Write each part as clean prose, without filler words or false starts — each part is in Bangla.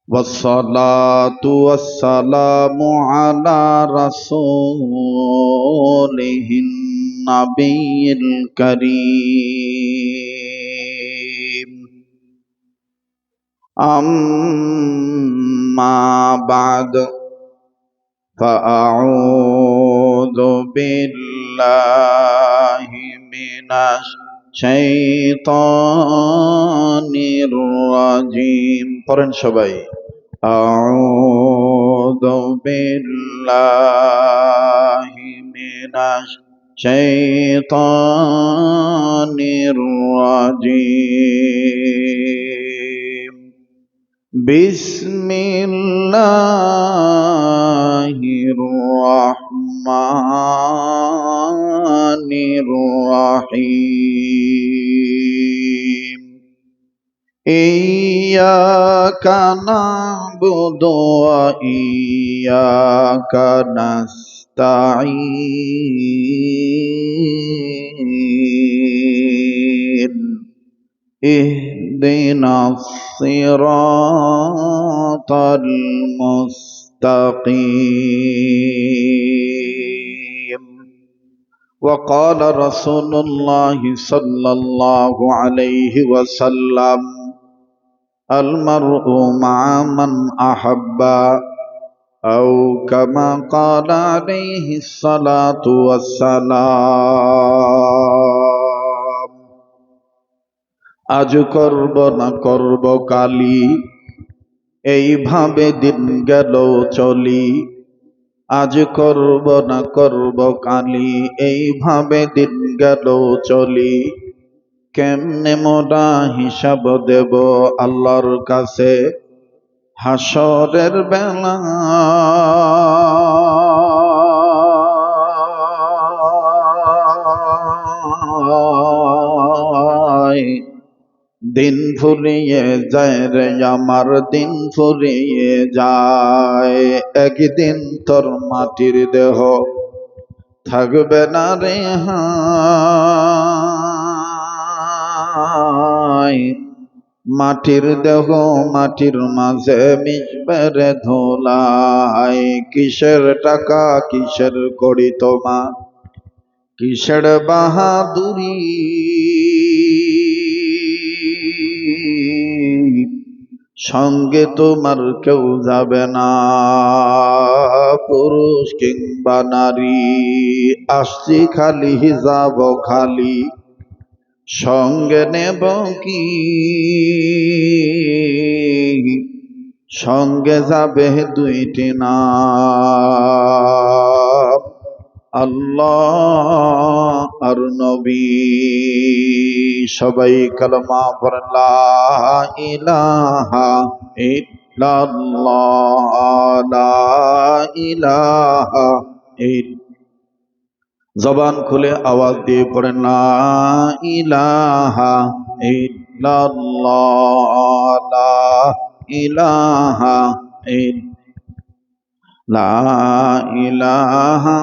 والصلاة والسلام على رسوله النبي الكريم أما بعد فأعوذ بالله من الشيطان الرجيم পড়েন সবাই أعوذ بالله من الشيطان الرجيم بسم الله الرحمن الرحيم إياك نعبد وإياك نستعين اهدنا الصراط المستقيم وقال رسول الله صلى الله عليه وسلم المرء مع من أحب أو كما قال عليه الصلاة والسلام আজ করব না করব কালি এইভাবে দিন গেল চলি আজ করব না করব কালি এইভাবে দিন গেল চলি কেমনে মোরা হিসাব দেব আল্লাহর কাছে হাসরের বেলা দিন ফুরিয়ে যায় রে আমার দিন ফুরিয়ে যায় একদিন তোর মাটির দেহ থাকবে না রে হায় মাটির দেহ মাটির মাঝে মিশবে রে ধুলাই কিসের টাকা কিসের কড়ি তোমার কিসের বাহাদুরি সঙ্গে তোমার কেউ যাবে না পুরুষ কিংবা নারী আসছি খালি যাব খালি সঙ্গে নেব কি সঙ্গে যাবে দুইটি নাম আল্লাহ আর নবী সবাই কালেমা পড়েন লা ইলাহা ইল্লাল্লাহ লা ইলাহা জবান খুলে আওয়াজ দিয়ে পড়েন লা ইলাহা ইল্লাল্লাহ লা ইলাহা লা ইলাহা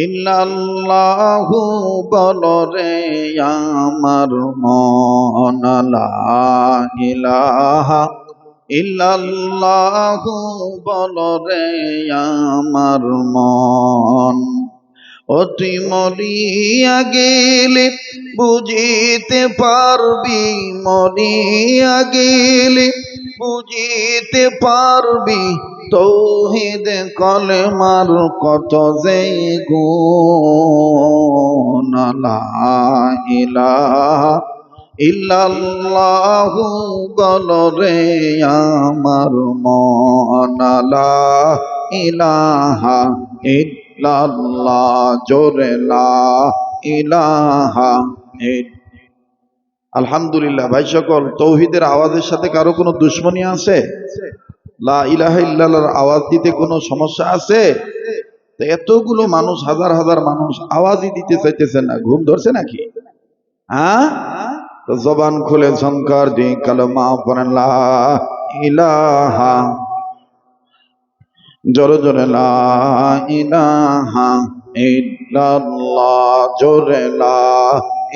ইল্লাল্লাহু বলো রে আমার মন লা ইলাহা ইল্লাল্লাহু বলো রে আমার মন ও তুই মরিয়া গেলে বুঝিতে পারবি মরিয়া গেলে বুঝিতে পারবি তৌহিদ কলেমার কত যে গুণ লা ইলাহা ইল্লাল্লাহু বলো রে আমার মন লা ইলাহা ইল্লাল্লাহ জোরে লা ইলাহা আলহামদুলিল্লাহ। ভাই সকল, তৌহিদের আওয়াজের সাথে কারো কোনো দুশ্মনী আছে? লা ইলাহা ইল্লাল্লাহর আওয়াজ দিতে কোনো সমস্যা আছে? তো এতগুলো মানুষ, হাজার হাজার মানুষ আওয়াজই দিতে চাইতেছে না, ঘুম ধরছে নাকি? হ্যাঁ, তো জবান খুলে ঝংকার দিয়ে কালেমা পড়েন লা ইলাহা, জোরে জোরে লা ইলাহা ইল্লাল্লাহ, জোরে লা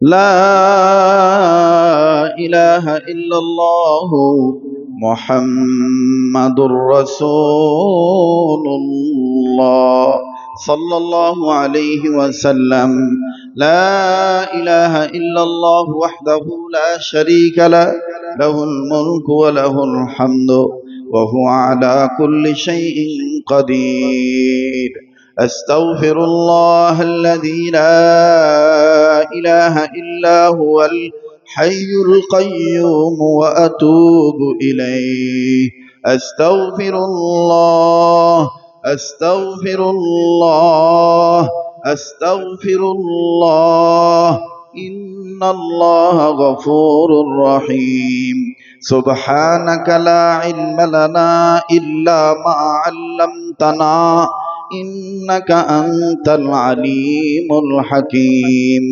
লা ইলাহা ইল্লাল্লাহু মুহাম্মাদুর রাসূলুল্লাহ সাল্লাল্লাহু আলাইহি ওয়াসাল্লাম। লা ইলাহা ইল্লাল্লাহু ওয়াহদাহু লা শারীকা লাহুল মুলকু ওয়া লাহুল হামদু ওয়া হুয়া আলা কুল্লি শাইইন কাদির। أستغفر الله الذي لا إله إلا هو الحي القيوم وأتوب إليه. أستغفر الله أستغفر الله أستغفر الله إن الله غفور رحيم. سبحانك لا علم لنا إلا ما علمتنا إنك أنت العليم الحكيم.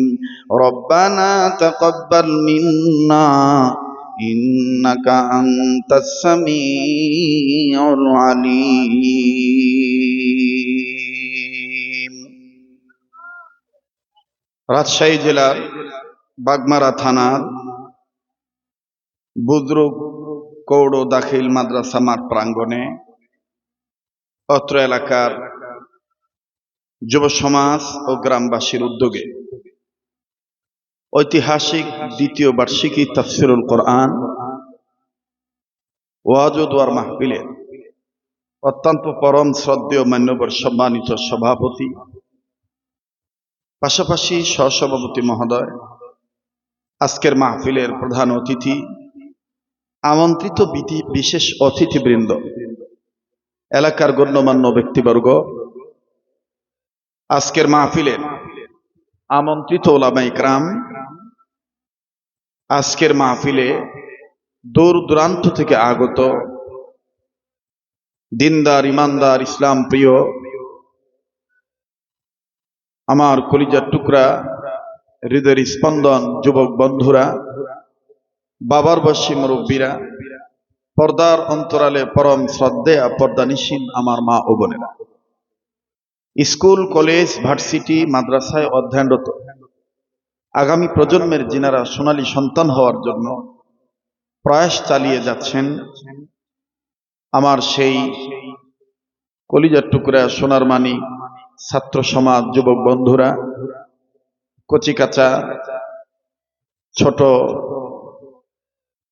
ربنا تقبل منا إنك أنت السميع العليم. রাজশাহী জেলার বাগমারা থানার বুদ্রুক কৌড় দাখিল মাদ্রাসা মাঠ প্রাঙ্গণে অত্র এলাকার যুব সমাজ ও গ্রামবাসীর উদ্যোগে ঐতিহাসিক দ্বিতীয় বার্ষিকী তাফসিরুল কোরআন ওয়াজ ও দোয়ার মাহফিলের অত্যন্ত পরম শ্রদ্ধেয় মান্যবর সম্মানিত সভাপতি, পাশাপাশি সহসভাপতি মহোদয়, আজকের মাহফিলের প্রধান অতিথি, আমন্ত্রিত বিশেষ অতিথিবৃন্দ, এলাকার গণ্যমান্য ব্যক্তিবর্গ, আজকের মাহফিলের আমন্ত্রিত ওলামা ইকরাম, আজকের মাহফিলে দূর দূরান্ত থেকে আগত দিনদার, ইমানদার, ইসলাম প্রিয় আমার কলিজার টুকরা, হৃদয়ের স্পন্দন যুবক বন্ধুরা, বাবার বয়সী মুরব্বীরা, পর্দার অন্তরালে পরম শ্রদ্ধেয়া পর্দানিশীন আমার মা ও বোনেরা, স্কুল, কলেজ, ভার্সিটি, মাদ্রাসায় অধ্যয়নরত আগামী প্রজন্মের যিনারা সোনালী সন্তান হওয়ার জন্য প্রয়াস চালিয়ে যাচ্ছেন, আমার সেই কলিজার টুকরা সোনার মানিক ছাত্র সমাজ, যুবক বন্ধুরা, কচিকাচা ছোট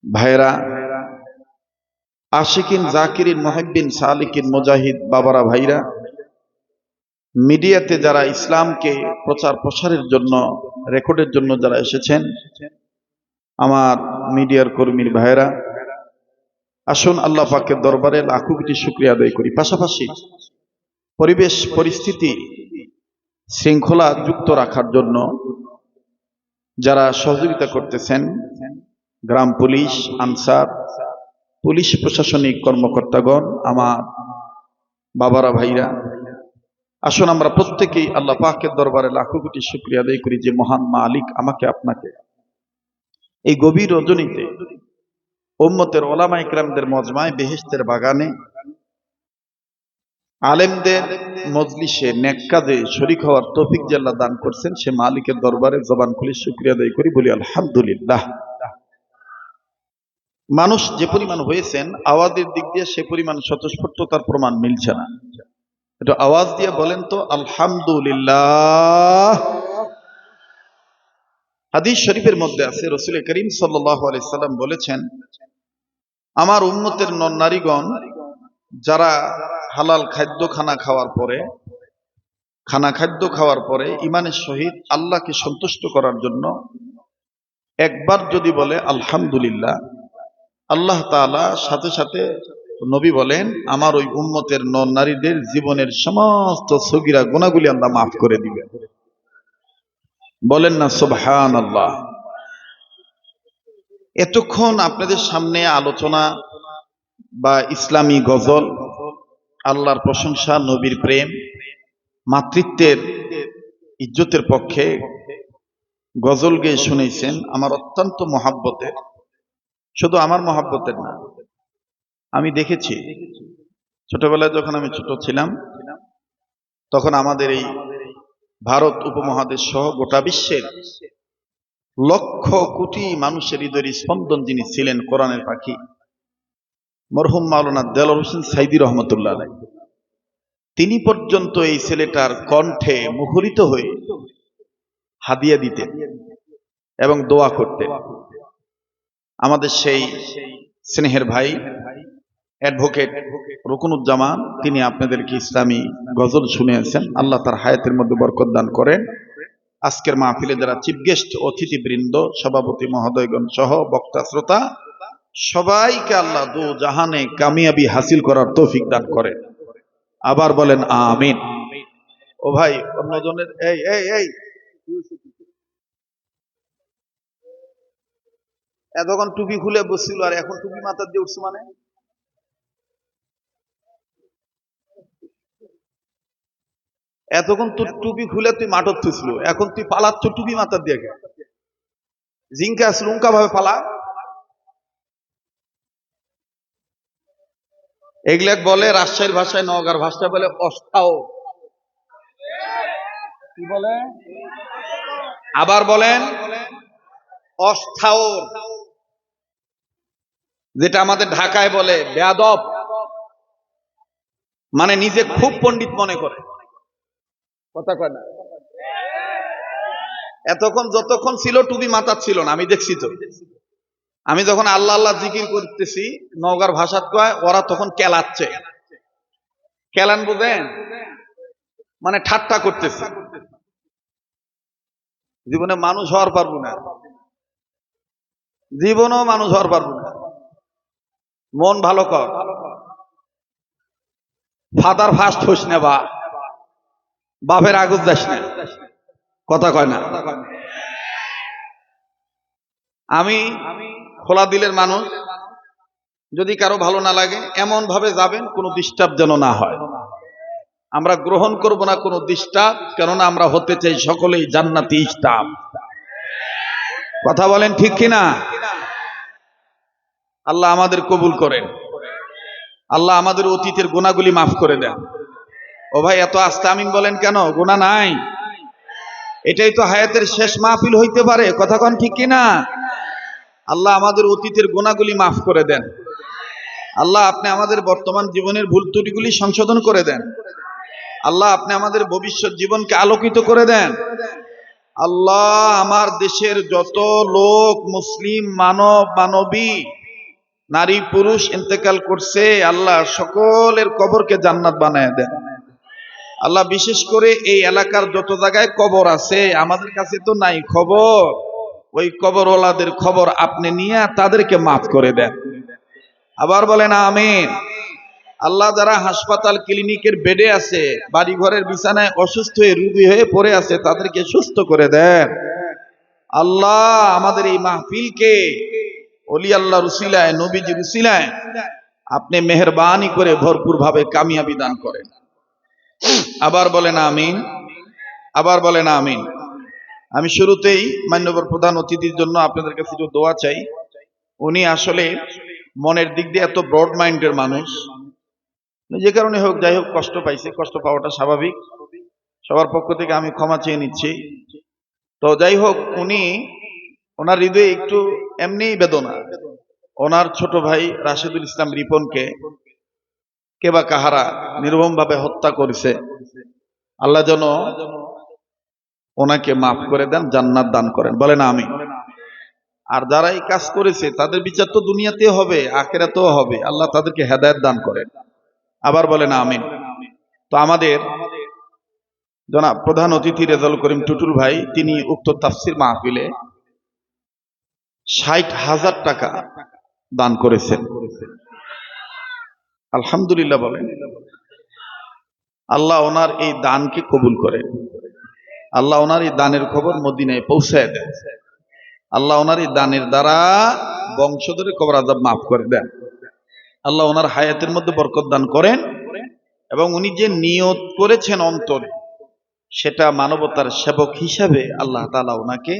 ভাইরা, আশিকিন, জাকিরিন, মুহিব্বিন, সালিকিন, মুজাহিদ বাবারা, ভাইরা, মিডিয়াতে যারা ইসলামকে প্রচার প্রসারের জন্য, রেকর্ডের জন্য যারা এসেছেন, আমার মিডিয়ার কর্মীর ভাইরা, আসুন আল্লাহ পাকের দরবারে লাখো কোটি শুকরিয়া আদায় করি। পাশাপাশি পরিবেশ পরিস্থিতি শৃঙ্খলা যুক্ত রাখার জন্য যারা সহযোগিতা করতেছেন, গ্রাম পুলিশ, আনসার, পুলিশ প্রশাসনিক কর্মকর্তাগণ, আমার বাবারা, ভাইরা, আসুন আমরা প্রত্যেকেই আল্লাহ পাকের দরবারে লাখো কোটি শুকরিয়া আদায় করি যে মহান মালিক আমাকে আপনাকে এই গভীর রজনীতে উম্মতের ওলামা ইকরামদের মজমায় বেহেশতের বাগানে আলেমদের মজলিসে নেক কাজে শরীক হওয়ার তৌফিক যে আল্লাহ দান করছেন, সে মালিকের দরবারে জবান খুলে শুকরিয়া আদায় করি, বলি আলহামদুলিল্লাহ। মানুষ যে পরিমাণ হয়েছেন, আওয়াজের দিক দিয়ে সে পরিমাণ স্বতঃস্ফূর্ততার প্রমাণ মিলছে না। একটু আওয়াজ দিয়ে বলেন তো আলহামদুলিল্লাহ। হাদিস শরীফের মধ্যে আছে, রাসূল করিম সাল্লাল্লাহু আলাইহি সাল্লাম বলেছেন, আমার উম্মতের নর নারীগণ যারা হালাল খাদ্য খানা খাওয়ার পরে ইমানের সহিত আল্লাহকে সন্তুষ্ট করার জন্য একবার যদি বলে আলহামদুলিল্লাহ, আল্লাহ তাআলা সাথে সাথে, নবী বলেন, আমার ওই উম্মতের নর নারীদের জীবনের সমস্ত সগীরা গুনাহগুলি আল্লাহ মাফ করে দিবে। বলেন না সুবহানাল্লাহ। এতক্ষণ আপনাদের সামনে আলোচনা বা ইসলামী গজল, আল্লাহর প্রশংসা, নবীর প্রেম, মাতৃত্বের ইজ্জতের পক্ষে গজল গেয়ে শুনেছেন আমার অত্যন্ত মহাব্বতের, শুধু আমার মহাব্বতের না, আমি দেখেছি ছোটবেলায় যখন আমি ছোট ছিলাম তখন আমাদের এই ভারত উপমহাদেশ সহ গোটা বিশ্বের লক্ষ কোটি মানুষের হৃদয়ের স্পন্দন যিনি ছিলেন, কোরআনের পাখি মরহুম মাওলানা দেলোয়ার হোসেন সাইদী রহমতুল্লাহ আলাইহ, তিনি পর্যন্ত এই ছেলেটার কণ্ঠে মুখরিত হয়ে হাদিয়া দিতেন এবং দোয়া করতেন। আমাদের সেই স্নেহের ভাই অ্যাডভোকেট রুকনুজ্জামান, তিনি আপনাদেরকে ইসলামী গজল শুনিয়েছেন। আল্লাহ তার হায়াতের মধ্যে বরকত দান করেন। আজকের মাহফিলে যারা চিফ গেস্ট, অতিথিবৃন্দ, সভাপতি মহোদয়গণ সহ বক্তা শ্রোতা সবাইকে আল্লাহ দু জাহানে কামিয়াবি হাসিল করার তৌফিক দান করেন। আবার বলেন আমিন। ও ভাই, অন্যজনের এই এই এই এতক্ষণ টুপি খুলে বসছিল আর এখন টুপি মাথা দিয়ে উঠছে, মানে এতক্ষণ তোর টুপি খুলে তুই মাঠত থুসলো, এখন তুই পালাচ্ছ টুপি মাথা দিয়ে। জিঙ্কা শ্রুঙ্কা ভাবে পালা। এগুলা বলে রাজশাহীর ভাষায়, নওগাঁর ভাষায় বলে অস্থাও। কি বলে? আবার বলেন অস্থাও, যেটা আমাদের ঢাকায় বলে বেয়াদব, মানে নিজে খুব পণ্ডিত মনে করে, কথা কয় না। এতক্ষণ যতক্ষণ ছিল টুপি মাথা ছিল না, আমি দেখছি তো। আমি যখন আল্লাহ আল্লাহ জিকির করতেছি, নওগাঁর ভাষাত কয় ওরা তখন কেলাচ্ছে। কেলান বুঝেন? মানে ঠাট্টা করতেছে। জীবনে মানুষ হওয়ার পারবো না, জীবনও মানুষ হওয়ার পারবো না। মন ভালো কর, ফাদার ফার্স্ট হোস না, বা বাপের আগুন যাস না, কথা কয় না। আমি খোলা দিলের মানুষ, যদি কারো ভালো না লাগে এমন ভাবে যাবেন কোনো ডিস্টার্ব যেন না হয়। আমরা গ্রহণ করব না কোনো ডিস্টার্ব, কেননা আমরা হতে চাই সকলেই জান্নাতি স্টাফ। কথা বলেন ঠিক কিনা? আল্লাহ আমাদের কবুল করেন, আল্লাহ আমাদের অতীতের গুনাহগুলি মাফ করে দেন। ও ভাই, এত আস্তে আমিন বলেন কেন? গুনাহ নাই? এটাই তো হায়াতের শেষ মাহফিল হইতে পারে, কথা কন ঠিক কিনা? আল্লাহ আমাদের অতীতের গুনাহগুলি মাফ করে দেন। আল্লাহ আপনি আমাদের বর্তমান জীবনের ভুল ত্রুটিগুলি সংশোধন করে দেন। আল্লাহ আপনি আমাদের ভবিষ্যৎ জীবনকে আলোকিত করে দেন। আল্লাহ আমার দেশের যত লোক মুসলিম মানব মানবী নারী পুরুষ ইন্তেকাল করছে, আল্লাহ সকলের কবরকে জান্নাত বানায় দেন। আল্লাহ বিশেষ করে এই এলাকার যত জায়গায় কবর আছে, আমাদের কাছে তো নাই খবর, ওই কবরওয়ালাদের খবর আপনি নিয়ে তাদেরকে মাফ করে দেন। আবার বলেন আমিন। আল্লাহ যারা হাসপাতাল ক্লিনিকের বেডে আছে, বাড়ি ঘরের বিছানায় অসুস্থ হয়ে রোগী হয়ে পড়ে আছে, তাদেরকে সুস্থ করে দেন। আল্লাহ আমাদের এই মাহফিলকে ওলি আল্লাহর উসিলায়, নবীজির উসিলায় আপনি মেহেরবানি করে ভরপুর ভাবে কামিয়াবি দান করেন। আবার বলেন আমিন, আবার বলেন আমিন। আমি শুরুতেই মান্যবর প্রধান অতিথির জন্য আপনাদের কাছে একটু দোয়া চাই। উনি আসলে মনের দিক দিয়ে এত ব্রড মাইন্ডের মানুষ, যে কারণে হোক যাই হোক কষ্ট পাইছে, কষ্ট পাওয়াটা স্বাভাবিক। সবার পক্ষ থেকে আমি ক্ষমা চেয়ে নিচ্ছি। তো যাই হোক, উনি ওনার হৃদয়ে একটু এমনি বেদনা। ওনার ছোট ভাই রাশেদুল ইসলাম রিপনকে কে বা কাহারা নির্মম ভাবে হত্যা করেছে। আল্লাহ যেন ওনাকে মাফ করে দেন, জান্নাত দান করেন, বলেন আমিন। আর যারা এই কাজ করেছে তাদের বিচার তো দুনিয়াতেও হবে, আখিরাতেও হবে। আল্লাহ তাদেরকে হেদায়েত দান করেন, আবার বলেন আমিন। তো আমাদের জনাব প্রধান অতিথি রেজাউল করিম টুটুল ভাই, তিনি উক্ত তাফসির মাহফিলে 60,000 টাকা দান করেছেন। আলহামদুলিল্লাহ বলেন। আল্লাহ ওনার এই দানকে কবুল করেন। আল্লাহ ওনার এই দানের খবর মদিনায় পৌঁছায় দেন। আল্লাহ ওনার এই দানের দ্বারা বংশধরের কবর আযাব মাফ করে দেন। আল্লাহ ওনার হায়াতের মধ্যে বরকত দান করেন, এবং উনি যে নিয়ত করেছেন অন্তরে, সেটা মানবতার সেবক হিসাবে আল্লাহ তাআলা ওনাকে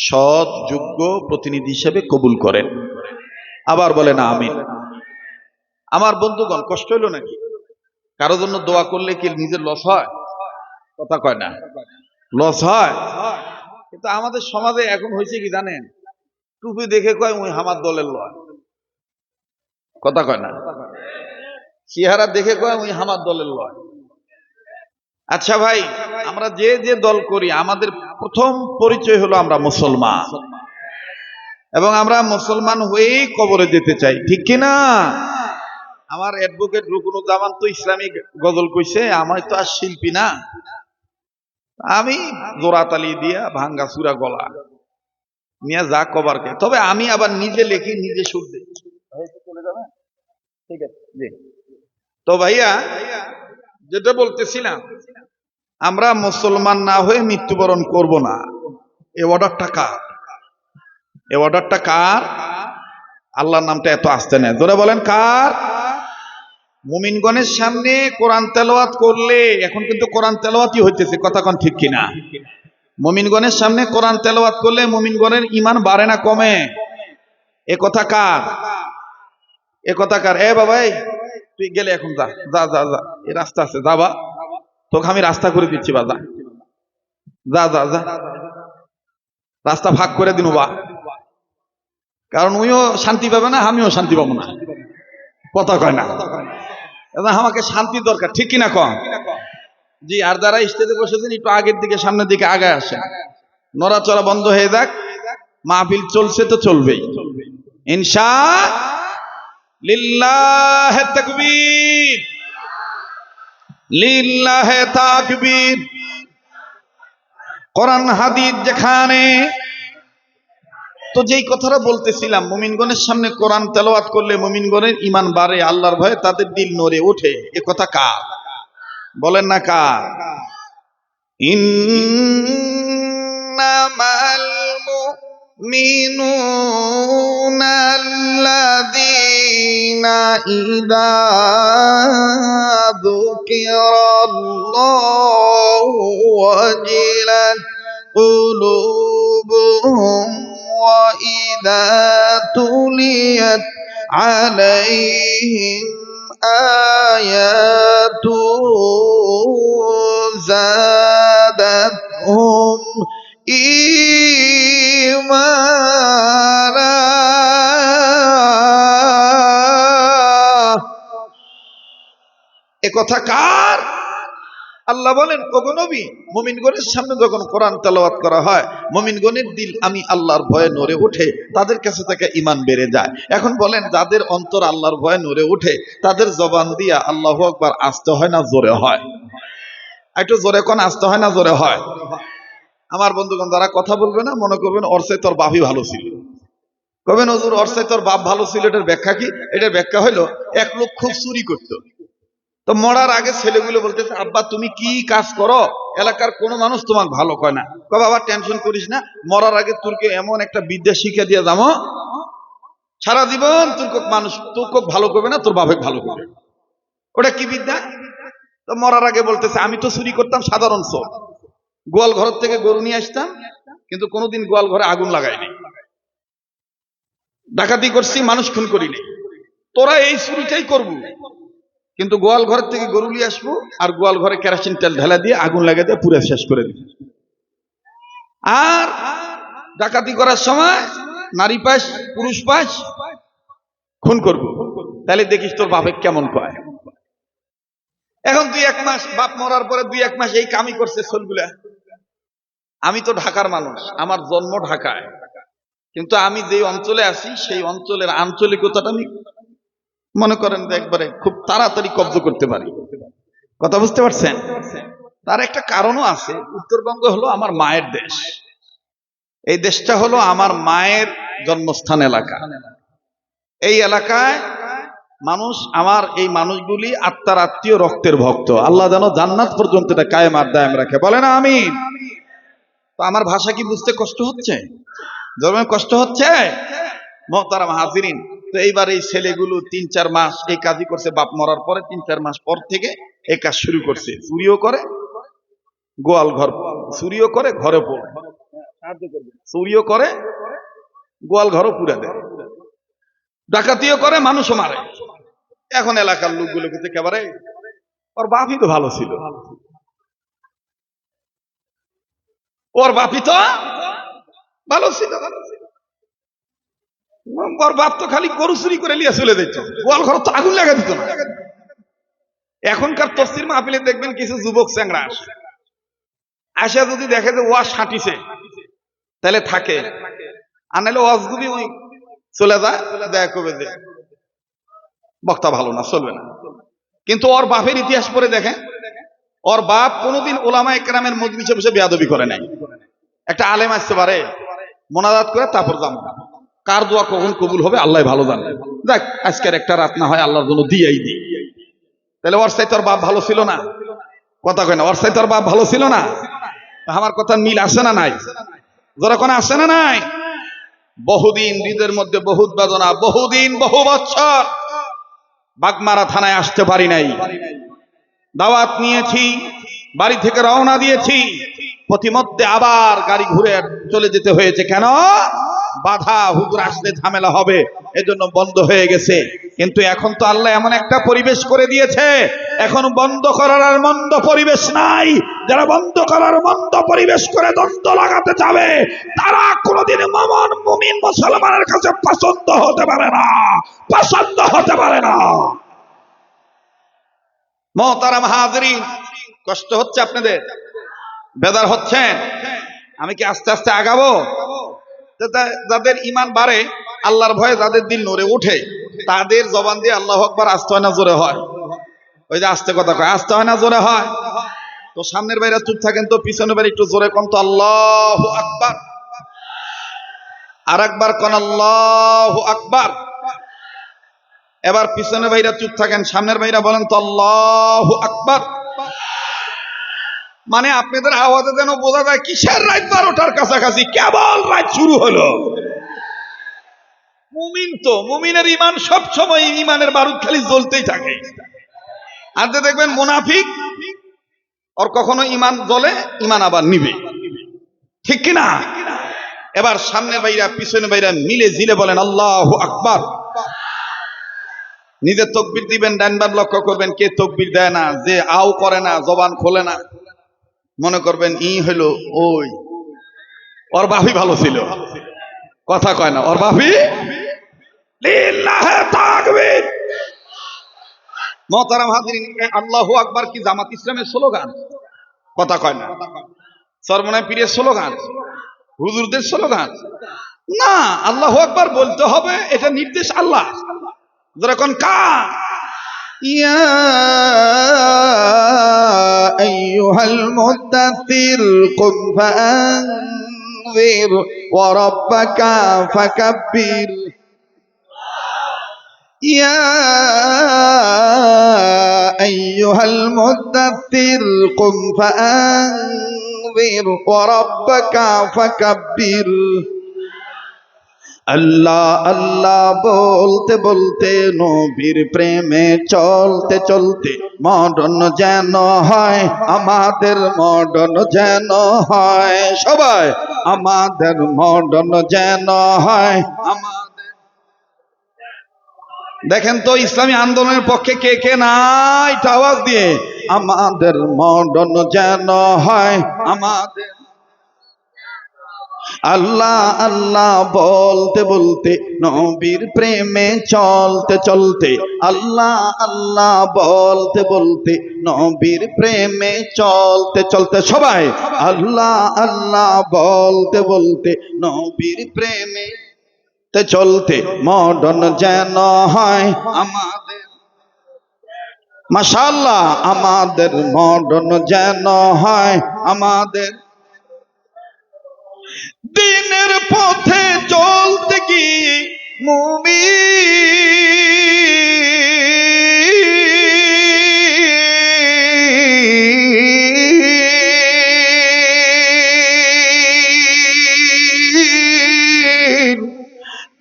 সৎ যোগ্য প্রতিনিধি হিসেবে কবুল করেন, আবার বলেন আমিন। আমার বন্ধুগণ, কষ্ট হইল নাকি? কারো জন্য দোয়া করলে কি নিজের লস হয়? কথা কয় না, লস হয়? কিন্তু আমাদের সমাজে এখন হয়েছে কি জানেন, টুপি দেখে কয় ওই আমার দলের লয়, কথা কয় না, চেহারা দেখে কয় ওই আমার দলের লয়। আচ্ছা ভাই, আমরা যে যে দল করি আমাদের প্রথম পরিচয় হলো আমরা মুসলমান, এবং আমরা মুসলমান হয়েই কবরে যেতে চাই, ঠিক কিনা? আমার অ্যাডভোকেট রুকনুজ্জামান তো ইসলামিক গজল কইছে, আমার তো আর শিল্পী না, আমি জোড়াতালি দিয়া ভাঙ্গা চূড়া গলা নিয়ে যা কবারকে, তবে আমি আবার নিজে লিখি নিজে সুর দিই। ঠিক আছে জি। তো ভাইয়া যেটা বলতেছিলাম, আমরা মুসলমান না হয়ে মৃত্যুবরণ করব না, এই অর্ডারটা কার? এই অর্ডারটা কার? আল্লাহর নামটা এত আসতে নেই, জোরে বলেন কার? মুমিনগণের সামনে কোরআন তেলাওয়াত করলে, এখন কিন্তু কোরআন তেলাওয়াতই হইতেছে, কথা কোন ঠিক কিনা? মুমিনগণের সামনে কোরআন তেলাওয়াত করলে মুমিনগণের ঈমান বাড়ে না কমে? এ কথা কার? এ কথা কার? এ বাবা তুই গেলে এখন যা যা যা যা, এই রাস্তা আছে যাবা, তোকে আমি রাস্তা করে দিচ্ছি, বা যা যা যা যা, রাস্তা ভাগ করে দিন বা, কারণ উইও শান্তি পাবে না, আমিও শান্তি পাবো না, কথা কয় না? আমাকে শান্তি দরকার, ঠিক কিনা কম? জি। আর যারা স্টেজে বসেছেন একটু আগের দিকে সামনের দিকে আগায় আসেন, নড়াচড়া বন্ধ হয়ে যাক, মাহফিল চলছে তো চলবেই ইনশাআল্লাহ। তাকবীর, লিল্লাহে তাকবীর। কোরআন হাদিস যেখানে, তো যেই কথাটা বলতেছিলাম, মুমিনগণের সামনে কোরআন তেলাওয়াত করলে মুমিনগণের ঈমান বাড়ে, আল্লাহর ভয়ে তাদের দিল নড়ে ওঠে, এ কথা কার? বলেন না কার? ইন্নামাল মুমিনুনা আল্লাযীনা ইযা যুকিরাল্লাহু ওয়াজিলাত কুলুবুহুম ওয়া ইযা তুলিয়াত আলাইহিম আয়াতুহু زادتهم إيمانا। এ কথা কার? আল্লাহ বলেন, ওগো নবী, মুমিনগণের সামনে যখন কোরআন তেলাওয়াত করা হয় মুমিনগণের দিল আমি আল্লাহর ভয়ে নড়ে ওঠে, তাদের কাছে থেকে ঈমান বেড়ে যায়। এখন বলেন, যাদের অন্তর আল্লাহর ভয়ে নড়ে ওঠে তাদের জবান দিয়া আল্লাহু আকবার আসতে হয় না জোরে হয়? একটু জোরে কোন, আসতে হয় না জোরে হয়? আমার বন্ধুগণ যারা কথা বলবে না, মনে করবেন অর্চে তোর বাপই ভালো ছিল, কবেন হুজুর অর্চে তোর বাপ ভালো ছিল, এটার ব্যাখ্যা কি? এটার ব্যাখ্যা হলো, এক লোক খুব চুরি করতো, তো মরার আগে ছেলেগুলো বলতেছে, আব্বা তুমি কি কাজ করো, এলাকার কোনো মানুষ তোমাকে ভালো কয় না। কবে আবার টেনশন করিস না, মরার আগে তোরকে এমন একটা বিদ্যা শিখে দিয়ে যাবো, সারা জীবন তোকে ভালো করবে না, তোর বাপে ভালো করবে। ওটা কি বিদ্যা? তো মরার আগে বলতেছে, আমি তো চুরি করতাম সাধারণ চোর, গোয়াল ঘর থেকে গরু নিয়ে আসতাম, কিন্তু কোনোদিন গোয়াল ঘরে আগুন লাগাইনি, ডাকাতি করছি, মানুষ খুন করিনি, তোরা এই চুরিটাই করবো, কিন্তু গোয়াল ঘর থেকে গরু নিয়ে আসবো আর গোয়াল ঘরে কেরোসিন তেল ঢেলা দিয়ে আগুন লাগিয়ে দিয়ে পুরো শেষ করে দিবি। আর ডাকাতি করার সময় নারী পাস পুরুষ পাস খুন করবো, তাহলে দেখিস তোর বাপে কেমন কয়। এখন 2-1 মাস, বাপ মরার পরে 2-1 মাস এই কামই করছে ছোলগুলা। আমি তো ঢাকার মানুষ, আমার জন্ম ঢাকায়, কিন্তু আমি যে অঞ্চলে আছি সেই অঞ্চলের আঞ্চলিকতাটা আমি মনে করেন যে একবারে খুব তাড়াতাড়ি কব্জ করতে পারি, কথা বুঝতে পারছেন? তার একটা কারণও আছে, উত্তরবঙ্গ হলো আমার মায়ের দেশ, এই দেশটা হলো আমার মায়ের জন্মস্থান এলাকা। এই এলাকায় মানুষ, আমার এই মানুষগুলি আত্মার আত্মীয়, রক্তের ভক্ত, আল্লাহ যেন জান্নাত পর্যন্ত এটা কায়েম আর দায়েম রাখে, বলেন আমিন। তো আমার ভাষা কি বুঝতে কষ্ট হচ্ছে? জন্মের কষ্ট হচ্ছে মোহতারাম হাজিরিন। তো এইবার এই ছেলেগুলো 3-4 মাস এই কাজই করছে, বাপ মরার পরে 3-4 মাস পর থেকে এই কাজ শুরু করছে, চুরিও করে, গোয়াল ঘর চুরিও করে, ঘরে পড়ে চুরিও করে, গোয়াল ঘরও পুড়ে দেয়, ডাকাতিও করে, মানুষও মারে। এখন এলাকার লোকগুলো কিন্তু একেবারে, ওর বাপই তো ভালো ছিল, ওর বাপি তো ভালো ছিল, ওর বাপ তো খালি গরু চুরি করে নিয়ে চলে যেত, গোয়াল ঘর তো আগুন লাগা দিত না। এখনকার তফসির মাহফিলে দেখবেন কিছু যুবক চ্যাংরা আসে, আসা যদি দেখে যে ওয়াজ সাঁটিছে তাহলে থাকে, আর নাহলে ওয়াজগুবি ওই চলে যায়, দেখা করবে যে বক্তা ভালো না, চলবে না। কিন্তু ওর বাপের ইতিহাস পড়ে দেখেন, ওর বাপ কোনোদিন ওলামা একরামের মজলিসে বসে বেয়াদবি করে নাই। একটা আলেম আসতে পারে, মোনাজাত করে তারপর যাবো, কার দোয়া কখন কবুল হবে আল্লাহ ভালো জানে, দেখ আজকের একটা রাত না হয় আল্লাহর জন্য দিয়েই দিই। তাহলে ওর চাইতে ওর বাপ ভালো ছিল না? কথা কয় না, ওর চাইতে ওর বাপ ভালো ছিল না? আমার কথা মিল আসে না নাই? যখন আসে না নাই? বহুদিন হৃদয়ের মধ্যে বহুত বেদনা, বহুদিন বহু বছর বাগমারা থানায় আসতে পারি নাই। দাওয়াত নিয়েছি, বাড়ি থেকে রওনা দিয়েছি, প্রতিমধ্যে আবার গাড়ি ঘুরে চলে যেতে হয়েছে। কেন? বাধা, হুজুর আসলে ঝামেলা হবে, এজন্য বন্ধ হয়ে গেছে। কিন্তু এখন তো আল্লাহ এমন একটা পরিবেশ করে দিয়েছে, এখন বন্ধ করার আর মন্দ পরিবেশ নাই। যারা বন্ধ করার মন্দ পরিবেশ করে দ্বন্দ্ব লাগাতে যাবে, তারা কোনোদিন মুমিন মুসলমানের কাছে পছন্দ হতে পারে না, পছন্দ হতে পারে না। মোহতারাম হাজরিন, কষ্ট হচ্ছে আপনাদের, বেদার হচ্ছেন। আমি কি আস্তে আস্তে আগাবো? যাদের ইমান বাড়ে, আল্লাহর ভয়ে যাদের দিল নড়ে ওঠে, তাদের জবান দিয়ে আল্লাহু আকবার আস্তে হয় না জোরে হয়? ওই যে আস্তে কথা কয়, আস্তে হয় না জোরে হয়? তো সামনের বাইরে চুপ থাকেন তো, পিছনের বাইরে একটু জোরে কোন তো আল্লাহু আকবার। আর একবার কোন আল্লাহু আকবার। এবার পিছনের বাইরে চুপ থাকেন, সামনের বাইরে বলেন তো আল্লাহু আকবার। মানে আপনাদের আওয়াজে যেন বোঝা যায় কিসের রাত 12টার কাছাকাছি, কেবল রাত শুরু হলো। মুমিন তো, মুমিনের ইমান সব সময় ইমানের বারুদ খালি জ্বলতেই থাকে। আর যে দেখবেন মুনাফিক, ওর কখনো ইমান জ্বলে, ইমান আবার নিবে, ঠিক কিনা? এবার সামনের বাইরা পিছনের বাইরা মিলে জিলে বলেন আল্লাহু আকবার। নিজে তকবির দিবেন, ডানবার লক্ষ্য করবেন কে তকবির দেয় না, যে আও করে না, জবান খোলে না, মনে করবেন ই হলো ওই ওর বাপি ভালো ছিল। কথা কয় না, ওর বাপি। লিল্লাহে তাকবীর। মোহতারাম হাজিরিন, আল্লাহু আকবার কি জামাত ইসলামের স্লোগান? কথা কয় না। সরমনায় পীরের স্লোগান, হুজুরদের স্লোগান না। আল্লাহু আকবার বলতে হবে, এটা নির্দেশ আল্লাহ। যখন কার ইয়া আইয়ুহাল মুদাথথির কুম ফাআনযির ওয়া রাব্বাকা ফাকাব্বির। ইয়া আইয়ুহাল মুদাথথির কুম ফাআনযির ওয়া রাব্বাকা ফাকাব্বির। আল্লাহ আল্লাহ বলতে বলতে, নবীর প্রেমে চলতে চলতে, মডন যেন হয় আমাদের, মডন যেন হয় সবাই, আমাদের মডন যেন হয় আমাদের। দেখেন তো ইসলামী আন্দোলনের পক্ষে কে কে নাই, আওয়াজ দিয়ে। আমাদের মডন যেন হয় আমাদের। আল্লাহ আল্লাহ বলতে বলতে, নবীর প্রেমে চলতে চলতে, আল্লাহ আল্লাহ বলতে বলতে, নবীর প্রেমে চলতে চলতে সবাই, আল্লাহ আল্লাহ বলতে বলতে, নবীর প্রেমে চলতে, মডন যেন হয় আমাদের। মাশাআল্লাহ, আমাদের মডন যেন হয় আমাদের। দিনের পথে চলতে গিয়ে মুমিন,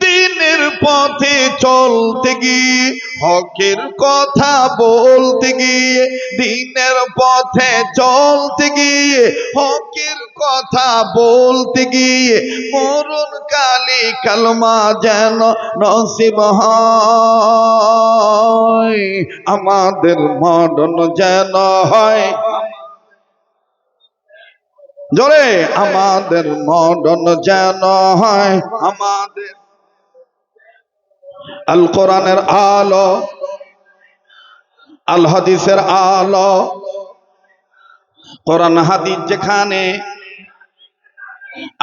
দিনের পথে চলতে গিয়ে, হকের কথা বলতে গিয়ে, দিনের পথে চলতে গিয়ে, হকের কথা বলতে গিয়ে, মরণ কালে কালমা যেন নসিব হয় আমাদের, মরণ যেন হয়। জোরে, আমাদের মরণ যেন হয় আমাদের আল কোরআনের আলো, আল হাদিসের আলো। কোরআন হাদিস যেখানে,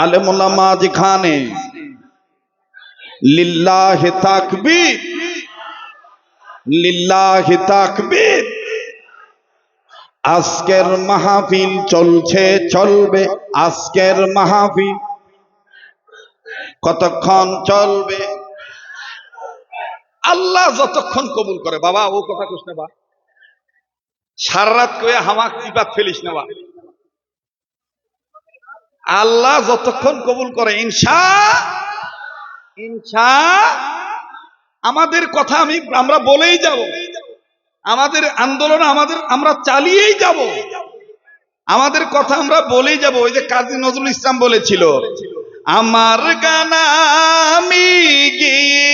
আলেম ওলামা যেখানে, লিল্লাহি তাকবীর, লিল্লাহি তাকবীর। আজকের মাহফিল চলছে, চলবে। আজকের মাহফিল কতক্ষণ চলবে? আল্লাহ যতক্ষণ কবুল করে। বাবা ও কথা কইস না, বা সারা রাত কয়ে হামাক চিপাত ফেলিস না। বা আল্লাহ যতক্ষণ কবুল করে, ইনশা ইনশা। আমাদের কথা আমরা বলেই যাব, আমাদের আন্দোলন আমরা চালিয়েই যাব, আমাদের কথা আমরা বলেই যাব। ওই যে কাজী নজরুল ইসলাম বলেছিল, আমার গান আমি গেয়ে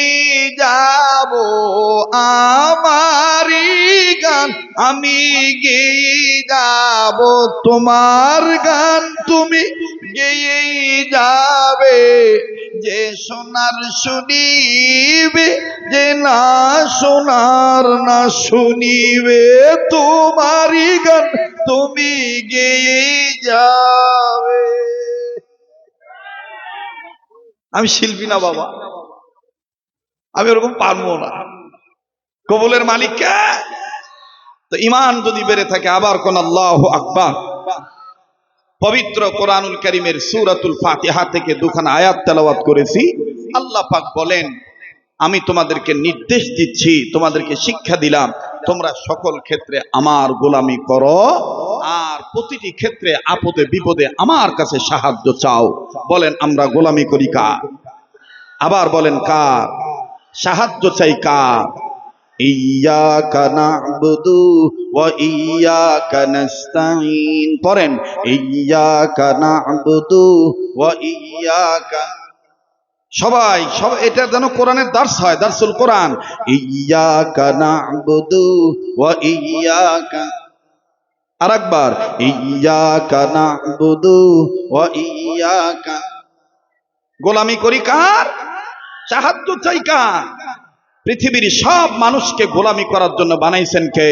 যাব, আমারই গান আমি গেয়ে যাব, তোমার গান তুমি গেয়েই যাবে। যে শোনার শুনিবে, যে না শোনার না শুনিবে, তোমারই গান তুমি গেয়েই যাবে। আমি শিল্পী না বাবা, আমি ওরকম পারবো না। কবুলের মালিক কে? তো ঈমান যদি বেড়ে থাকে, আবার কোন আল্লাহু আকবার। পবিত্র কোরআনুল কারীমের সূরাতুল ফাতিহা থেকে দুখানা আয়াত তেলাওয়াত করেছি। আল্লাহ পাক বলেন, আমি তোমাদেরকে নির্দেশ দিচ্ছি, তোমাদেরকে শিক্ষা দিলাম, তোমরা সকল ক্ষেত্রে আমার গোলামি করো, আর প্রতিটি ক্ষেত্রে আপদে বিপদে আমার কাছে সাহায্য চাও। বলেন আমরা গোলামি করি কার? আবার বলেন কার? সাহায্য চাই কার? ইয়্যাকা না'বুদু ওয়া ইয়্যাকা নাস্তাঈন। পড়েন, ইয়্যাকা না'বুদু ওয়া ইয়্যাকা। সবাই এটা যেন কোরআনের দার্স হয়, দার্সুল কোরআন। ইয়্যাকা না'বুদু ওয়া ইয়্যাকা। আরেকবার, ইয়্যাকা না'বুদু ওয়া ইয়্যাকা। গোলামি করি কার? সাহায্য চাই কার? পৃথিবীর সব মানুষকে গোলামি করার জন্য বানাইছেন কে?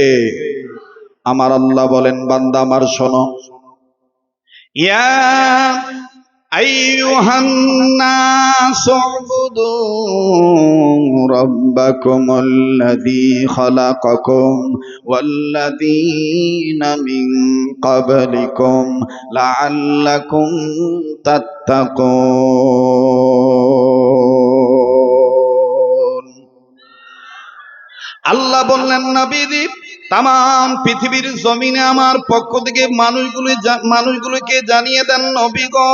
আমার আল্লাহ বলেন, বান্দা আমার শোনো, ইয়া আইয়ুহান নাস উবুদু রাব্বাকুমুল্লাযী খালাকাকুম ওয়াল্লাযীনা মিন ক্বাবলিকুম লাআল্লাকুম তাত্তাকুন। আল্লাহ বললেন, নবীজি তামাম পৃথিবীর জমিনে আমার পক্ষ থেকে মানুষগুলোকে জানিয়ে দেন, নবী গো,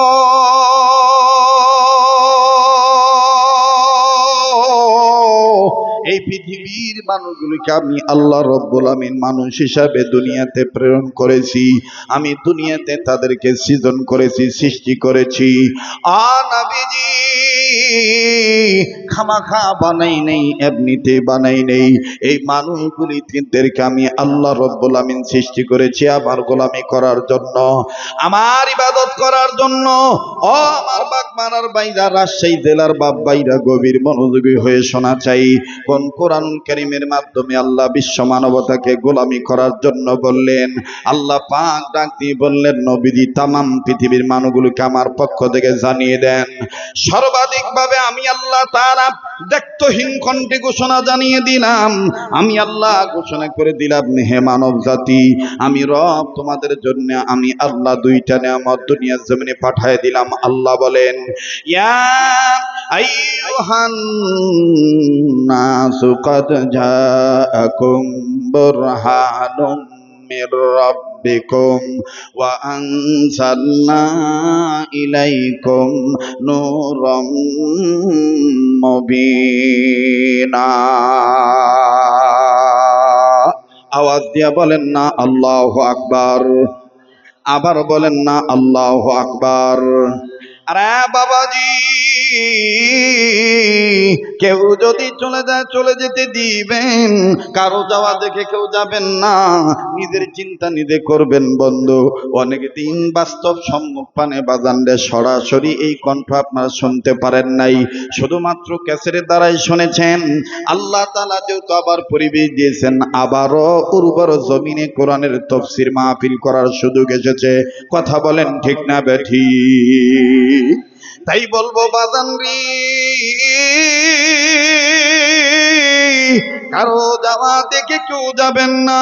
এই পৃথিবীর মানুষগুলোকে আমি আল্লাহ রব্বুল আমিন মানুষ হিসাবে দুনিয়াতে প্রেরণ করেছি। আমি দুনিয়াতে তাদেরকে সৃজন করেছি, সৃষ্টি করেছি। নবীজি খামাখা বানাই নেই, এমনিতে বানাই নেই। এই মানুষগুলিদেরকে আমি আল্লাহ রব্বুল আমিন সৃষ্টি করেছি আমার গোলামি করার জন্য, আমার ইবাদত করার জন্য। ও আমার বাগমারার বাইরা, রাজশাহী জেলার বাপ বাইরা, গভীর মনোযোগী হয়ে শোনা চাই। কোন কোরআনুল কারীমের মাধ্যমে আল্লাহ বিশ্ব মানবতাকে গোলামি করার জন্য বললেন? আল্লাহ পাক ডাক দিয়ে বললেন, নবীজি তামাম পৃথিবীর মানুষগুলোকে আমার পক্ষ থেকে জানিয়ে দেন, সর্বাধিকভাবে আমি আল্লাহ তাআলা দেখতহীন কণ্ঠে ঘোষণা জানিয়ে দিলাম, আমি আল্লাহ ঘোষণা করে দিলাম, হে মানব জাতি, আমি রব তোমাদের জন্য আমি আল্লাহ দুইটা নিয়ামত দুনিয়ার জমিনে পাঠিয়ে দিলাম। আল্লাহ বলেন, ইয়া আইয়ুহান নাসু ক্বাদ জাআকুম বুরহানুম মির রাব্বিকুম ওয়া আনজালনা ইলাইকুম নূরাম মুবিনা। আওয়াজ দিয়া বলেন না আল্লাহু আকবার। আবার বলেন না আল্লাহু আকবার। আরে বাবাজি, কেউ যদি চলে যায় চলে যেতে দিবেন, কারো যাওয়া দেখে কেউ যাবেন না, নিজের চিন্তা নিজে করবেন বন্ধু। অনেক দিন বাস্তব সম্মুখ পানে বাজানরে সরাসরি এই কণ্ঠ আপনারা শুনতে পারেন নাই, শুধুমাত্র ক্যাসেটের দ্বারাই শুনেছেন। আল্লাহ তাআলা যেহেতু আবার পরিবেশ দিয়েছেন, আবারও উর্বর জমিনে কোরআনের তাফসীর মাহফিল করার সুযোগ এসেছে। কথা বলেন ঠিক না বেঠিক? তাই বলবো বাজান রে, কারো যাওয়া দেখে কেউ যাবেন না,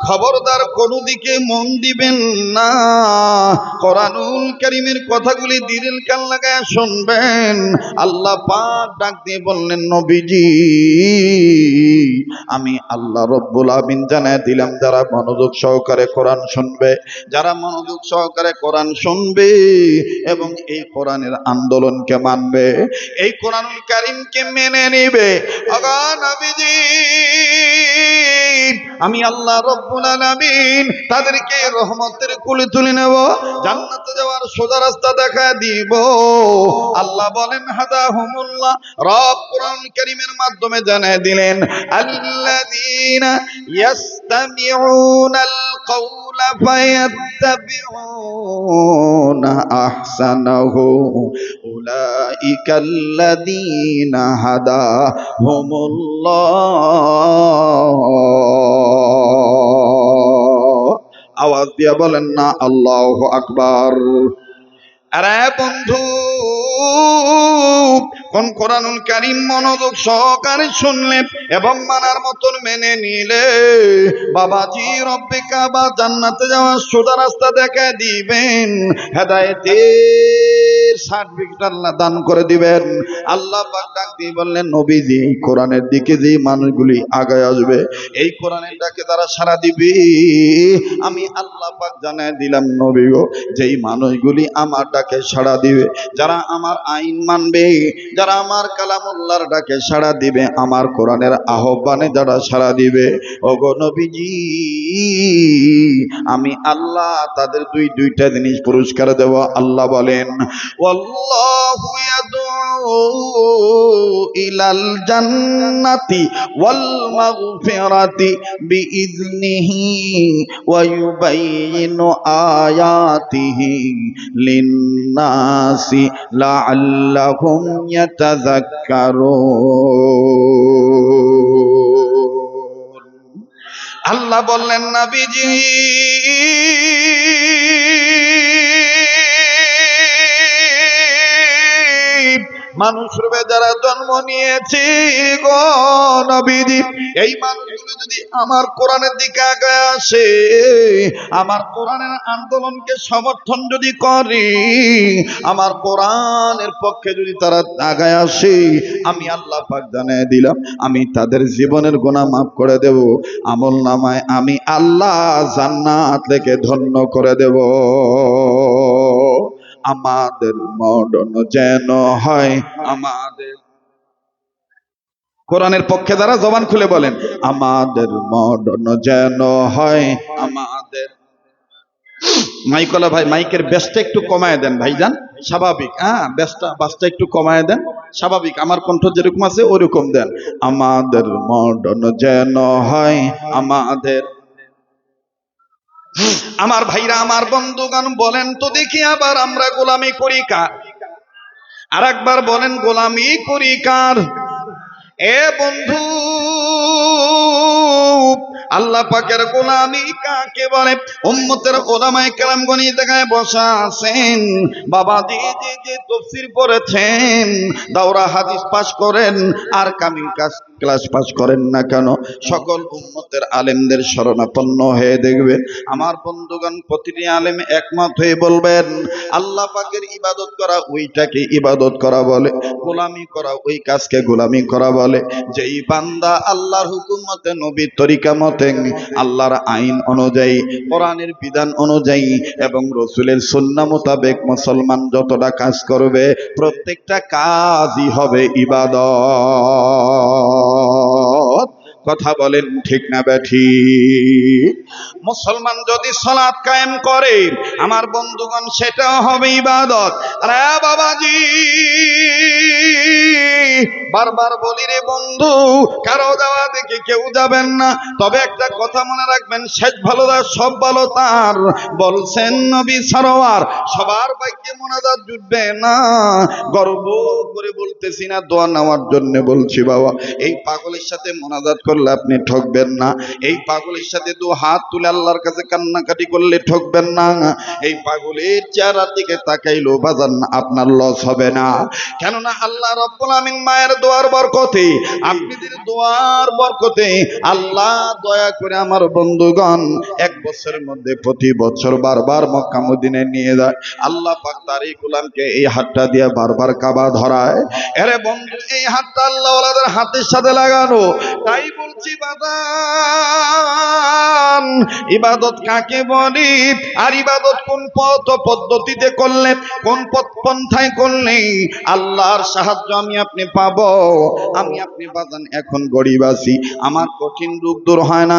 খবরদার কোনো দিকে মন দিবেন না। কোরআনুল কারীমের কথাগুলি দিলের কান লাগায় শুনবেন। আল্লাহ পাক ডাক দিয়ে বললেন, নবীজি আমি আল্লাহ রব্বুল আমিন জানায় দিলাম, যারা মনোযোগ সহকারে কোরআন শুনবে, যারা মনোযোগ সহকারে কোরআন শুনবে এবং এই কোরআনের আন্দোলনকে মানবে, এই কোরআনুল কারীমকে মেনে নেবে, আগা নবীজি আমি আল্লাহ রব্বুল আলামিন তাদেরকে রহমতের কুলে তুলে নেব, জান্নাতে যাওয়ার সোজা রাস্তা দেখা দিব। আল্লাহ বলেন হাদাহুমুল্লাহ, রব কোরআন কারীমের মাধ্যমে জানায় দিলেন, আল্লাযীনা ইয়াসতামিউনাল কাওলা ফায়াত্তাবিউনা আহসানাহু উলাইকাল্লাযীনা হাদাহুমুল্লাহ। আওয়াজ দিয়া বলেন না আল্লাহু আকবার। আরে বন্ধু, কোন কোরআনুল কারীম মনোযোগ সহকারে শুনলে এবং মানার মতন মেনে নিলে বাবাজি রব্বে কাবা জান্নাতে যাওয়ার সোজা রাস্তা দেখা দিবেন, হেদায়েতের সার্টিফিকেট আল্লাহ দান করে দিবেন। আল্লাহ পাক ডাক দিয়ে বললেন, নবীজি এই কোরআনের দিকে যে মানুষগুলি আগায় আসবে, এই কোরআনের ডাকে তারা সাড়া দিবে, আমি আল্লাহ পাক জানায় দিলাম নবী গো, যেই মানুষগুলি আমার ডাকে সাড়া দিবে, যারা আমার আইন মানবে, যারা আমার কালামুল্লাহর ডাকে সাড়া দিবে, আমার কোরআনের আহ্বানে যারা সাড়া দিবে, ওগো নবীজি আমি আল্লাহ তাদের দুইটা জিনিস পুরস্কার দেব। আল্লাহ বলেন, ওয়াল্লাহু ইয়াদউ ইলাল জান্নাতি ওয়াল মাগফিরাতি বিইذনিহি ওয়া ইউবাইয়িনু আয়াতিহি লিন্নাসি লাআল্লাহুম ইয়াতাযাক্কারুন। আল্লাহ বললেন, নবীজি মানুষ রূপে যারা জন্ম নিয়েছে গো নবীজি, এই মানুষগুলো যদি আমার কোরআনের দিকে আগায় আসে, আমার কোরআনের আন্দোলনকে সমর্থন যদি করে, আমার কোরআনের পক্ষে যদি তারা আগায় আসে, আমি আল্লাহ পাক জানিয়ে দিলাম আমি তাদের জীবনের গুনাহ মাফ করে দেব, আমল নামায় আমি আল্লাহ জান্নাত থেকে ধন্য করে দেব। আমাদের মরণ যেন হয়, আমাদের কোরআনের পক্ষে যারা জবান খুলে বলেন, আমাদের মরণ যেন হয়, আমাদের মাইকলা ভাই মাইকের বেসটা একটু কমায় দেন ভাইজান, স্বাভাবিক, হ্যাঁ বাসটা একটু কমায় দেন, স্বাভাবিক আমার কণ্ঠ যেরকম আছে ওরকম দেন। আমাদের মরণ যেন হয়, আমাদের, আমার ভাইরা আমার বন্ধুগণ বলেন তো দেখি, আবার আমরা গোলামি করি কার? আর একবার বলেন, গোলামি করি কার? এ বন্ধু, আল্লাহ পাকের গোলামি কাকে বলে? উম্মতের উলামায়ে কেরামগণ এই জায়গায় বসা আছেন, বাবা যে তাফসীর পড়েছেন, দাওরা হাদিস পাশ করেন আর কামিল ক্লাস পাশ করেন না কেন, সকল উম্মতের আলেমদের শরণাপন্ন হয়ে দেখবেন, আমার বন্ধুগণ প্রতিটি আলেম একমত হয়ে বলবেন, আল্লাহ পাকের ইবাদত করা ওইটাকে ইবাদত করা বলে, গোলামি করা ওই কাজকে গোলামি করা বলে। যেই বান্দা আল্লাহর হুকুম মতে, নবীর তরিকা মতে, আল্লাহর আইন অনুযায়ী, কোরআনের বিধান অনুযায়ী এবং রসুলের সুন্নাহ মোতাবেক মুসলমান যতটা কাজ করবে, প্রত্যেকটা কাজই হবে ইবাদত। কথা বলেন ঠিক না বেঠিক? মুসলমান যদি সালাত কায়েম করে আমার বন্ধুগণ সেটাও হবে ইবাদত। আরে বাবাজি, বারবার বলি রে বন্ধু, কারো যাওয়া দেখে কেউ যাবেন না, তবে একটা কথা মনে রাখবেন, শেষ ভালো সব ভালো তার। বলছেন নবী সরোয়ার, সবার ভাগ্যে মোনাজাত জুটবে না। গর্ব করে বলতেছি না, দোয়া নেওয়ার জন্য বলছি বাবা। এই পাগলের সাথে মোনাজাত করলে আপনি ঠকবেন না। এই পাগলের সাথে দু হাত তুলে আল্লাহর কাছে কান্নাকাটি করলে ঠকবেন না। এই পাগলের চেহারার দিকে তাকাইলেও বাজান আপনার লস হবে না। কেননা আল্লাহ রাব্বুল আমিন মায়ের দোয়ার বরকতে, আপনাদের দোয়ার বরকতে আল্লাহ দয়া করে আমার বন্ধুগণ এক বছরের মধ্যে প্রতি বছর বারবার মক্কা মদিনায় নিয়ে যায়। আল্লাহ পাক তার এই গোলামকে এই হাতটা দিয়ে বারবার কাবা ধরায়। আরে বন্ধু, এই হাতটা আল্লাহ ওয়ালাদের হাতের সাথে লাগানো। তাই বলছি বাদান, ইবাদত কাকে বলি, আর ইবাদত কোন পথ পদ্ধতিতে করলে, কোন পথ পন্থায় করলে আল্লাহর সাহায্য আমি আপনি পাবো। আমি আপনি বাদান এখন গরিব আছি, আমার কঠিন রোগ দূর হয় না,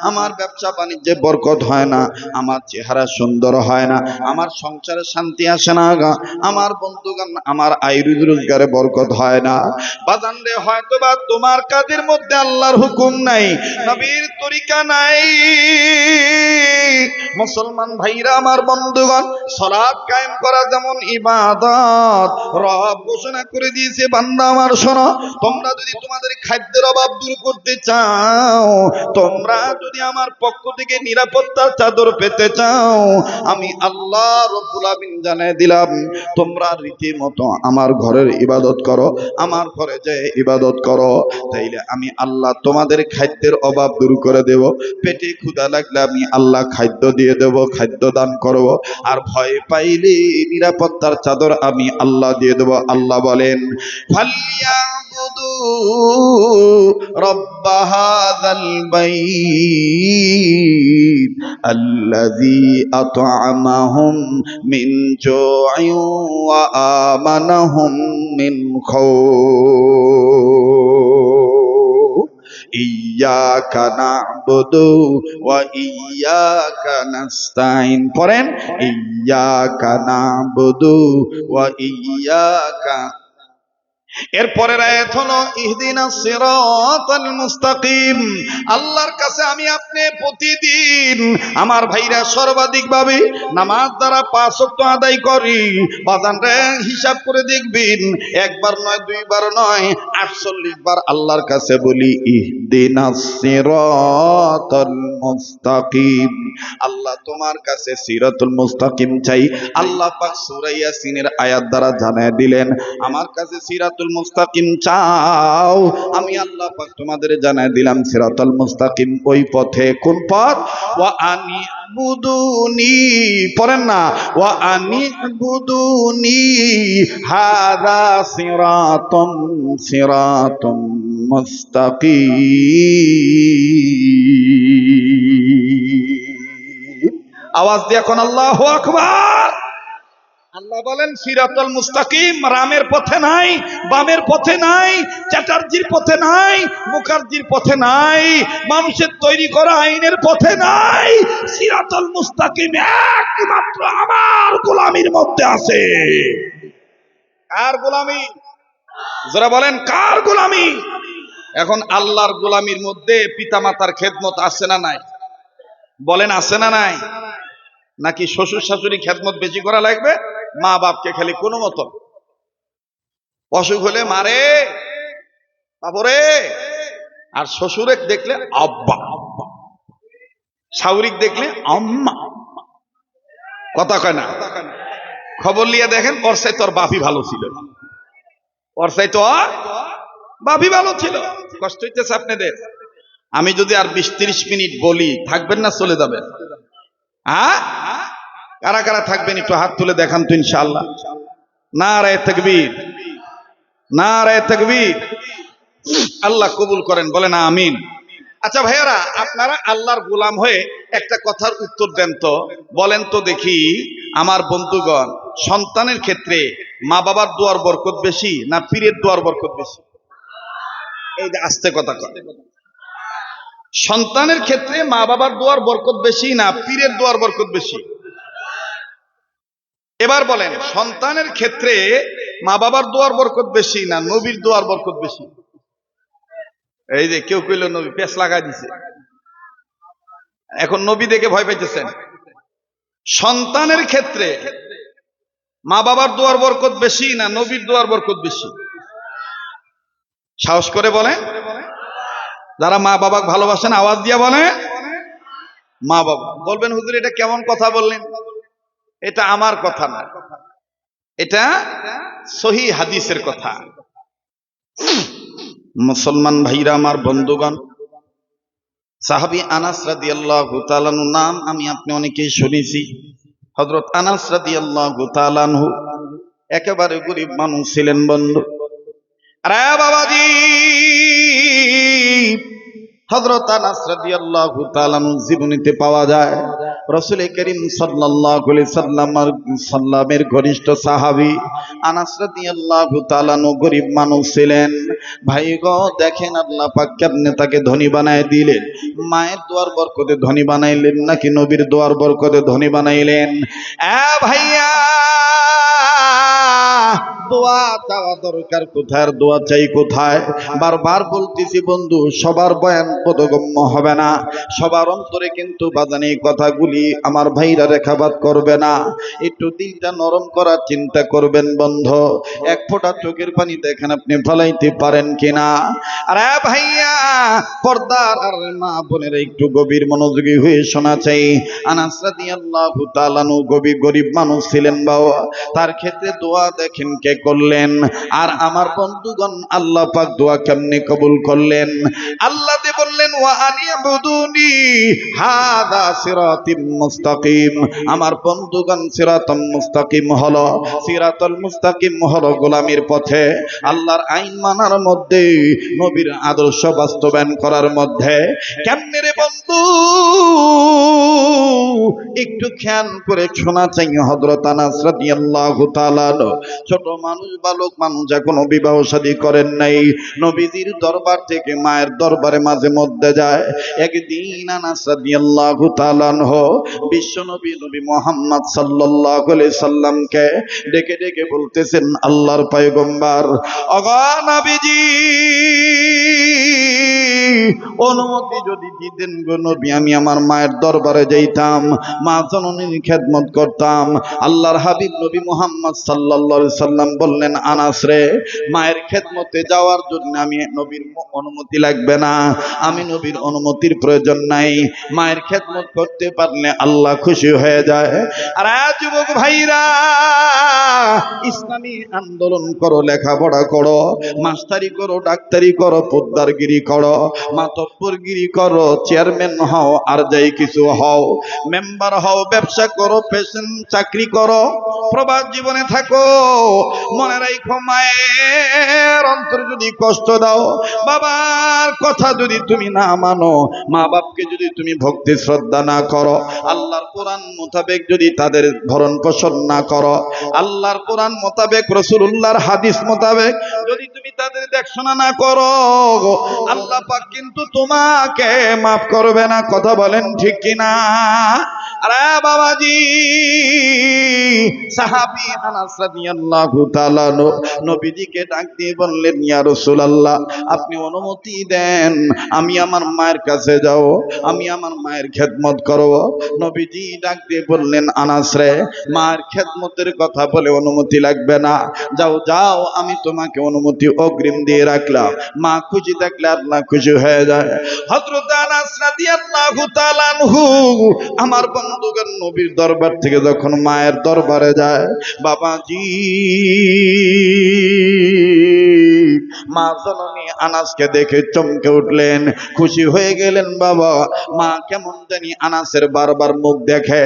আমার ব্যবসা বাণিজ্যে বরকত হয় না, আমার চেহারা সুন্দর হয় না, আমার সংসারে শান্তি আসে না, আমার বন্ধুগণ আমার আয় রোজগারে বরকত হয় না। বাদান রে, হয়তো বা তোমার কাজের মধ্যে আল্লাহর হুকুম নাই, নবীর তরিকা নাই। মুসলমান ভাইরা আমার বন্ধুগণ, সালাত কায়েম করা যেমন ইবাদত, রব ঘোষণা করে দিয়েছে, বান্দা আমার শোনো, তোমরা যদি তোমাদের খাদ্যের অভাব দূর করতে চাও, তোমরা যদি আমার পক্ষ থেকে নিরাপত্তার চাদর পেতে চাও, আমি আল্লাহ রব্বুল আমিন জানিয়ে দিলাম, তোমরা রীতিমতো আমার ঘরের ইবাদত করো, আমার ঘরে যে ইবাদত করো, তাইলে আমি আল্লাহ তোমাদের খাদ্যের অভাব দূর করে দেব। পেটে ক্ষুধা লাগলে আমি আল্লাহ খাদ্য দিয়ে দেব, খাদ্য দান করব। আর ভয় পাইলে নিরাপত্তার চাদর আমি আল্লাহ দিয়ে দেব। আল্লাহ বলেন, ফালিয়াবুদু রব্ব হাযাল বাইত আল্লাযী আত'আমাহুম মিন জু'ইন ওয়া আমানাহুম মিন খাউফ। ইয়্যাকা না'বুদু ওয়া ইয়্যাকা নাস্তাইন। পড়েন, ইয়্যাকা না'বুদু ওয়া ইয়্যাকা। এরপরের আয়াত হলো ইহদিনাস সিরাতাল মুস্তাকিম। আল্লাহর কাছে আমি আপনি প্রতিদিন আমার ভাইরা সর্বাধিক ভাবে নামাজ দ্বারা 5 ওয়াক্ত আদায় করি। বাজান রে, হিসাব করে দেখবেন, একবার নয়, দুইবার নয়, 48 বার আল্লাহর কাছে বলি ইহদিনাস সিরাতাল মুস্তাকিম। আল্লাহ তোমার কাছে সিরাতুল মুস্তাকিম চাই। আল্লাহ পাক সূরা ইয়াসিনের আয়াত দ্বারা জানিয়ে দিলেন, আমার কাছে সিরাতুল মুস্তাকিম চাও, আমি আল্লাহ পাক তোমাদের জানিয়ে দিলাম সিরাতুল মুস্তাকিম ওই পথে। কোন পথ? ওয়া আনিবুদুনি। পড়েন না, ওয়া আনিবুদুনি হাযা সিরাতুম মুস্তাকিম। আওয়াজ দিয়ে এখন আল্লাহু আকবার। আল্লাহ বলেন সিরাতুল মুস্তাকিম, রামের পথে নাই, বামের পথে নাই, চ্যাটার্জির পথে নাই, মুখার্জির পথে নাই, মানুষের তৈরি করা আইনের পথে নাই। সিরাতুল মুস্তাকিম একমাত্র আমার গোলামির মধ্যে আছে। কার গোলামি? যারা বলেন কার গোলামি? এখন আল্লাহর গোলামির মধ্যে পিতামাতার খেদমত আছে না নাই? বলেন আছে না নাই? নাকি শ্বশুর শাশুড়ি খেদমত বেশি করা লাগবে? মা বাপকে খালি কোনো মতো, অসুখ হলে মারে বাবরে, আর শ্বশুরে দেখলে আব্বা, শাশুড়ি দেখলে আম্মা। কথা কয় না? খবর নিয়ে দেখেন, ওর চাই তোর বাপি ভালো ছিল, ওর চাই তো বাপি ভালো ছিল। কষ্ট হইতেছে আপনাদের? আমি যদি আর 20-30 মিনিট বলি, থাকবেন না চলে যাবেন? হ্যাঁ, কারা কারা থাকবেন একটু হাত তুলে দেখান তো ইনশাআল্লাহ। নারায়ে তাকবীর, নারায়ে তাকবীর। আল্লাহ কবুল করেন, বলেন আমিন। আচ্ছা ভাইয়ারা, আপনারা আল্লাহর গোলাম হয়ে একটা কথার উত্তর দেন তো, বলেন তো দেখি আমার বন্ধুগণ, সন্তানের ক্ষেত্রে মা বাবার দোয়ার বরকত বেশি না পীরের দোয়ার বরকত বেশি? এই যে আস্তে কথা কয়, সন্তানের ক্ষেত্রে মা বাবার দোয়ার বরকত বেশি না পীরের দোয়ার বরকত বেশি? এবার বলেন, সন্তানের ক্ষেত্রে মা বাবার দোয়ার বরকত বেশি না নবীর দোয়ার বরকত বেশি? এই যে কেউ কইল নবী, পেছ লাগাই দিছে, এখন নবী দেখে ভয় পাইতেছেন। সন্তানের ক্ষেত্রে মা বাবার দোয়ার বরকত বেশি না নবীর দোয়ার বরকত বেশি? সাহস করে বলেন, যারা মা বাবাকে ভালোবাসেন আওয়াজ দিয়া বলেন। মা বাবা। বলবেন হুজুর এটা কেমন কথা বললেন? এটা আমার কথা না, এটা সহি হাদিসের কথা। মুসলমান ভাইরা আমার, বন্ধুগণ, সাহাবী আনাস রাদিয়াল্লাহু তাআলা আনহু নাম আমি আপনি অনেকেই শুনেছি। হযরত আনাস রাদিয়াল্লাহু তাআলা আনহু একেবারে গরীব মানুষ ছিলেন বন্ধু। আরে বাবাজি, হযরত আনাস রাদিয়াল্লাহু তাআলা আনহু জীবনীতে পাওয়া যায় রাসূল করিম সাল্লাল্লাহু আলাইহি সাল্লামের ঘনিষ্ঠ সাহাবী আনাস রাদিয়াল্লাহু তাআলা আনহু গরীব মানুষ ছিলেন। ভাই গো, দেখেন আল্লাহ পাক কেমনে তাকে ধনী বানায় দিলেন। মায়ের দোয়ার বরকতে ধনী বানাইলেন নাকি নবীর দোয়ার বরকতে ধনী বানাইলেন? ভাইয়া, দোয়া চাওয়া দরকার কোথায়, দোয়া চাই কোথায়? বারবার বলতেছি বন্ধু, সবার বয়ান বোধগম্য হবে না, সবার অন্তরে কিন্তু বাজানি কথাগুলি আমার ভাইরা রেখাপাত করবে না। একটু দিলটা নরম করার চিন্তা করবেন বন্ধু। এক ফোঁটা চোখের পানি দেখেন আপনি ফলাইতে পারেন কিনা। আরে ভাইয়া, পর্দার আর মা বোনেরা একটু গভীর মনোযোগী হয়ে শোনা চাই। আনাস রাদিয়াল্লাহু তাআলা আনহু গরিব মানুষ ছিলেন বাবা, তার ক্ষেত্রে দোয়া দেখেন কে করলেন। আর আমার বন্ধুগণ, আল্লাহ পাক দোয়া কেমনে কবুল করলেন? আল্লাহ দে বললেন, ওয়া আনিবুদুনি হাদা সিরাতুম মুস্তাকিম। আমার বন্ধুগণ, সিরাতুম মুস্তাকিম হলো, সিরাতুল মুস্তাকিম হলো গোলামির পথে, আল্লাহর আইন মানার মধ্যে, নবীর আদর্শ বাস্তবায়ন করার মধ্যে। কেমনে রে বন্ধু? একটু খেয়াল করে শোনা চাই। হযরত আনাস রাদিয়াল্লাহু তাআলা ছোট মানুষ, বালক মানুষ, এখনো বিবাহ শাদী করেন নাই, নবীজির দরবার থেকে মায়ের দরবারে মাঝে মধ্যে যায়। একদিন আনাস রাদিয়াল্লাহু তাআলা বিশ্ব নবী মুহাম্মদ সাল্লাল্লাহু আলাইহি সাল্লামকে ডেকে ডেকে বলতেছেন, আল্লাহর পয়গম্বর, ওগো নবীজি, অনুমতি যদি দিতেন গো নবী, আমি আমার মায়ের দরবারে যাইতাম, মা জননীর খেদমত করতাম। আল্লাহর হাবিব নবী মুহাম্মদ সাল্লাল্লাহু আলাইহি সাল্লাম বললেন, আনাস রে, মায়ের খেদমতে যাওয়ার জন্য আমি নবীর অনুমতি লাগবে না, আমি নবীর অনুমতির প্রয়োজন নাই, মায়ের খেদমত করতে পারলে আল্লাহ খুশি হয়ে যায়। আর যুবক ভাইরা, ইসলামী আন্দোলন করো, লেখাপড়া করো, মাস্টারি করো, ডাক্তারি করো, পোদ্দারগিরি করো, মাতব্বরগিরি করো, চেয়ারম্যান হও, আর যাই কিছু হও, মেম্বার হও, ব্যবসা করো, পেশন চাকরি করো, প্রবাস জীবনে থাকো, মনে রাখো, মায়ের অন্তর যদি কষ্ট দাও, বাবার কথা যদি তুমি না মানো, মা বাপকে যদি তুমি ভক্তি শ্রদ্ধা না করো, আল্লাহর কোরআন মোতাবেক যদি তাদের ভরণ পোষণ না করো, আল্লাহর কোরআন মোতাবেক, রাসূলুল্লাহর হাদিস মোতাবেক যদি তুমি তাদের দেখশোনা না করো, আল্লাহ পাক কিন্তু তোমাকে মাফ করবে না। কথা বলেন ঠিক কিনা? আরে বাবাজি, সাহাবী আনাস রাদিয়াল্লাহু তাআলা নবীজিকে ডাক দিয়ে বললেন, ইয়া রাসূলুল্লাহ, আপনি অনুমতি দেন, আমি আমার মায়ের কাছে যাব, আমি আমার মায়ের খেদমত করব। নবীজি ডাক দিয়ে বললেন, আনাস রে, মায়ের খেদমতের কথা বলে অনুমতি লাগবে না, যাও যাও, আমি তোমাকে অনুমতি অগ্রিম দিয়ে রাখলাম। মা খুশি থাকলে আল্লাহ খুশি হয়ে যায়। হযরত আনাস রাদিয়াল্লাহু তাআলা আনহু আমার বন্ধুগণ নবীর দরবার থেকে যখন মায়ের দরবারে যায়, বাবাজি, মা জননী আনাসকে দেখে চমকে উঠলেন, খুশি হয়ে গেলেন। বাবা, মা কেমন জানি আনাসের বারবার মুখ দেখে,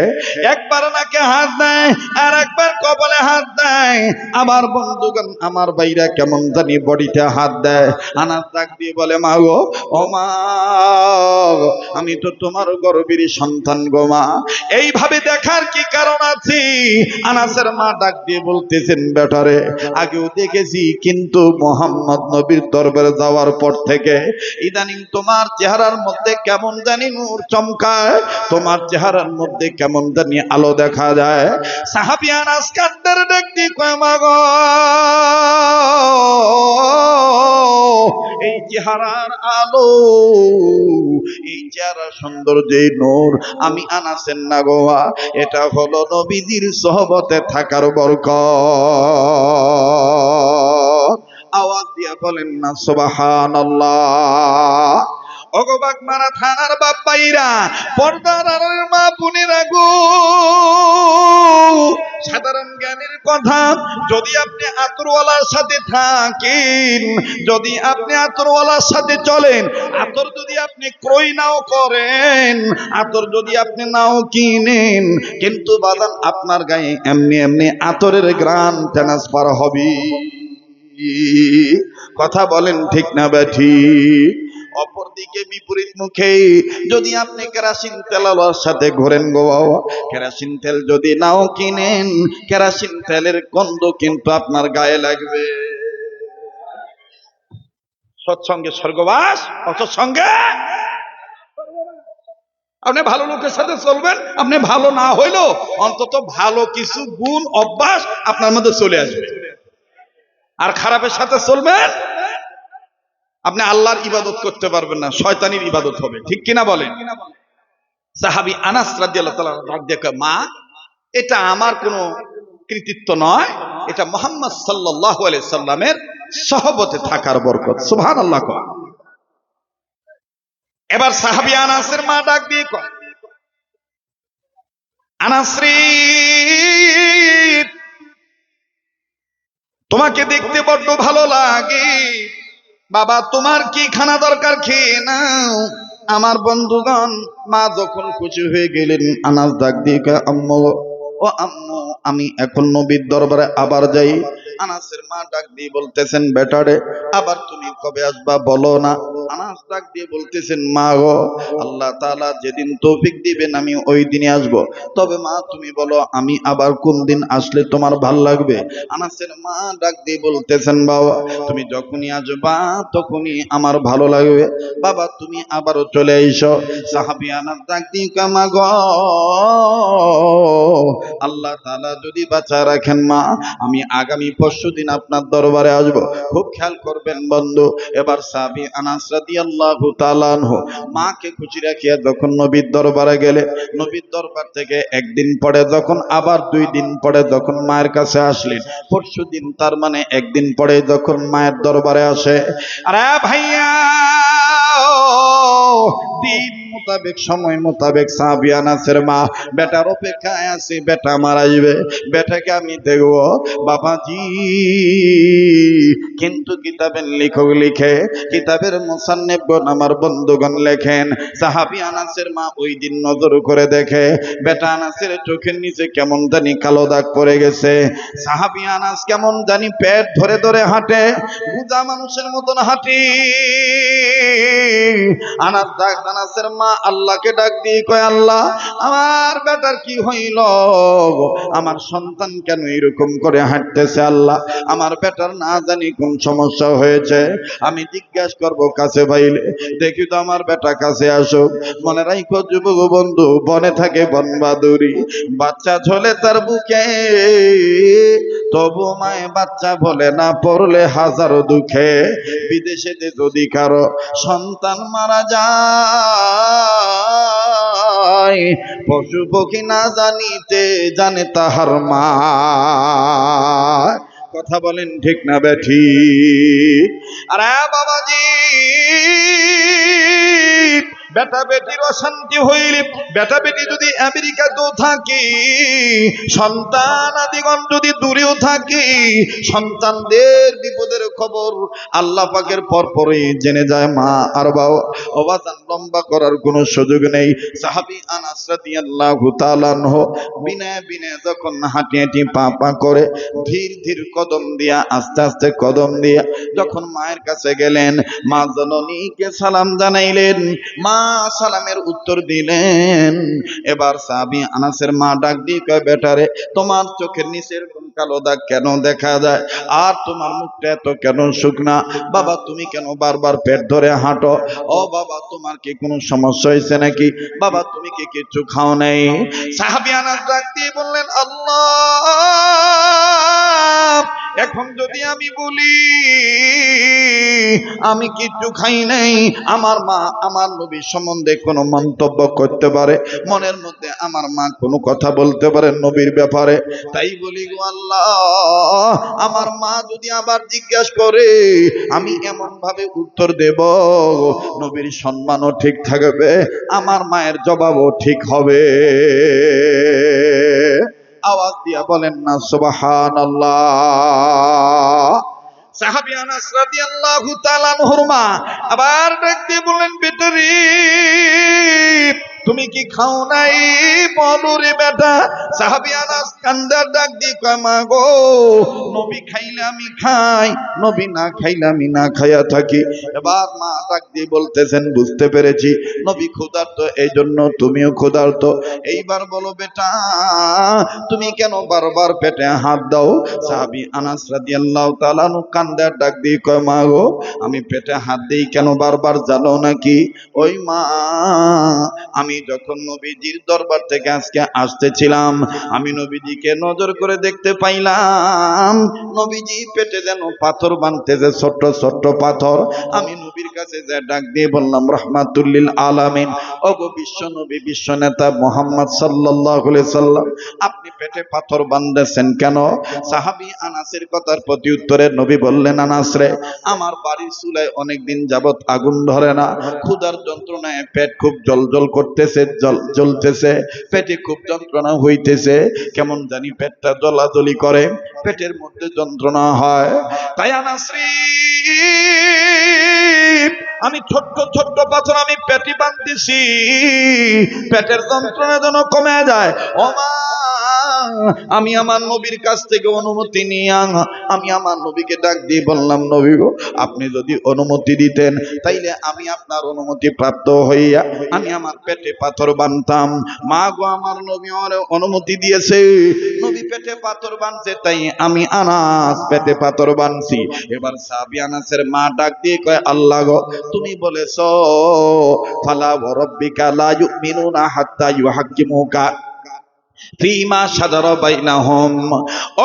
একবার নাকে হাত দেয়, আর একবার কপালে হাত দেয়। আমার বন্ধুগণ, আমার ভাইরা কেমন জানি বডিতে হাত দেয়। আনাস ডাক দিয়ে বলে, মা গো, ও মা, আমি তো তোমার গর্ভের সন্তান গো মা, এইভাবে দেখার কি কারণ আছে? আনাসের মা ডাক দিয়ে বলতেছেন, বেটারে আগেও দেখেছি, কিন্তু মোহাম্মদ নবীর দরবারে যাওয়ার পর থেকে ইদানিং তোমার চেহারার মধ্যে কেমন জানি নূর চমকায়, তোমার চেহারার মধ্যে কেমন জানি আলো দেখা যায়। সাহাবী আনাস কান্দার ডাক দিয়ে কয়, মা গো, এই চেহারার আলো, এই চেহারা সৌন্দর্য, নূর আমি আনাসের না গো, এটা হলো নবীজির সোহবতে থাকার বরকত। আওয়াজ দিয়া বলেন না সুবহানাল্লাহ। অগবাক মারা থানার বাপ্পাইরা, পর্দার আড়ালের মা বোনেরা গো, সাধারণ জ্ঞানের কথা, যদি আপনি আতরওয়ালার সাথে থাকেন, যদি আপনি আতরওয়ালার সাথে চলেন, আতর যদি আপনি ক্রয় নাও করেন, আতর যদি আপনি নাও কিনেন, কিন্তু বাদান আপনার গায়ে এমনি এমনি আতরের ঘ্রাণ ট্রান্সফার হবে। কথা বলেন ঠিক না ঠিক? অপরদিকে বিপরীত মুখে যদি আপনি কেরাসিন তেলার সাথে ঘোরেন গো, কেরাসিন তেল যদি নাও কিনেন, কেরাসিন তেলের গন্ধ কিন্তু আপনার গায়ে লাগবে। সৎসঙ্গে স্বর্গবাস, অসৎসঙ্গে আপনি ভালো লোকের সাথে চলবেন, আপনি ভালো না হইলেও অন্তত ভালো কিছু গুণ অভ্যাস আপনার মধ্যে চলে আসবে। আর খারাপের সাথে চলবেন, আপনি আল্লাহর ইবাদত করতে পারবেন না, শয়তানির ইবাদত হবে। ঠিক কিনা বলেন? সাহাবী আনাস রাদিয়াল্লাহু তাআলা ডাক দিয়ে কয়, মা, এটা আমার কোনো কৃতিত্ব নয়, এটা মুহাম্মদ সাল্লাল্লাহু আলাইহি সাল্লামের সহবতে থাকার বরকত। সুবহানাল্লাহ। এবার সাহাবী আনাসের মা ডাক দিয়ে কয়, আনাস রে, তোমাকে দেখতে বড্ড ভালো লাগে, বাবা তোমার কি খানা দরকার খেয়ে নাও। আমার বন্ধুগণ, মা যখন খুশি হয়ে গেলেন, আনাস ডাক দিয়ে কয়, আম্মু, ও আম্মু, আমি এখন নবীর দরবারে আবার যাই। আনাসের মা ডাক দিয়ে বলতেছেন, বেটারে আবার তুমি কবে আসবা বলো না। আনাস ডাক দিয়ে বলতেছেন, মা গো, আল্লাহ তাআলা যেদিন তৌফিক দিবেন আমি ওই দিনে আসব, তবে মা তুমি বলো আমি আবার কোন দিন আসলে তোমার ভাল লাগবে। আনাসের মা ডাক দিয়ে বলতেছেন, বাবা তুমি যখনই আসবা তখনই আমার ভালো লাগবে, বাবা তুমি আবারও চলে এসো। সাহাবী আনাস ডাক দিয়ে কয়, মা গো, আল্লাহ তাআলা যদি বাঁচা রাখেন মা, আমি আগামী পরশুদিন আপনার দরবারে আসব, খুব খেয়াল করবেন বন্ধু। এবার সাহাবী আনাস রাদিয়াল্লাহু তাআলা আনহু মাকে খুশি রাখিয়া যখন নবীর দরবারে গেলে, নবীর দরবার থেকে একদিন পরে যখন আবার 2 দিন পরে যখন মায়ের কাছে আসলেন, পরশুদিন তার মানে একদিন পরে যখন মায়ের দরবারে আসে, আরে ভাইয়া, দিন মোতাবেক সময় মোতাবেক সাহাবী আনাসের মা বেটার অপেক্ষায় আছে, বেটা মারা যাবে, বেটাকে আমি দেখব বাবাজি। কিন্তু কিতাবের লেখক লিখে, কিতাবের মুসান্নিফগণ আমার বন্ধুগণ লেখেন, সাহাবী আনাসের মা ওই দিন নজর করে দেখে বেটা আনাসের চোখের নিচে কেমন জানি কালো দাগ পড়ে গেছে। সাহাবী আনাস কেমন জানি পেট ধরে ধরে হাঁটে, বুঝা মানুষের মতন হাঁটি। আনাসের মা আল্লাহকে ডাক দিয়ে কয়, আল্লাহ আমার বেটার কি হইল, আমার সন্তান কেন এরকম করে হাঁটতেছে, আল্লাহ আমার বেটার না জানি কোন সমস্যা হয়েছে, আমি জিজ্ঞাসা করবো কাছে পাইলে, দেখি তো আমার বেটা কাছে আসুক। মনে রাখো যুবক বন্ধু, বনে থাকে বনবাদুরি, বাচ্চা ঝোলে তার বুকে, তবু মায়ে বাচ্চা বলে না, পড়লে হাজারো দুঃখে। বিদেশে যদি কারো সন্তান মারা যায়, পশু পক্ষী না জানিতে জানে তাহার মা। কথা বলেন ঠিক না বেঠিক? আরে বাবাজি, বেটা বেটির অশান্তি হইলে, বেটা বেটি যদি আমেরিকাতেও থাকি, সন্তান আদিগণ যদি দূরেও থাকি, সন্তানদের বিপদের খবর আল্লাহ পাকের পরপরই জেনে যায় মা আর বাবা। অবাজান লম্বা করার কোনো সুযোগ নেই। সাহাবী আনাস রাদিয়াল্লাহু তাআলা আনহু বিনে বিনে যখন হাঁটি হাঁটি পা পা করে, ধীর ধীর কদম দিয়া, আস্তে আস্তে কদম দিয়া যখন মায়ের কাছে গেলেন, মা জননীকে সালাম জানাইলেন। মা সালামের উত্তর দিলেন। এবার সাহাবী আনাসের মা ডাক দিয়ে কয়, বেটারে তোমার চোখের নিচের কোন কালো দাগ কেন দেখা যায়, আর তোমার মুখটা এত কেন শুকনা? বাবা তুমি কেন বারবার পেট ধরে হাঁটো? ও বাবা তোমার কি কোনো সমস্যা হয়েছে নাকি? বাবা তুমি কি কিছু খাও নাই? সাহাবী আনাস ডাক দিয়ে বললেন, আল্লাহ, এখন যদি আমি বলি আমি কিচ্ছু খাই নাই, আমার মা আমার নবী সম্বন্ধে কোনো মন্তব্য করতে পারে, মনের মধ্যে আমার মা কোনো কথা বলতে পারে নবীর ব্যাপারে। তাই বলি গো আল্লাহ, আমার মা যদি আবার জিজ্ঞাসা করে আমি এমন ভাবে উত্তর দেব নবীর সম্মানও ঠিক থাকবে, আমার মায়ের জবাবও ঠিক হবে। আওয়াজ দিয়া বলেন না সুবহানাল্লাহ। সাহাবী আনাস রাদিয়াল্লাহু তাআলা আনহুর মা আবার ডাক দিয়ে বললেন, বেটারে তুমি কি খাও নাই? বলো রে বেটা। সাহাবী আনাস কান্দার ডাক দিয়ে কয়, মা গো, নবী খাইলে আমি খাই, নবী না খাইলে আমি না খাইয়া থাকি। এবার মা ডাক দিয়ে বলতেছেন, বুঝতে পেরেছি নবী ক্ষুধার্ত, এই জন্য তুমিও ক্ষুধার্ত। এইবার বলো বেটা, তুমি কেন বারবার পেটে হাত দাও? সাহাবী আনাস রাদিয়াল্লাহু তাআলা আনহু কান্দার ডাক দিয়ে কয়, মা গো, আমি পেটে হাত দেই কেন বারবার জানো নাকি? ওই মা, আমি যখন নবীজির দরবার থেকে আজকে আসতেছিলাম, আমি নবীজিকে নজর করে দেখতে পাইলাম নবীজি পেটে যেন পাথর বানতেছে, ছোট্ট ছোট্ট পাথর। আমি নবীর কাছে যা ডাক দিয়ে বললাম, রাহমাতুল লিল আলামিন, ওগো বিশ্ব নবী, বিশ্ব নেতা মুহাম্মদ সাল্লাল্লাহু আলাইহি সাল্লাম, আপনি পেটে পাথর বাঁধতেছেন কেন? সাহাবী আনাসের কথার প্রতি উত্তরে নবী বললেন, আনাস রে, আমার বাড়ির চুলায় অনেকদিন যাবত আগুন ধরে না, ক্ষুধার যন্ত্রণায় পেট খুব জ্বলজ্বল করতেছে, জ্বলতেছে, পেটে খুব যন্ত্রণা হইতেছে, কেমন জানি পেটটা জ্বলাজ্বলি করে, পেটের মধ্যে যন্ত্রণা হয়। তাই আনাস রে, আমি ছোট্ট ছোট্ট পাথর আমি পেটে বাঁধতেছি, পেটের যন্ত্রণা যেন কমে যায়। ও মা, আমি আমার নবীর কাছ থেকে অনুমতি নিয়ে আমি আমার নবীকে ডাক দিয়ে বললাম, নবী গো, আপনি যদি অনুমতি দিতেন তাইলে আমি আপনার অনুমতি প্রাপ্ত হইয়া আমি আমার পেটে পাথর বানতাম। মা গো, আমার নবী আমার অনুমতি দিয়েছে, নবী পেটে পাথর বানছে, তাই আমি আনাস পেটে পাথর বানছি। এবার সাহাবী আনাসের মা ডাক দিয়ে কয়, আল্লাহ গো, তুমি বলেছো ফালা ওয়া রাব্বিকা লা ইউমিনুনা হাত্তা ইউহাক্কিমুকা ফীমা শাজারা বাইনাহুম।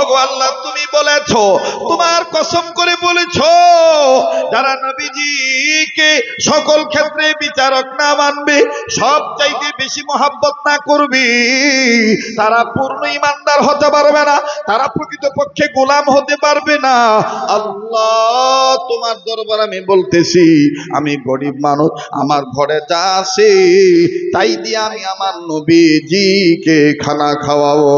ওগো আল্লাহ, তুমি বলেছো, তোমার কসম করে বলেছো, যারা নবীজিকে সকল ক্ষেত্রে বিচারক না মানবে, সব চাইতে বেশি মহব্বত না করবে, তারা পূর্ণ ঈমানদার হতে পারবে না, তারা প্রকৃতপক্ষে গোলাম হতে পারবে না। আল্লাহ, তোমার দরবার আমি বলতেছি, আমি গরিব মানুষ, আমার ঘরে যা আছে তাই দিয়ে আমি আমার নবীজিকে খানা খাওয়াবো।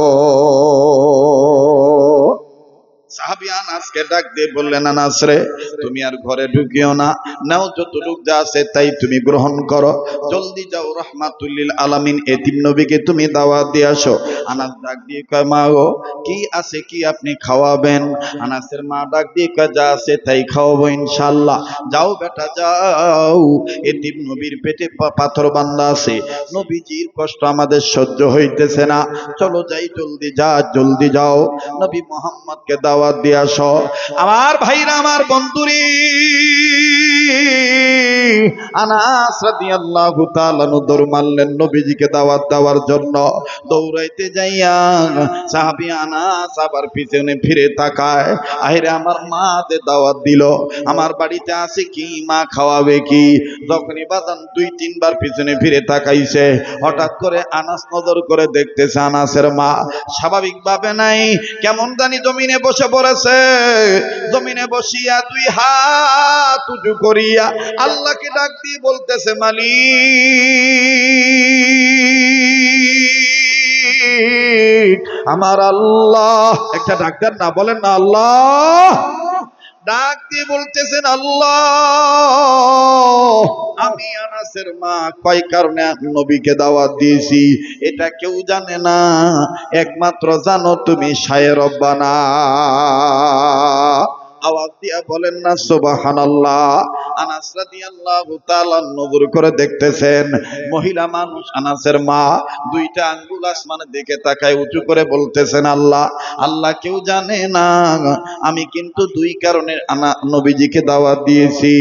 সাহাবী আনাসকে ডাক দিয়ে বললেন, আনাস রে, তুমি আর ঘরে ঢুকিও না, নাও যতটুক যা আছে তাই তুমি গ্রহণ করো, জলদি যাও রাহমাতুল লিল আলামিন এতিম নবীকে তুমি দাওয়াত দিয়ে আসো। আনাস ডাক দিয়ে কয়, মা গো, কি আছে কি আপনি খাওয়াবেন? আনাসের মা ডাক দিয়ে কয়, যা আছে তাই খাওয়াবো ইনশাআল্লাহ। যাও বেটা যাও, এতিম নবীর পেটে পাথর বান্ধা আছে, নবীজির কষ্ট আমাদের সহ্য হইতেছে না, চলো যাই, জলদি যা, জলদি যাও, নবী মুহাম্মদকে দাওয়াত দিয়ে আসো। আমার ভাইরা, আমার বন্ধুরি, আনাস রাদিয়াল্লাহু তাআলা দৌড় মারলেন নবীজিকে দাওয়াত দেওয়ার জন্য। দৌড়াইতে যাইয়া সাহাবী আনাস আবার পিছনে ফিরে তাকায়, আরে আমার মা যে দাওয়াত দিল, আমার বাড়িতে আছে কি, মা খাওয়াবে কি? যখনই বাজান 2-3 বার পিছনে ফিরে তাকাইছে, হঠাৎ করে আনাস নজর করে দেখতেছে আনাসের মা স্বাভাবিকভাবে নাই, কেমন জানি জমিনে বসে পড়েছে। জমিনে বসিয়া 2 হাত উঁচু করিয়া আল্লাহকে ডাক দিয়ে বলতেছে, মালিক, আমার আল্লাহ, একটা ডাক্তার না, বলেন না আল্লাহ, ডাক দিয়ে বলতেছেন, আল্লাহ, আমি আনাসের মা কয় কারণে নবীকে দাওয়াত দিয়েছি এটা কেউ জানে না, একমাত্র জানো তুমি, শায়ে রব্বানা। আওয়াজ দিয়া বলেন না সুবহানাল্লাহ। আনাস রাদিয়াল্লাহু তাআলা নজর করে দেখতেছেন, মহিলা মানুষ আনাসের মা দুইটা আঙ্গুল আসমানের দিকে তাকায় উঁচু করে বলতেছেন, আল্লাহ, আল্লাহ কেউ জানে না আমি কিন্তু দুই কারণে নবীজিকে দাওয়াত দিয়েছি,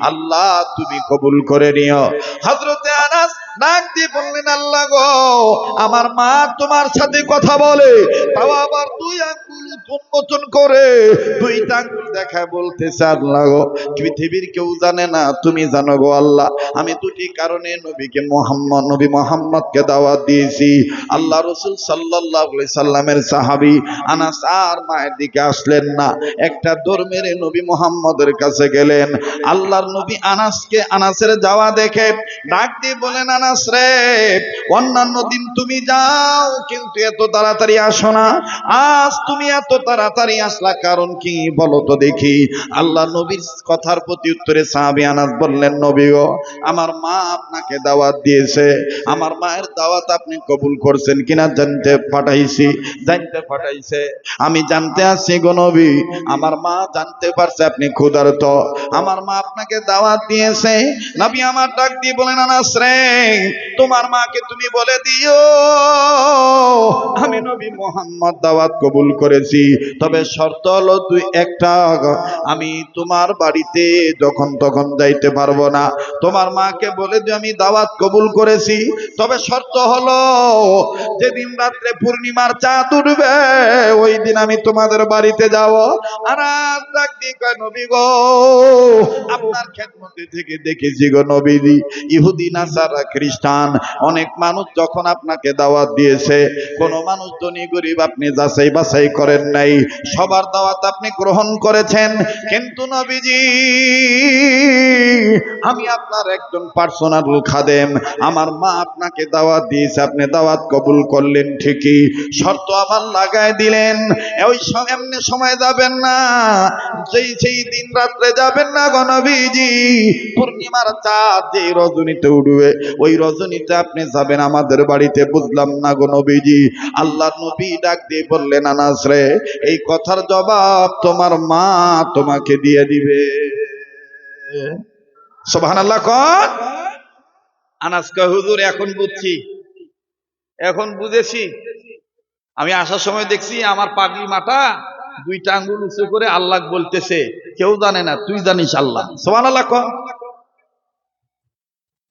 আল্লাহ তুমি কবুল করে নিও। হযরতে আনাস ডাক দিয়ে বললেন, আল্লাহ গো, আমার মা তোমার সাথে কথা বলে, তাও আবার দুই আঙ্গুল উন্মোচন করে দুইটা আঙ্গুল দেখায় বলতেছে, আল্লাহ গো, পৃথিবীর কেউ জানে না, তুমি জানো গো আল্লাহ, আমি দুটি কারণে নবী মুহাম্মদকে দাওয়াত দিয়েছি। আল্লাহ রাসূল সাল্লাল্লাহু আলাইহি সাল্লামের সাহাবী আনাস আর মায়ের দিকে আসলেন না, একটা দৌড় মেরে নবী মুহাম্মদের কাছে গেলেন। আল্লাহর নবী আনাসের যাওয়া দেখে ডাক দিয়ে বলেন, আনাস রে, অন্যান্য দিন তুমি যাও কিন্তু এত তাড়াতাড়ি আসো না, আজ তুমি এত তাড়াতাড়ি আসলা কারণ কি বলো তো দেখি। আল্লাহ নবীর কথার প্রতি উত্তরে সাহাবী আনাস বললেন, নবী গো, আমার মা আপনাকে দাওয়াত দিয়েছে, আমার মায়ের দাওয়াত আপনি কবুল করছেন কিনা জানতে পাঠাইছে। আমি জানতে আসছি গো নবী, আমার মা জানতে পারছে আপনি ক্ষুধার্ত, আমার মা আপনাকে দাওয়াত দিয়েছে। নবী আমার ডাক দিয়ে বলেন, আনাস রে, তোমার মাকে তুমি বলে দিও আমি নবী মুহাম্মদ দাওয়াত কবুল করেছি, তবে শর্ত হলো একটা, আমি তোমার বাড়িতে যখন তখন যাইতে পারবো না। তোমার মাকে বলে দিও আমি দাওয়াত কবুল করেছি, তবে শর্ত হলো যেদিন রাত্রে পূর্ণিমার চাঁদ উঠবে ওই দিন আমি তোমাদের বাড়িতে যাব। আর আজ ডাক দিয়ে কয়, নবী গো, আপনার খেদমতে থেকে দেখেছি গো নবীজি, ইহুদি নাসারা খ্রিস্টান অনেক মানুষ যখন আপনাকে দাওয়াত দিয়েছে, কোন মানুষ ধনী গরিব আপনি যাচাই বাছাই করেন নাই, সবার দাওয়াত আপনি গ্রহণ করেছেন। কিন্তু নবীজি, আমি আপনার একজন পার্সোনাল খাদেম, আমার মা আপনাকে দাওয়াত দিয়েছে, আপনি দাওয়াত কবুল করলেন ঠিকই, শর্ত আবার লাগায় দিলেন, ওই এমনি সময় যাবেন না, সেই দিন রাত্রে যাবেন না গো নবীজি, পূর্ণিমার চাঁদ যে রজনীতে উঠবে ওই রজনীতে আপনি যাবেন আমাদের বাড়িতে। বুঝলাম না গো নবীজি। আল্লাহর নবী ডাক দিয়ে বললেন, আনাস রে, এই কথার জবাব তোমার মা তোমাকে দিয়ে দিবে। সুবহানাল্লাহ কোন? আনাস কয়, হুজুর এখন বুঝছি, এখন বুঝেছি। আমি আসার সময় দেখছি আমার পাগলি মাটা দুইটা আঙ্গুল উঁচু করে আল্লাহ বলতেছে, কেউ জানে না, তুই জানিস আল্লাহ। সুবহানাল্লাহ কোন?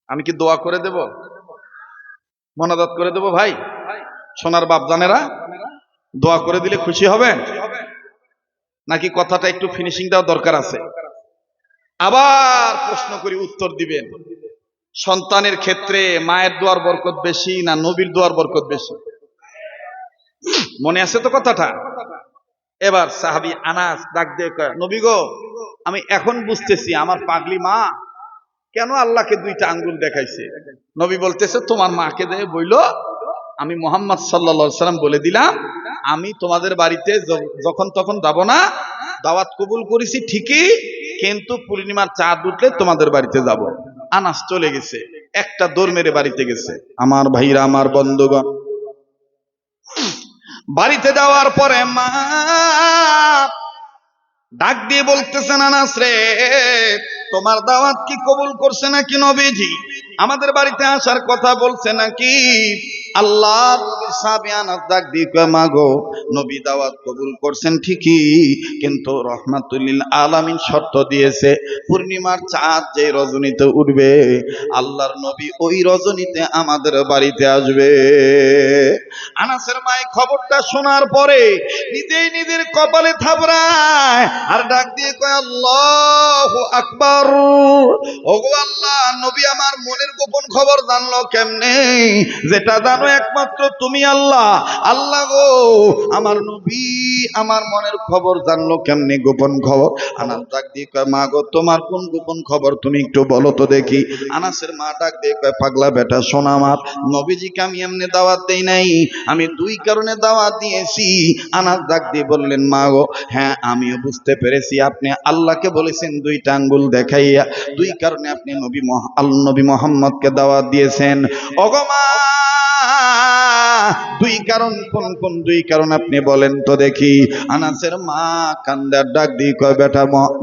আমি কি দোয়া করে দেব, মোনাজাত করে দেব? ভাই সোনার বাপ জানেরা, দোয়া করে দিলে খুশি হবেন নাকি কথাটা একটু ফিনিশিং দেওয়া দরকার আছে? আবার প্রশ্ন করি, উত্তর দিবেন। সন্তানের ক্ষেত্রে মায়ের দোয়ার বরকত বেশি না নবীর দোয়ার বরকত বেশি? মনে আছে তো কথাটা? এবার সাহাবী আনাস ডাক দিয়ে কয়, নবী গো, আমি এখন বুঝতেছি আমার পাগলি মা কেন আল্লাহকে দুইটা আঙ্গুল দেখাইছে। নবী বলতেছে, তোমার মাকে দিয়ে বইলো আমি মুহাম্মদ সাল্লাল্লাহু আলাইহি সাল্লাম বলে দিলাম আমি তোমাদের বাড়িতে যখন তখন যাব না, দাওয়াত কবুল করেছি ঠিকই, কিন্তু পূর্ণিমার চাঁদ উঠলে তোমাদের বাড়িতে যাব। আনাস চলে গেছে, একটা দৌড় মেরে বাড়িতে গেছে। আমার ভাইরা, আমার বন্ধুগণ, বাড়িতে যাওয়ার পরে মা ডাক দিয়ে বলতেছেন, আনাস রে, তোমার দাওয়াত কি কবুল করছে নাকি নবীজি আমাদের বাড়িতে আসার কথা বলছে নাকি? আল্লাহর নবী সাহাবী আনাস ডাক দিয়ে কয়, মা গো, নবী দাওয়াত কবুল করছেন ঠিকই, কিন্তু রাহমাতুল লিল আলামিন শর্ত দিয়েছে পূর্ণিমার চাঁদ যে রজনীতে উঠবে আল্লাহর নবী ওই রজনীতে আমাদের বাড়িতে আসবে। আনাসের মায়ের খবরটা শোনার পরে নিজেই নিজের কপালে থাপড়ায় আর ডাক দিয়ে কয়, আল্লাহু আকবার। ওগো আল্লাহ, নবী আমার মনের গোপন খবর জানলো কেমনে? যেটা জানো একমাত্র তুমি আল্লাহ। আল্লাহ গো, আমার নবী আমার মনের খবর জানলো কেমনে, গোপন খবর? আনাস ডাক দিয়ে কয়, মা গো, তোমার কোন গোপন খবর তুমি একটু বলো তো দেখি। আনাসের মা ডাক দিয়ে কয়, পাগলা বেটা, শোন, আমার নবীজিকে আমি এমনি দাওয়াত দেই নাই, আমি দুই কারণে দাওয়াত দিয়েছি। আনাস ডাক দিয়ে বললেন, মা গো, হ্যাঁ আমিও বুঝতে পেরেছি, আপনি আল্লাহকে বলেছেন দুইটা আঙ্গুল দেখাইয়া, দুই কারণে আপনি নবী মুহাম্মদকে দাওয়াত দিয়েছেন। ওগো মা, দুই দুই কারণ কোন কোন দুই কারণ আপনি বলেন তো দেখি। আনাসের মা কান্দার ডাক দিয়ে কয়,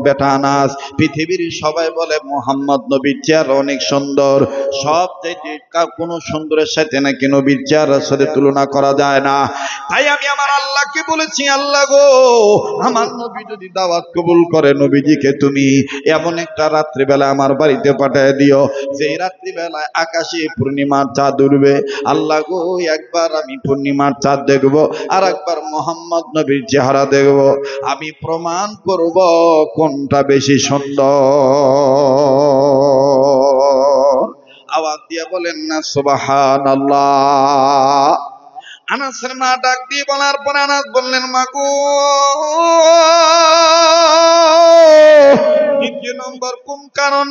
বেটা আনাস, পৃথিবীর সবাই বলে মোহাম্মদ নবীর চেহারা অনেক সুন্দর, সব চাইতে কোনো সুন্দরের সাথে নাকি নবীর চেহারার সাথে তুলনা করা যায় না। তাই আমি আমার আল্লাহকে বলেছি, আল্লাহ গো, আমার নবী যদি দাওয়াত কবুল করে, নবীজিকে তুমি এমন একটা রাত্রিবেলা আমার বাড়িতে পাঠিয়ে দিও, যে রাত্রিবেলায় আকাশে পূর্ণিমার চাঁদ উঠবে। আল্লাহ গো, একবার আমি পূর্ণিমার চাঁদ দেখব, আর একবার মোহাম্মদ নবীর চেহারা দেখব, আমি প্রমাণ করব কোনটা বেশি সুন্দর। আওয়াজ দিয়ে বলেন না সুবহানাল্লাহ। আনাসের মা ডাক দিয়ে বলার পরে আনাস বললেন, মা গো, দ্বিতীয় নম্বর কোন কারণ?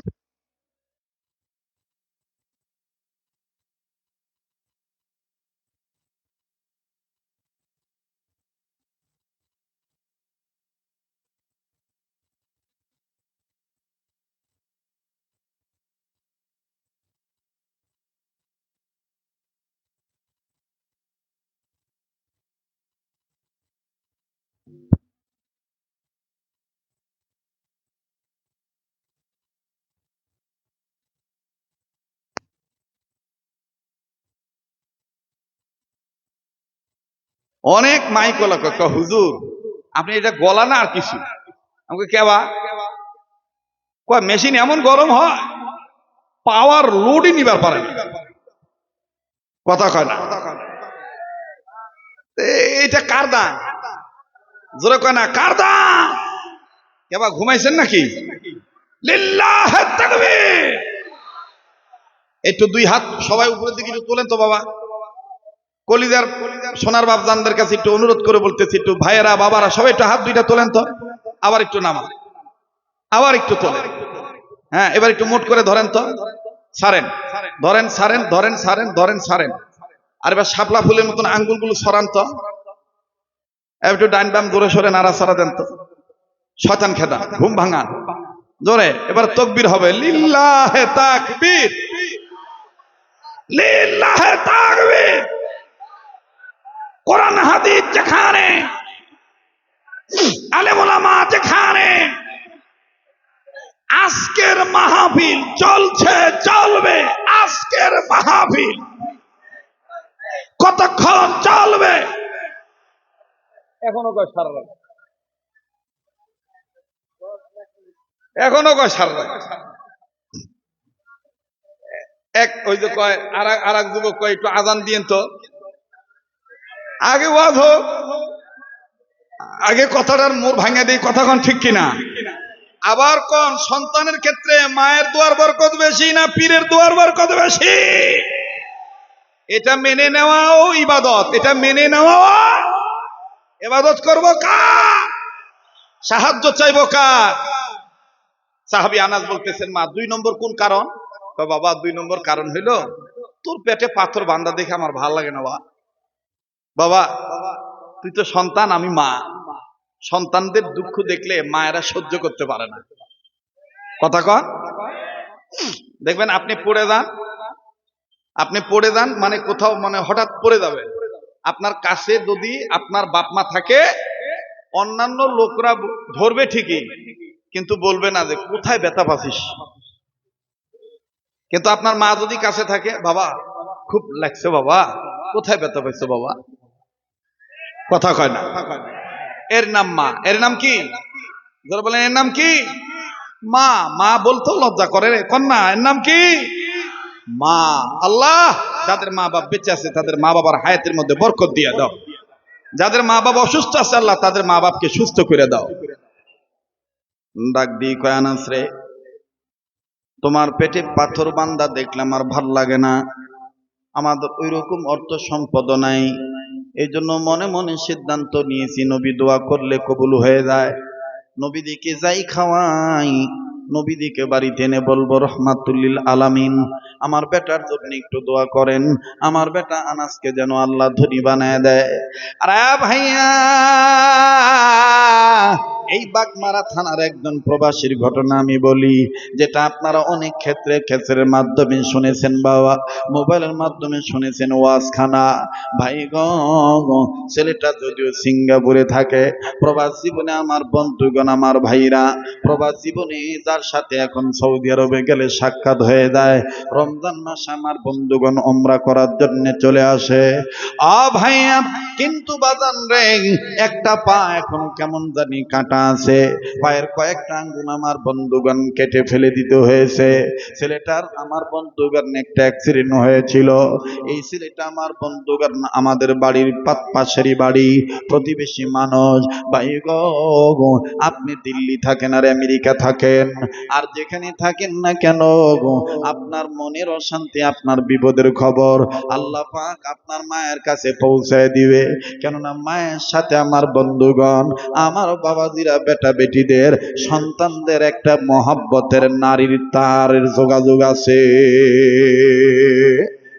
অনেক মাইকলা কাকা, হুজুর আপনি এটা গলা না আর কিছু? আমাকে কেবা কয় মেশিন এমন গরম হয়, পাওয়ার লোডই নিবার পারে না। কথা কয় না। এটা কার দান? জোরে কয় না, কার দান? কেবা ঘুমাইছেন নাকি? লিল্লাহে তাকবীর। একটু দুই হাত সবাই উপরের দিকে একটু তোলেন তো বাবা। কলিজার সোনার বাপজানদের কাছে একটু অনুরোধ করে বলতেছি, একটু ভাইয়েরা বাবারা সবাই একটু হাত দুইটা তোলেন তো। আবার একটু নামা, আবার একটু তোলেন। হ্যাঁ, এবার একটু মুট করে ধরেন তো, ছাড়েন, ধরেন, ছাড়েন, ধরেন, ছাড়েন, ধরেন, ছাড়েন। আর এবার শাপলা ফুলের মতন আঙ্গুলগুলো সরান তো, একটু ডাইন বাম জোরে সরে নাড়া ছাড়া দেন তো। শয়তান খেদা, ঘুম ভাঙান জোরে। এবার তাকবীর হবে, লিল্লাহে তাকবীর, লিল্লাহে তাকবীর। কোরআন হাদিস যেখানে, আলেম ওলামা যেখানে, আজকের মাহফিল চলছে, চলবে। আজকের মাহফিল কতক্ষণ চলবে? এখনো কয় সারা রাত, এখনো কয় সারা রাত। এক ওই যে কয় আর এক যুবক কয়, একটু আজান দিয়েন তো। আগে ওয়াজ হোক, আগে কথাটার মোর ভাঙে দেই, কথা কোন ঠিক কিনা? আবার কোন সন্তানের ক্ষেত্রে মায়ের দোয়ার বরকত বেশি না পীরের দোয়ার বরকত বেশি? এটা মেনে নেওয়াও ইবাদত, এটা মেনে নেওয়া। ইবাদত করবো কার? সাহায্য চাইবো কার? সাহাবী আনাস বলতেছেন, মা দুই নম্বর কোন কারণ? বাবা দুই নম্বর কারণ হইল, তোর পেটে পাথর বান্ধা দেখে আমার ভাল লাগে না। বাবা তুই তো সন্তান, আমি মা। সন্তানদের দুঃখ দেখলে মায়েরা সহ্য করতে পারে না। কথা কন। দেখবেন আপনি পড়ে যান, আপনি পড়ে যান মানে কোথাও মানে হঠাৎ পড়ে যাবে, আপনার কাছে যদি আপনার বাপ মা থাকে, অন্যান্য লোকরা ধরবে ঠিকই, কিন্তু বলবে না যে কোথায় ব্যথা পাচ্ছিস। কিন্তু আপনার মা যদি কাছে থাকে, বাবা খুব লাগছে, বাবা কোথায় ব্যথা পাইছো বাবা? কথা কয় না। এর নাম মা। এর নাম কি? যারা বলেন এর নাম কি? মা। মা বলতেও লজ্জা করে রে কন্যা, এর নাম কি? মা। আল্লাহ যাদের মা বাপ বেঁচে আছে তাদের মা বাবার হায়াতের মধ্যে বরকত দিয়ে দাও। যাদের মা বাবা অসুস্থ আছে, আল্লাহ তাদের মা বাপকে সুস্থ করে দাও। ডাক দিয়ে কয়, আনাস রে, তোমার পেটে পাথর বান্ধা দেখলে আমার ভাল লাগে না। আমাদের ওই রকম অর্থ সম্পদ নাই, এই জন্য মনে মনে সিদ্ধান্ত নিয়েছি, নবী দোয়া করলে কবুল হয়ে যায়। নবীদিকে যাই খাওয়াই, নবীদিকে বাড়িতে এনে বলবো রহমাতুল্লিল আলামিন, আমার বেটার জন্য একটু দোয়া করেন, আমার বেটা আনাসকে যেন আল্লাহ ধনী বানায় দেয়। আরে ভাইয়া, এই বাগমারা থানার একজন প্রবাসীর ঘটনা আমি বলি, যেটা আপনারা অনেক ক্ষেত্রের মাধ্যমে শুনেছেন বাবা, মোবাইলের মাধ্যমে শুনেছেন ওয়াজখানা। ভাই গো, ছেলেটা যদিও সিঙ্গাপুরে থাকে, প্রবাস জীবনে আমার বন্ধুগণ, আমার ভাইরা, প্রবাস জীবনে যার সাথে এখন সৌদি আরবে গেলে সাক্ষাৎ হয়ে যায়, রমজান মাসে আমার বন্ধুগণ উমরা করার জন্য চলে আসে। ভাইয়া, কিন্তু বাজান রে, একটা পা এখনো কেমন জানি কাটা আছে, পায়ের কয়েকটা আঙ্গুল আমার বন্ধুগণ কেটে ফেলে দিতে হয়েছে। ছেলেটার আমার বন্ধুগণ একটা অ্যাক্সিডেন্ট হয়েছিল। এই ছেলেটা আমার বন্ধুগণ আমাদের বাড়ির পাশেরই বাড়ি, প্রতিবেশী মানুষ। ভাই গো, আপনি দিল্লি থাকেন আর আমেরিকা থাকেন, আর যেখানে থাকেন না কেন, আপনার মনের অশান্তি, আপনার বিপদের খবর আল্লাহ পাক আপনার মায়ের কাছে পৌঁছায় দিবে। কেননা মায়ের সাথে আমার বন্ধুগণ, আমার বাবাজিরা, বেটা বেটিদের, সন্তানদের একটা মহব্বতের নারীর তার যোগাযোগ আছে।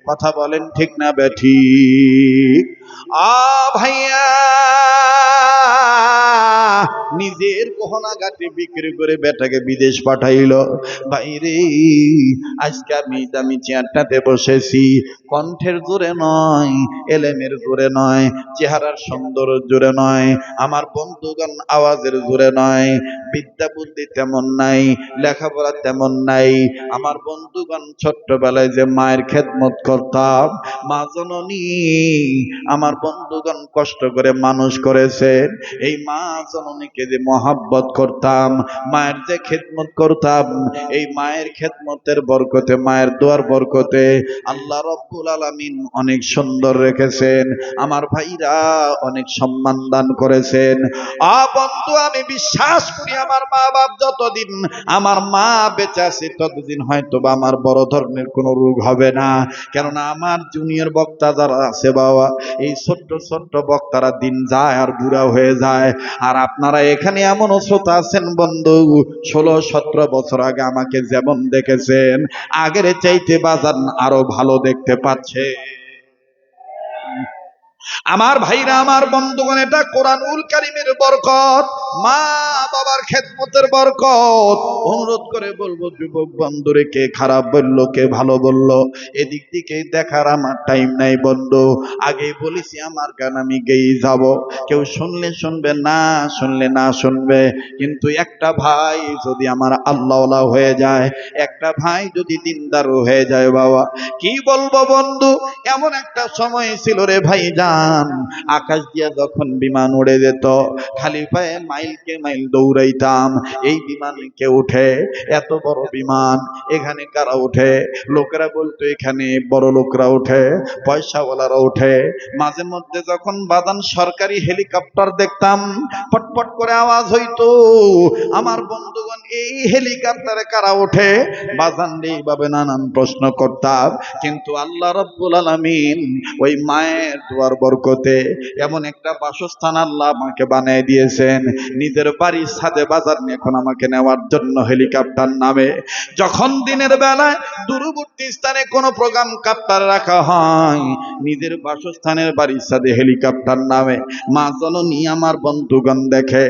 কথা বলেন ঠিক না বেঠিক? ভাইয়া, নিজের গহনা গাটি বিক্রি করে বেটাকে বিদেশ পাঠাইল। বাইরে আজকে আমি দামি চেয়ারটাতে বসেছি, কণ্ঠের জোরে নয়, এলেমের জোরে নয়, চেহারার সৌন্দর্য জোরে নয়, আমার বন্ধুগণ আওয়াজের জোরে নয়, বিদ্যা বুদ্ধি তেমন নাই, লেখাপড়া তেমন নাই। আমার বন্ধুগণ ছোট্টবেলায় যে মায়ের খেদমত করতাম, মা জননী আমার বন্ধুগণ কষ্ট করে মানুষ করেছেন, এই মা জননীকে যে মহাব্বত করতাম, মায়ের যে খেদমত করতাম, এই মায়ের খেদমতের বরকতে, মায়ের দোয়ার বরকতে আল্লাহ রব্বুল আলামিন অনেক সুন্দর রেখেছেন, আমার ভাইরা অনেক সম্মান দান করেছেন। বন্ধু, আমি বিশ্বাস করি আমার মা বাপ যতদিন আমার মা বেঁচে আছে ততদিন হয়তো বা আমার বড় ধরনের কোনো রোগ হবে না। কেননা আমার জুনিয়র বক্তা যারা আছে বাবা, এই ছোট্ট ছোট্ট বক্তারা দিন যায় আর বুড়া হয়ে যায়। আর আপনারা এখানে এমন শ্রোতা আছেন বন্ধু, 16-17 বছর আগে আমাকে যেমন দেখেছেন, আগের চাইতে বাজান আরো ভালো দেখতে পাচ্ছে। আমার ভাইরা, আমার বন্ধুগণ, এটা কোরআনুল কারীমের বরকত, মা বাবার খেদমতের বরকত। অনুরোধ করে বলবো যুবক বন্ধুরে, কে খারাপ বললো, কে ভালো বললো, এদিক দিকে দেখার আমার টাইম নাই বন্ধু। আগেই বলেছি আমার গান আমি গেয়ে যাব, কেউ শুনলে শুনবে, না শুনলে না শুনবে, কিন্তু একটা ভাই যদি আমার আল্লাহওয়ালা হয়ে যায়, একটা ভাই যদি দিনদার হয়ে যায় বাবা, কি বলবো বন্ধু, এমন একটা সময় ছিল রে ভাই জান, আকাশ দিয়া যখন বিমান উড়ে যেত, খালি পায়ে মাইলকে মাইল দৌড়াইতাম। এই বিমানকে উঠে, এত বড় বিমান, এখানে কারা উঠে? লোকেরা বলতো এখানে বড় লোকরা উঠে, পয়সাওয়ালারা উঠে। মাঝে মধ্যে যখন বাদান সরকারি হেলিকপ্টার দেখতাম, পটপট করে আওয়াজ হইতো, আমার বন্ধুগণ এই হেলিকপ্টারে কারা ওঠে? বাজান এইভাবে নানান প্রশ্ন করতাম। কিন্তু আল্লাহ রাব্বুল আলামিন ওই মায়ের দোয়ার বরকতে এমন একটা বাসস্থান আল্লাহ আমাকে বানিয়ে দিয়েছেন, নিজের বাড়ির ছাদে বাজার নিয়ে এখন আমাকে নেওয়ার জন্য হেলিকপ্টার নামে। যখন দিনের বেলায় দূরবর্তী স্থানে কোনো প্রোগ্রাম কাপ্টার রাখা হয়, নিজের বাসস্থানের বাড়ির ছাদে হেলিকপ্টার নামে। মা জননী আমার বন্ধুগণ দেখে,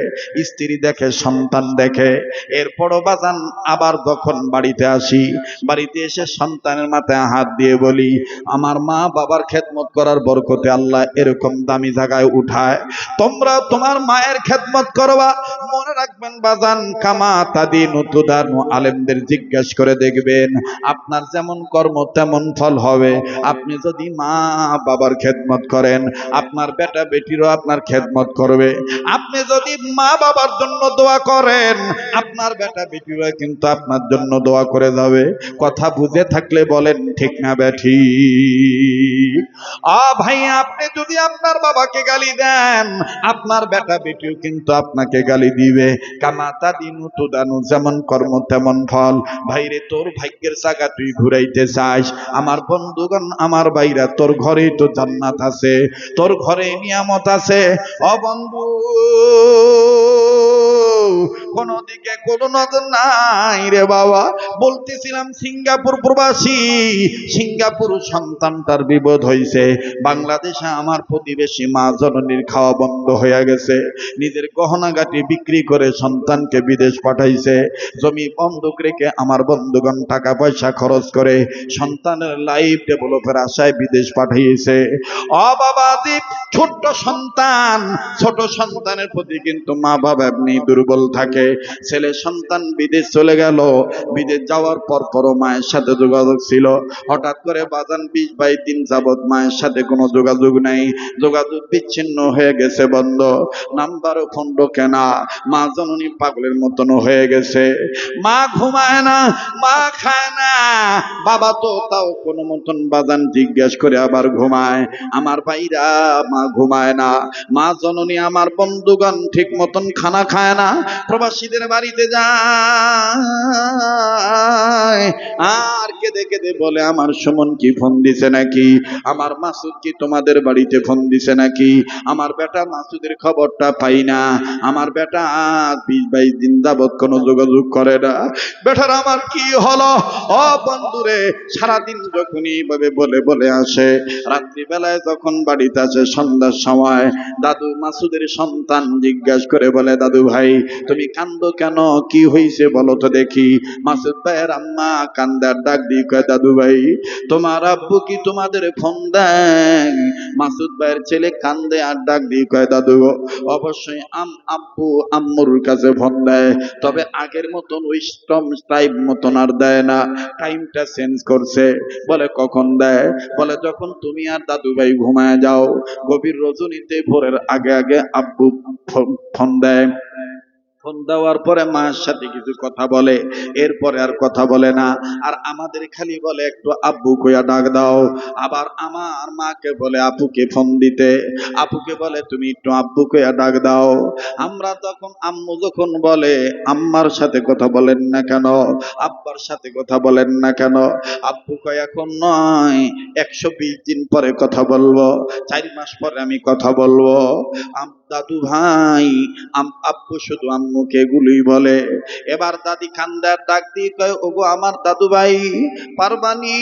স্ত্রী দেখে, সন্তান দেখে। এরপরও বাজান আবার যখন বাড়িতে আসি, বাড়িতে এসে সন্তানের মাথায় হাত দিয়ে বলি, আমার মা বাবার খেদমত করার বরকতে আল্লাহ এরকম দামি জায়গায় উঠায়, তোমরা তোমার মায়ের খেদমত করবা। মনে রাখবেন বাজান, কামা তাদিন তুদান, আলেমদের জিজ্ঞাসা করে দেখবেন, আপনার যেমন কর্ম তেমন ফল হবে। আপনি যদি মা বাবার খেদমত করেন, আপনার বেটা বেটিরও আপনার খেদমত করবে। আপনি যদি মা বাবার জন্য দোয়া করেন, আপনার বেটা বেটিরা কিন্তু আপনার জন্য দোয়া করে যাবে। কথা বুঝে থাকলে বলেন ঠিক না বেঠি? ভাই, আপনি যদি আপনার বাবাকে গালি দেন, আপনার বেটা বেটিও কিন্তু আপনাকে গালি দিবে। কামাতা দিনু তো দানু, যেমন কর্ম তেমন ফল। ভাইরে, তোর ভাগ্যের জায়গা তুই ঘুরাইতে চাস, আমার বন্ধুগণ, আমার ভাইরা, তোর ঘরেই তো জান্নাত আছে, তোর ঘরে নিয়ামত আছে। বন্ধু, কোন দিকে কোন নজর নাই রে বাবা। বলতেছিলাম সিঙ্গাপুর প্রবাসী, সিঙ্গাপুর সন্তানটার বিপদ হয়েছে। বাংলাদেশে আমার প্রতিবেশী মা জননীর খাওয়া বন্ধ হয়ে গেছে, নিজের গহনাগাটি বিক্রি করে সন্তানকে বিদেশ পাঠাইছে। জমি বন্ধক রেখে আমার বন্ধুগণ টাকা পয়সা খরচ করে সন্তানের লাইফ ডেভেলপের আশায় বিদেশ পাঠিয়েছে। ও বাবাজি, ছোট্ট সন্তান, ছোট সন্তানের প্রতি কিন্তু মা বাবা এমনি দুর্বল থাকে। ছেলে সন্তান বিদেশ চলে গেল, বিদেশ যাওয়ার পরও মায়ের সাথে যোগাযোগ ছিল। হঠাৎ করে বাজান 20-22 দিন যাবৎ মায়ের সাথে কোনো যোগাযোগ নাই, যোগাযোগ বিচ্ছিন্ন হয়ে গেছে, বন্ধ, নাম্বারও ফোন ঢোকে না। মা জননী পাগলের মতন হয়ে গেছে। মা ঘুমায় না, মা খায় না, বাবা তো তাও কোনো মতন বাজান জিজ্ঞেস করে আবার ঘুমায়। আমার ভাইরা, মা ঘুমায় না, মা জননী আমার বন্ধুগণ ঠিক মতন খানা খায় না। প্রবাসীদের বাড়িতে যায় আর কেঁদে কেঁদে বলে, আমার সুমন কি ফোন দিছে নাকি, আমার মাসুদ কি তোমাদের বাড়িতে ফোন দিছে নাকি, আমার বেটা মাসুদের খবরটা পাই না, আমার বেটা 20-22 দিন যাবৎ কোনো যোগাযোগ করে না, বেটার আমার কি হলো। ও বন্ধুরে, সারাদিন যখনই এইভাবে বলে বলে আসে, রাত্রিবেলায় যখন বাড়িতে আসে সন্ধ্যার সময়, দাদু মাসুদের সন্তান জিজ্ঞাসা করে বলে, দাদু ভাই তুমি কান্দো কেন, কি হয়েছে বলো তো দেখি। মাসুদ ভাইয়ের আম্মা কান্দার ডাক দিয়ে কয়, দাদু ভাই তোমার আব্বু কি তোমাদের ফোন দেয়? মাসুদ ভাইয়ের ছেলে কান্দে আর ডাক দিয়ে কয়, দাদু অবশ্যই আব্বু আম্মুর কাছে ফোন দেয়, তবে আগের মতন ওই টাইম মতন আর দেয় না, টাইমটা চেঞ্জ করছে। বলে কখন দেয়? বলে যখন তুমি আর দাদু ভাই ঘুমায় যাও, গভীর রজনীতে ভোরের আগে আগে আব্বু ফোন দেয়। ফোন দেওয়ার পরে মায়ের সাথে কিছু কথা বলে, এরপরে আর কথা বলে না। আর আমাদের খালি বলে একটু আব্বু কইয়া ডাক দাও। আবার আমার মাকে বলে আপুকে ফোন দিতে, আপুকে বলে তুমি একটু আব্বু কইয়া ডাক দাও। আমরা তখন আম্মু যখন বলে আম্মার সাথে কথা বলেন না কেন, আব্বার সাথে কথা বলেন না কেন, আব্বু কয় এখন নয়, 120 দিন পরে কথা বলবো, 4 মাস পরে আমি কথা বলবো। দাদু ভাই আব্বু শুধু আম্মুকে এগুলোই বলে। এবার দাদি কান্দার ডাক দিয়ে কয়, ওগো আমার দাদু ভাই পারবানি,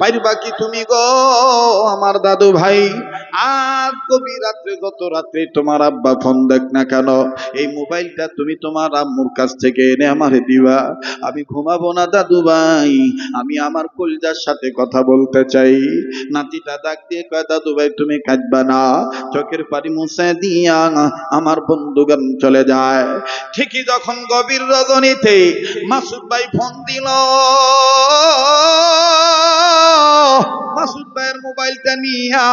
পারবা কি তুমি গো আমার দাদু ভাই? আর গভীর রাত্রে, যত রাত্রে তোমার আব্বা ফোন দেখ না কেন, এই মোবাইলটা তুমি তোমার আম্মুর কাছ থেকে এনে আমারে দিবা, আমি ঘুমাবো না দাদু ভাই, আমি আমার কলিজার সাথে কথা বলতে চাই। নাতিটা ডাক দিয়ে কয়, দাদু ভাই তুমি কাঁদবা না। চোখের পানি মুছে দিয়া আমার বন্ধুগণ চলে যায়। ঠিকই যখন গভীর রজনীতে মাসুদ ভাই ফোন দিল, মাসুদ ভাইয়ের মোবাইলটা নিয়া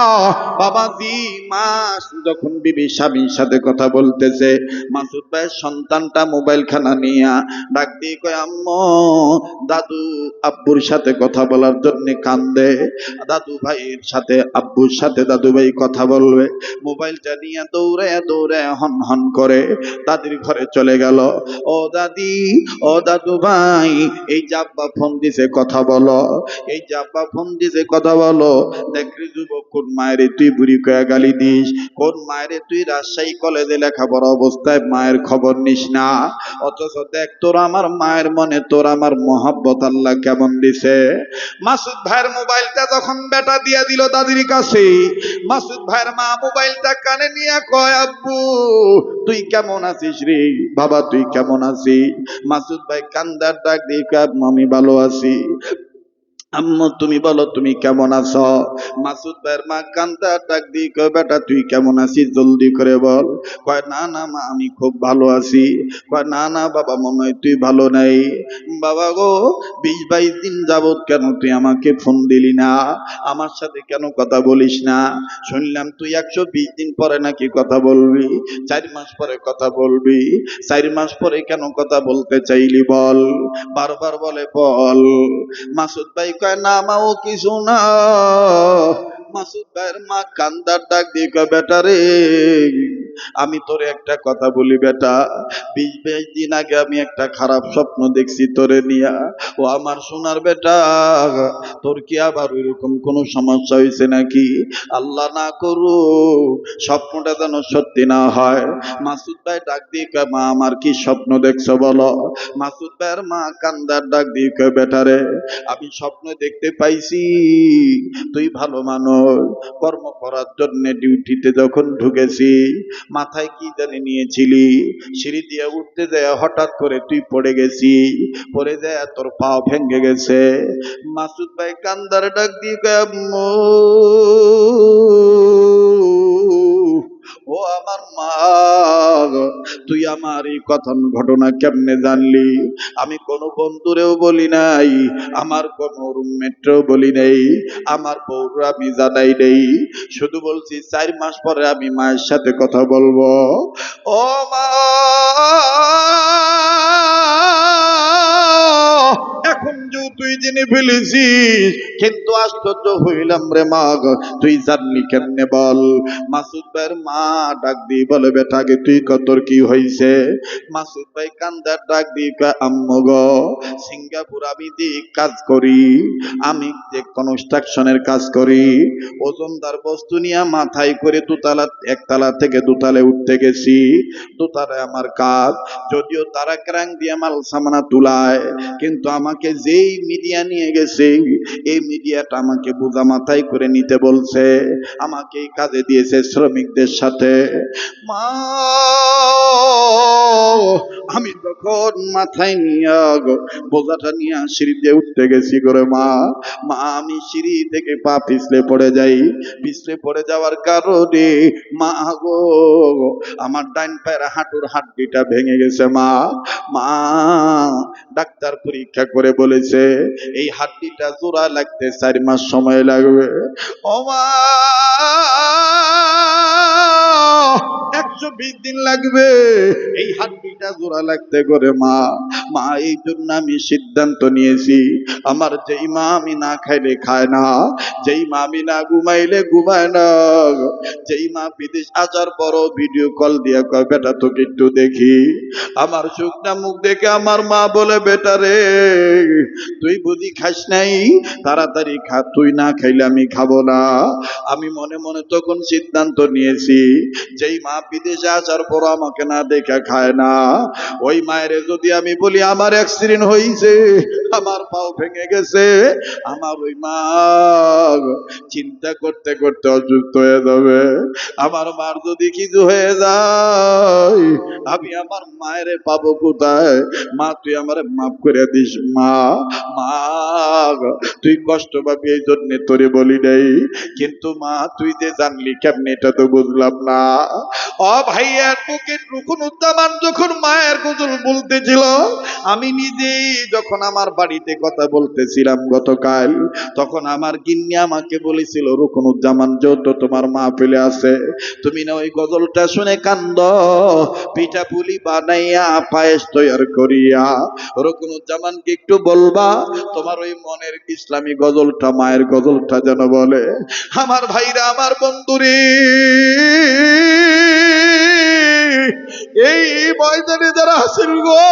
বাবাজি মাস যখন বিবি স্বামীর সাথে কথা বলতেছে, মাসুদ ভাইয়ের সন্তানটা মোবাইল খানা নিয়া ডাক দিয়ে কয়, আম্মু দাদু আব্বুর সাথে কথা বলার জন্য কান্দে, দাদু ভাইয়ের সাথে আব্বুর সাথে দাদু ভাই কথা বলবে। মোবাইলটা নিয়ে দৌড়ে দৌড়ে হন হন করে দাদির ঘরে চলে গেল। ও দাদি, ও দাদু ভাই, এই যে আব্বা ফোন দিছে কথা বলো, এই যে আব্বা ফোন দিছে কথা বলো। দেখলি যুবক, কোন মায়েরে তুই বুড়ি কয়া গালি দিস, কোন মায়েরে তুই রাজশাহী কলেজে লেখাপড়া অবস্থায় মায়ের খবর নিস না, অথচ দেখ তোর আমার মায়ের মনে তোর আমার মহব্বত আল্লাহ কেমন দিছে। মাসুদ ভাইয়ের মোবাইলটা যখন বেটা দিয়া দিল দাদির কাছে, মাসুদ ভাইয়ের মা মোবাইলটা কানে নিয়ে কয়, আব্বু তুই কেমন আছিস রে বাবা, তুই কেমন আছিস? মাসুদ ভাই কান্দার ডাক দিয়ে কয়, আমি ভালো আছি। আম্মু তুমি বলো তুমি কেমন আছো? মাসুদ ভাইয়ের মা কান্দার ডাক দিয়ে কয়, বেটা তুই কেমন আছিস জলদি করে বল। কয় না না মা আমি খুব ভালো আছি। কয় না না বাবা মনে হয় তুই ভালো নাই। বাবা গো 20-22 দিন যাবত কেন তুই আমাকে ফোন দিলি না, আমার সাথে কেন কথা বলিস না? শুনলাম তুই 120 দিন পরে নাকি কথা বলবি, 4 মাস পরে কথা বলবি, 4 মাস পরে কেন কথা বলতে চাইলি বল? বারবার বলে বল। মাসুদ ভাই কয় না মা ও কিছু না। মাসুদ ভাইয়ের মা কান্দার ডাক দিয়ে কয়, বেটা রে আমি তোরে একটা কথা বলি বেটা, 20-22 দিন আগে আমি একটা খারাপ স্বপ্ন দেখছি তোরে নিয়া। ও আমার সোনার বেটা, তোর কি আবার ওইরকম কোনো সমস্যা হয়েছে নাকি? আল্লাহ না করুক স্বপ্নটা যেন সত্যি না হয়। মাসুদ ভাই ডাক দিয়ে কয়, মা আমার কি স্বপ্ন দেখছো বলো? মাসুদ ভাইয়ের মা কান্দার ডাক দিয়ে কয়, বেটারে আমি স্বপ্ন দেখতে পাইছি তুই ভালো মানুষ, কর্ম করার জন্য ডিউটিতে যখন ঢুকেছি মাথায় কি জানি নিয়েছিলি, সিঁড়ি দিয়ে উঠতে যায় হঠাৎ করে তুই পড়ে গেছি, পড়ে যায় তোর পা ভেঙে গেছে। মাসুদ ভাই কান্দার ডাক দিয়ে কয়, আম্মু ও আমার মা, তুই আমার এই কথন ঘটনা কেমনে জানলি? আমি কোনো বন্ধুরেও বলি নাই, আমার কোনো রুমমেটরেও বলি নাই, আমার বউর আমি জানাই নেই, শুধু বলছি 4 মাস পরে আমি মায়ের সাথে কথা বলবো। ও মা, এখন যে তুই জেনে ফেলেছিস, কিন্তু আশ্চর্য হইলাম রে মা, তুই জানলি কেমনে বল? মাসুদ ভাইয়ের মা ডাক দিয়ে বলে, বেটা আগে তুই কতর কি হয়েছে? মাসুদ ভাই কান্দার ডাক দিয়ে কয়, আম্মু গো, সিঙ্গাপুর আমি যে কাজ করি, আমি যে কনস্ট্রাকশনের কাজ করি, ওজনদার বস্তু নিয়ে মাথায় করে দোতলা, একতলা থেকে দোতলে উঠতে গেছি। দোতলায় আমার কাজ, যদিও তারা ক্র্যাং দিয়ে মাল সামানা তুলায়, কিন্তু আমাকে যেই মিডিয়া নিয়ে গেছে এই মিডিয়াটা আমাকে বোঝা মাথায় করে নিতে বলছে, আমাকে এই কাজে দিয়েছে শ্রমিকদের সাথে। মা, আমি তখন মাথায় নিয়ে বোঝাটা নিয়ে সিঁড়িতে উঠতে গেছি করে মা, মা আমি সিঁড়ি থেকে পা পিছলে পড়ে যাই, পিছলে পড়ে যাওয়ার কারণে মা গো আমার ডাইন পায়ের হাঁটুর হাড্ডিটা ভেঙে গেছে মা। মা ডাক্তার পরীক্ষা করে বলেছে এই হাড্ডিটা জোড়া লাগতে 4 মাস সময় লাগবে। ও মা, 120 দিন লাগবে এই হাড্ডিটা জোড়া লাগতে করে মা। মা এই জন্য আমি সিদ্ধান্ত নিয়েছি, আমার যেই মা আমি না খাইলে খায় না, যেই মা আমি না ঘুমাইলে ঘুমায় না, যেই মা বিদেশ আসার বড় ভিডিও কল দিয়ে কয়, বেটা তোকে একটু দেখি, আমার শুকনা মুখ দেখে আমার মা বলে, বেটা রে তুই বুঝি খাস নাই, তাড়াতাড়ি খা, তুই না খাইলে আমি খাবো না। আমি মনে মনে তখন সিদ্ধান্ত নিয়েছি, যেই মা বিদেশে আসার পর আমাকে না দেখে খায় না, ওই মায়ের যদি আমি বলি আমার অ্যাক্সিডেন্ট হয়েছে, আমার পাও ভেঙে গেছে, আমার ওই মা চিন্তা করতে করতে অসুস্থ হয়ে যাবে। আমার মার যদি কিছু হয়ে যায় আমি আমার মায়ের পাবো কোথায়? মা তুই আমার মাফ করে দিস মা। মা তুই কষ্ট পাবি এই জন্য তোরে বলি নাই, কিন্তু মা তুই যে জানলি কেমনে এটা তো বুঝলাম না। ও ভাই অ্যাডভোকেট রুকনুজ্জামান যখন মায়ের গজল বলতেছিল, আমি নিজেই যখন আমার বাড়িতে কথা বলতেছিলাম গতকাল, তখন আমার গিন্নি আমাকে বলেছিল, রুকনুজ্জামান যত তোমার মা ফেলে আছে, তুমি না ওই গজলটা শুনে কান্দ, পিঠা পুলি বানাইয়া পায়েস তৈরি করিয়া রুকনুজ্জামানকে একটু বলবা তোমার ওই মনের ইসলামী গজলটা, মায়ের গজলটা যেন বলে। আমার ভাইরা, আমার বন্ধুরে, এই ময়দানে যারা আছেন গো,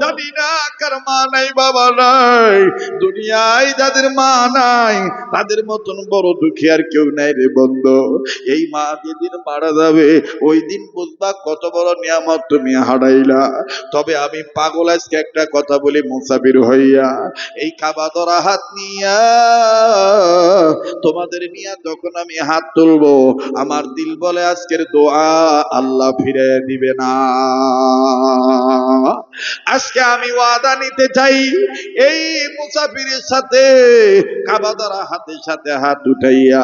জানি না কার মা নাই বাবা নাই, দুনিয়ায় যাদের মা নাই তাদের মতন বড় দুঃখী আর কেউ নাই রে বন্ধু। এই মা যেদিন মারা যাবে ওই দিন বুঝবা কত বড় নিয়ামত তুমি হারাইলা। তবে আমি পাগল আজকে একটা কথা বলি মুসাফির হইয়া, এই কাবা ধরা হাত নিয়া তোমাদের নিয়ে যখন আমি হাত তুলবো, আমার দিল বলে আজকের দোয়া আল্লাহ ফিরে দিবে না। আজকে আমি ওয়াদা নিতে চাই, এই মুসাফিরের সাথে কাবা ধরা হাতের সাথে হাত উঠাইয়া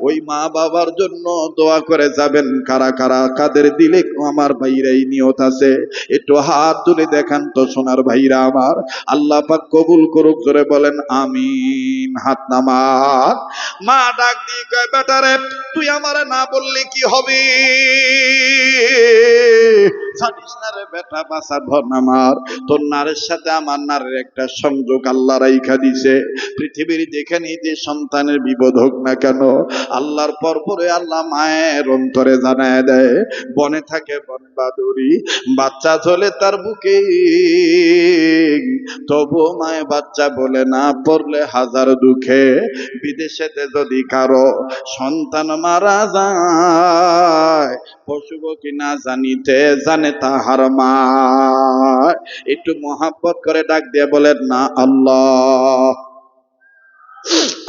ওই মা বাবার জন্য দোয়া করে যাবেন। কারা কারা কাদের দিলে আমার ভাইরা এই নিয়ত আছে একটু হাত তুলে দেখান তো সোনার ভাইরা আমার। আল্লাহ পাক কবুল করুক, জোরে বলেন আমিন। হাত নামান। মা ডাক দিয়ে কয়, বেটারে তুই আমারে না বললে কি হবে? জানিস না রে বেটা বাঁচা ধন আমার, তোর নারের সাথে আমার নারের একটা সংযোগ আল্লাহ রাইখা দিছে। পৃথিবীর যেখানে যে সন্তানের বিপদ হোক না কেন, আল্লাহর পরপরে আল্লাহ মায়ের অন্তরে জানায় দেয়। বনে থাকে বনবাদুরি, বাচ্চা চলে তার বুকে, তবু মায়ে বাচ্চা বলে না, পড়লে হাজার দুঃখে। বিদেশেতে যদি কারো সন্তান মারা যায়, পশু কি না জানিতে জানে তাহার মা। একটু মহাব্বত করে ডাক দিয়ে বলেন না আল্লাহ,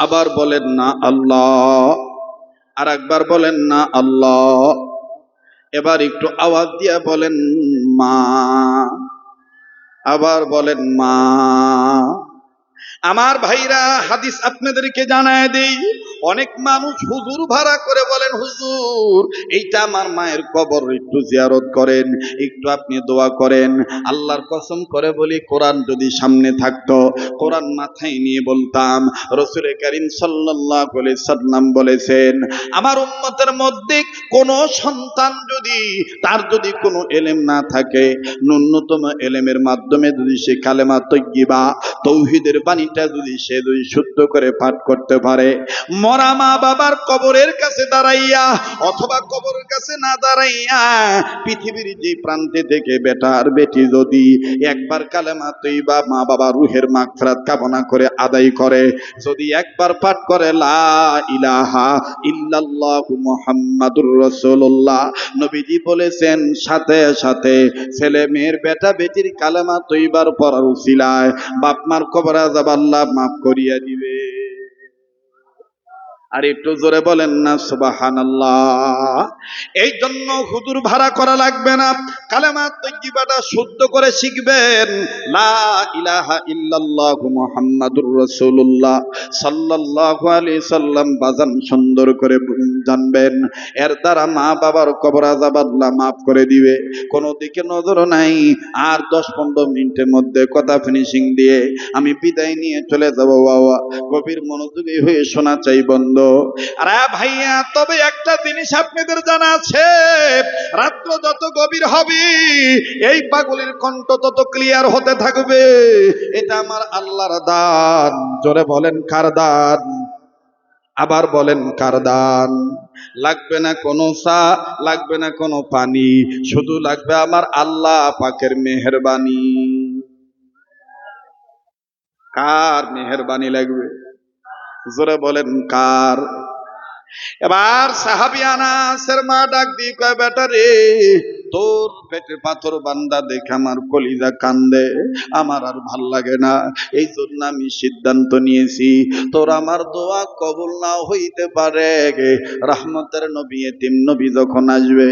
আবার বলেন না আল্লাহ, আর একবার বলেন না আল্লাহ, এবার একটু আওয়াজ দিয়ে বলেন মা, আবার বলেন মা। আমার ভাইরা, হাদিস আপনাদেরকে জানায় দেই, অনেক মানুষ হুজুর ভাড়া করে বলেন হুজুর এইটা আমার মায়ের কবর, একটু জিয়ারত করেন, একটু আপনি দোয়া করেন। আল্লাহর কসম করে বলি, কোরআন যদি সামনে থাকতো, কোরআন মাথায় নিয়ে বলতাম। রাসূল করিম সাল্লাল্লাহু আলাইহি সাল্লাম বলেছেন, আমার উম্মতের মধ্যে কোন সন্তান যদি, তার যদি কোনো এলেম না থাকে, ন্যূনতম এলেমের মাধ্যমে যদি সে কালেমা তাইয়্যিবা তাওহীদের বাণীটা যদি সে শুদ্ধ করে পাঠ করতে পারে, মরা মা বাবার কবরের কাছে দাঁড়াইয়া অথবা কবরের কাছে না দাঁড়াইয়া পৃথিবীর যে প্রান্তে থেকে বেটা আর বেটি যদি একবার কালেমা তাইয়্যিবা মা বাবার রূহের মাগফিরাত কামনা করে আদায় করে, যদি একবার পাঠ করে লা ইলাহা ইল্লাল্লাহু মুহাম্মাদুর রাসূলুল্লাহ, নবীজি বলেছেন সাথে সাথে ছেলে মেয়ের বেটা বেটির কালেমা তাইয়্যিবার পড়ার উসিলায় বাপ মার কবর আযাব আল্লাহ মাফ করিয়া দিবে। আর একটু জোরে বলেন না সুবহানাল্লাহ। এই জন্য হুজুর ভাড়া করা লাগবে না, কালেমা তাইয়্যিবাটা শুদ্ধ করে শিখবেন। লা ইলাহা ইল্লাল্লাহু মুহাম্মাদুর রাসূলুল্লাহ সাল্লাল্লাহু আলাইহি সাল্লাম বাজান সুন্দর করে জানবেন। এর দ্বারা মা বাবার কবর আযাব আল্লাহ মাফ করে দিবে। কোনো দিকে নজর নাই। আর 10-15 মিনিটের মধ্যে কথা ফিনিশিং দিয়ে আমি বিদায় নিয়ে চলে যাব। বাবা গভীর মনোযোগী হয়ে শোনা চাই বন্ধু। আরে ভাইয়া, তবে একটা জিনিস আপনাদের জানা আছে, রাত্র যত গভীর হবে এই পাগলের কণ্ঠ তত ক্লিয়ার হতে থাকবে। এটা আমার আল্লাহর দান। জোরে বলেন কার দান? আবার বলেন কার দান? লাগবে না কোনো চা, লাগবে না কোনো পানি, শুধু লাগবে আমার আল্লাহ পাকের মেহেরবানি। কার মেহেরবানি লাগবে? জোরে বলেন কার? এবার সাহাবী আনাসের মা ডাক দিয়ে কয়, বেটা রে, তোর পেটে পাথর বান্দা দেখে আমার কলিজা কান্দে, আমার আর ভাল লাগে না। এই জন্য আমি সিদ্ধান্ত নিয়েছি, তোর আমার দোয়া কবুল না হইতে পারে। রহমতের নবী এতিম নবী যখন আসবে,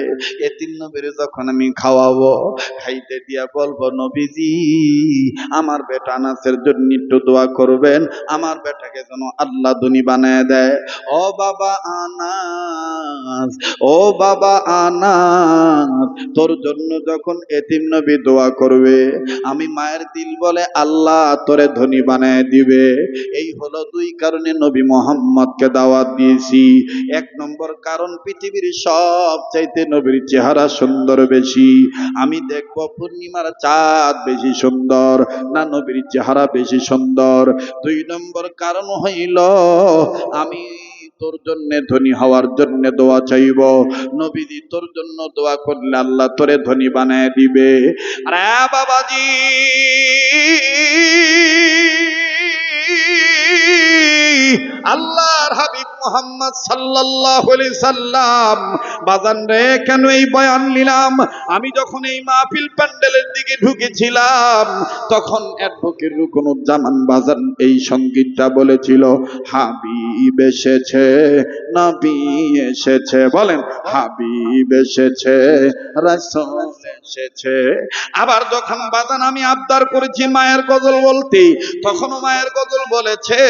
এতিম নবীর যখন আমি খাওয়াবো, খাইতে দিয়া বলবো, নবীজি আমার বেটা আনাসের জন্য একটু দোয়া করবেন, আমার বেটাকে যেন আল্লাহ ধনী বানায় দেয়। ও বাবা আনাস, ও বাবা আনাস, তোর জন্য যখন এতিম নবী দোয়া করবে, আমি মায়ের দিল বলে আল্লাহ তোরে ধনী বানায় দিবে। এই হলো 2 কারণে নবী মুহাম্মদকে দাওয়াত দিয়েছি। 1 নম্বর কারণ, পৃথিবীর সব চাইতে নবীর চেহারা সুন্দর বেশি। আমি দেখব পূর্ণিমার চাঁদ বেশি সুন্দর না নবীর চেহারা বেশি সুন্দর। 2 নম্বর কারণ হইল, আমি তোর জন্য ধনী হওয়ার জন্য দোয়া চাইব। নবীজি তোর জন্য দোয়া করলে আল্লাহ তোরে ধনী বানায় দিবে। আরে বাবাজি, আল্লাহর হাবিব মুহাম্মদ সাল্লাল্লাহু আলাইহি সাল্লাম, বাজান রে, কেন এই বয়ান নিলাম? আমি যখন এই মাহফিল প্যান্ডেলের দিকে ঢুকেছিলাম, তখন অ্যাডভোকেট রুকনুজ্জামান বাজান এই সংগীতটা বলেছিল, হাবিব এসেছে, নবী এসেছে, বলেন হাবিব এসেছে, রাসূল এসেছে। আবার যখন বাজান আমি আবদার করেছি মায়ের গজল বলতে, তখনও মায়ের গজল বলেছে।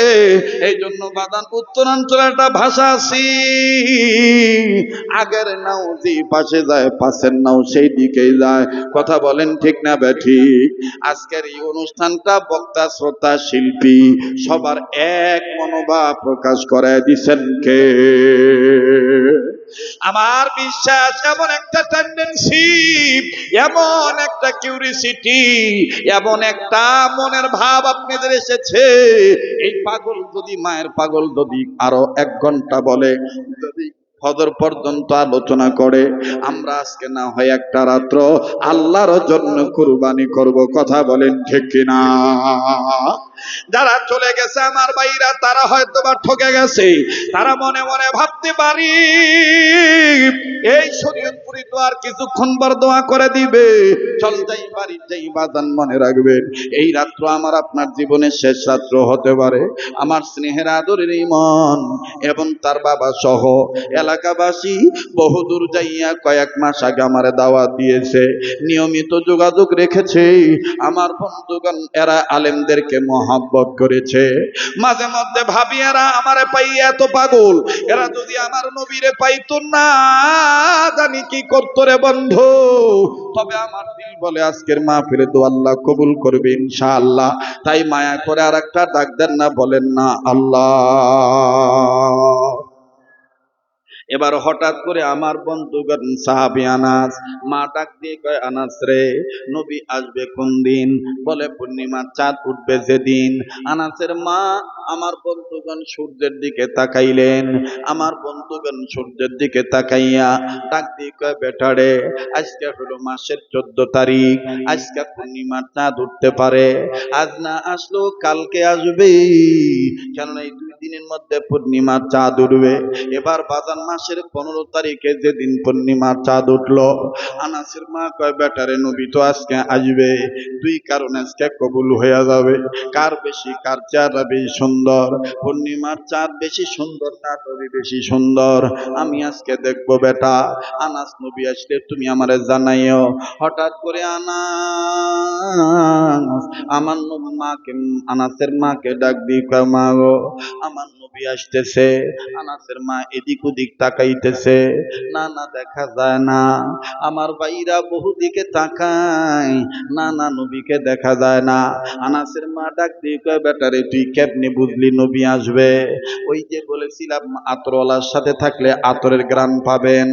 এই জন্য বাদান উত্তরাঞ্চলের একটা ভাষা আছে, আগের নাও যে পাশে যায়, পাশের নাও সেই দিকেই যায়। কথা বলেন ঠিক না বেঠিক? আজকের এই অনুষ্ঠানটা বক্তা শ্রোতা শিল্পী সবার এক মনোভাব প্রকাশ করে দিচ্ছেন কে? আমার বিশ্বাস এমন একটা টেন্ডেন্সি, এমন একটা কিউরিসিটি, এমন একটা মনের ভাব আপনাদের এসেছে, এই পাগল যদি মায়ের পাগল যদি আরো 1 ঘন্টা বলে, যদি ফজর পর্যন্ত আলোচনা করে, আমরা আজকে না হয় একটা রাত্র আল্লাহর জন্য কুরবানি করব। কথা বলেন ঠিক কিনা? যারা চলে গেছে আমার ভাইরা, তারা হয়তো বা ঠকে গেছে। তারা মনে মনে ভাবতে পারি এই শরীয়তপুরি তো আর কিছুক্ষণ পর দোয়া করে দিবে, চল যাই বাড়ি যাই। বাজান মনে রাখবেন, এই রাত্র আমার আপনার জীবনের শেষ রাত্র হতে পারে। আমার স্নেহের আদরের ইমন এবং তার বাবা সহ এলাকাবাসী বহুদূর যাইয়া কয়েক মাস আগে আমার দাওয়াত দিয়েছে, নিয়মিত যোগাযোগ রেখেছে। আমার বন্ধুগণ এরা আলেমদেরকে মহব্বত করেছে। মাঝে মধ্যে ভাবি এরা আমারে পাইয়া এত পাগল, এরা যদি আমার নবীরে পাইতো না জানি কি করতো রে বন্ধু। তবে আমার দিল বলে আজকের মাহফিলে তো আল্লাহ কবুল করবে ইনশাআল্লাহ। তাই মায়া করে আর একটা ডাক দেন না, বলেন না আল্লাহ। এবার হঠাৎ করে আমার বন্ধুগণ সাহাবী আনাস, মা ডাক দিয়ে কয়, আনাস রে, নবী আসবে কোন দিন? বলে পূর্ণিমার চাঁদ উঠবে যেদিন। আনাসের মা আমার বন্ধুগণ সূর্যের দিকে তাকাইলেন। আমার বন্ধুগণ সূর্যের দিকে তাকাইয়া ডাক দিয়ে কয়, বেটারে, আজকে হলো মাসের 14 তারিখ, আজকে পূর্ণিমার চাঁদ উঠতে পারে। আজ না আসলেও কালকে আসবে, কেননা এই 2 দিনের মধ্যে পূর্ণিমার চাঁদ উঠবে। এবার বাজান মাসের 15 তারিখে যেদিন পূর্ণিমার চাঁদ উঠলো, আনাসের মা কয়, বেটারে, নবী তো আজকে আসবে, 2 কারণে আজকে কবুল হয়ে যাবে। কার বেশি, কার চেহারা বেশি সুন্দর? পূর্ণিমার চাঁদ বেশি সুন্দর না নবী বেশি সুন্দর? আমি আজকে দেখবো বেটা। আনাস, নবী আসলে তুমি আমারে জানাইও। হঠাৎ করে আনাস আমার মাকে, আনাসের মাকে ডাক দিয়ে কয়, মা গো, আমার নবী আসতেছে। আনাসের মা এদিক ওদিক তাকাইতেছে, না না দেখা যায় না। আমার ভাইরা বহু দিকে তাকায়, না না নবীকে দেখা যায় না। আনাসের মা ডাক দিয়ে কয়, বেটারে, তুই কেমনে বুঝলি নবী আসবে? ওই যে বলেছিলাম আতরওয়ালার সাথে থাকলে আতরের ঘ্রাণ পাবেন,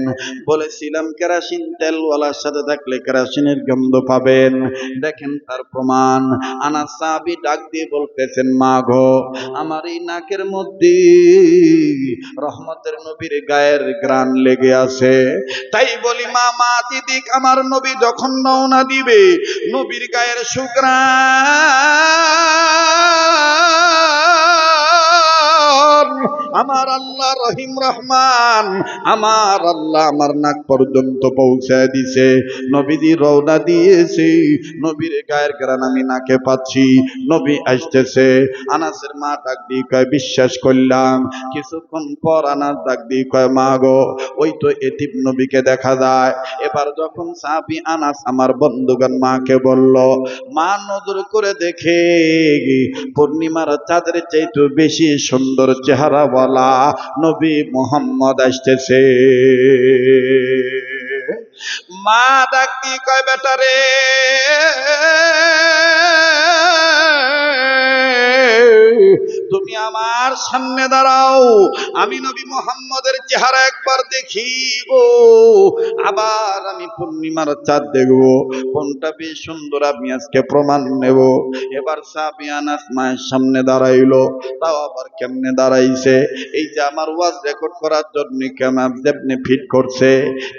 বলেছিলাম কেরাসিন তেলওয়ালার সাথে থাকলে কেরাসিনের গন্ধ পাবেন। দেখেন তার প্রমাণ। আনাস সাহাবী ডাক দিয়ে বলতেছেন, মা গো, আমার এই নাকের মধ্যে রহমতের নবীর গায়ের ঘ্রাণ লেগে আছে। তাই বলি মা, মা দিদি, আমার নবী যখন রওনা দিবে, নবীর গায়ের সুঘ্রাণ আমার আল্লাহ রহিম রহমান, আমার আল্লাহ আমার নাক পর্যন্ত পৌঁছায় দিছে। নবীজি রওনা দিয়েছে, নবীর গায়ের ঘ্রাণ আমি নাকে পাচ্ছি, নবী আসতেছে। আনাসের মা ডাক দিয়ে কয়, বিশ্বাস করলাম। কিছুক্ষণ পর আনাস ডাক দিয়ে কয়, মা গো, ওই তো এতিম নবীকে দেখা যায়। এবার যখন সাহাবী আনাস আমার বন্ধুগণ মাকে বলল, মা নজর করে দেখে পূর্ণিমার চাঁদের চাইতে বেশি সুন্দর চেহারাওয়ালা নবী মুহাম্মদ আসতেছে। মা ডাক দিয়ে কয়, বেটারে, তুমি আমার সামনে দাঁড়াও, আমি নবী মুহাম্মদের চেহারা একবার দেখিব, আবার আমি পূর্ণিমার চাঁদ দেখব, কোনটা বেশ সুন্দর আমি আজকে প্রমাণ নেব। এবার সাহাবী আনাস মায়ের সামনে দাঁড়াইলো। তাও আবার কেমনে দাঁড়াইছে? এই যে আমার ওয়াজ রেকর্ড করার জন্য ক্যামেরা যেমনে ফিট করছে,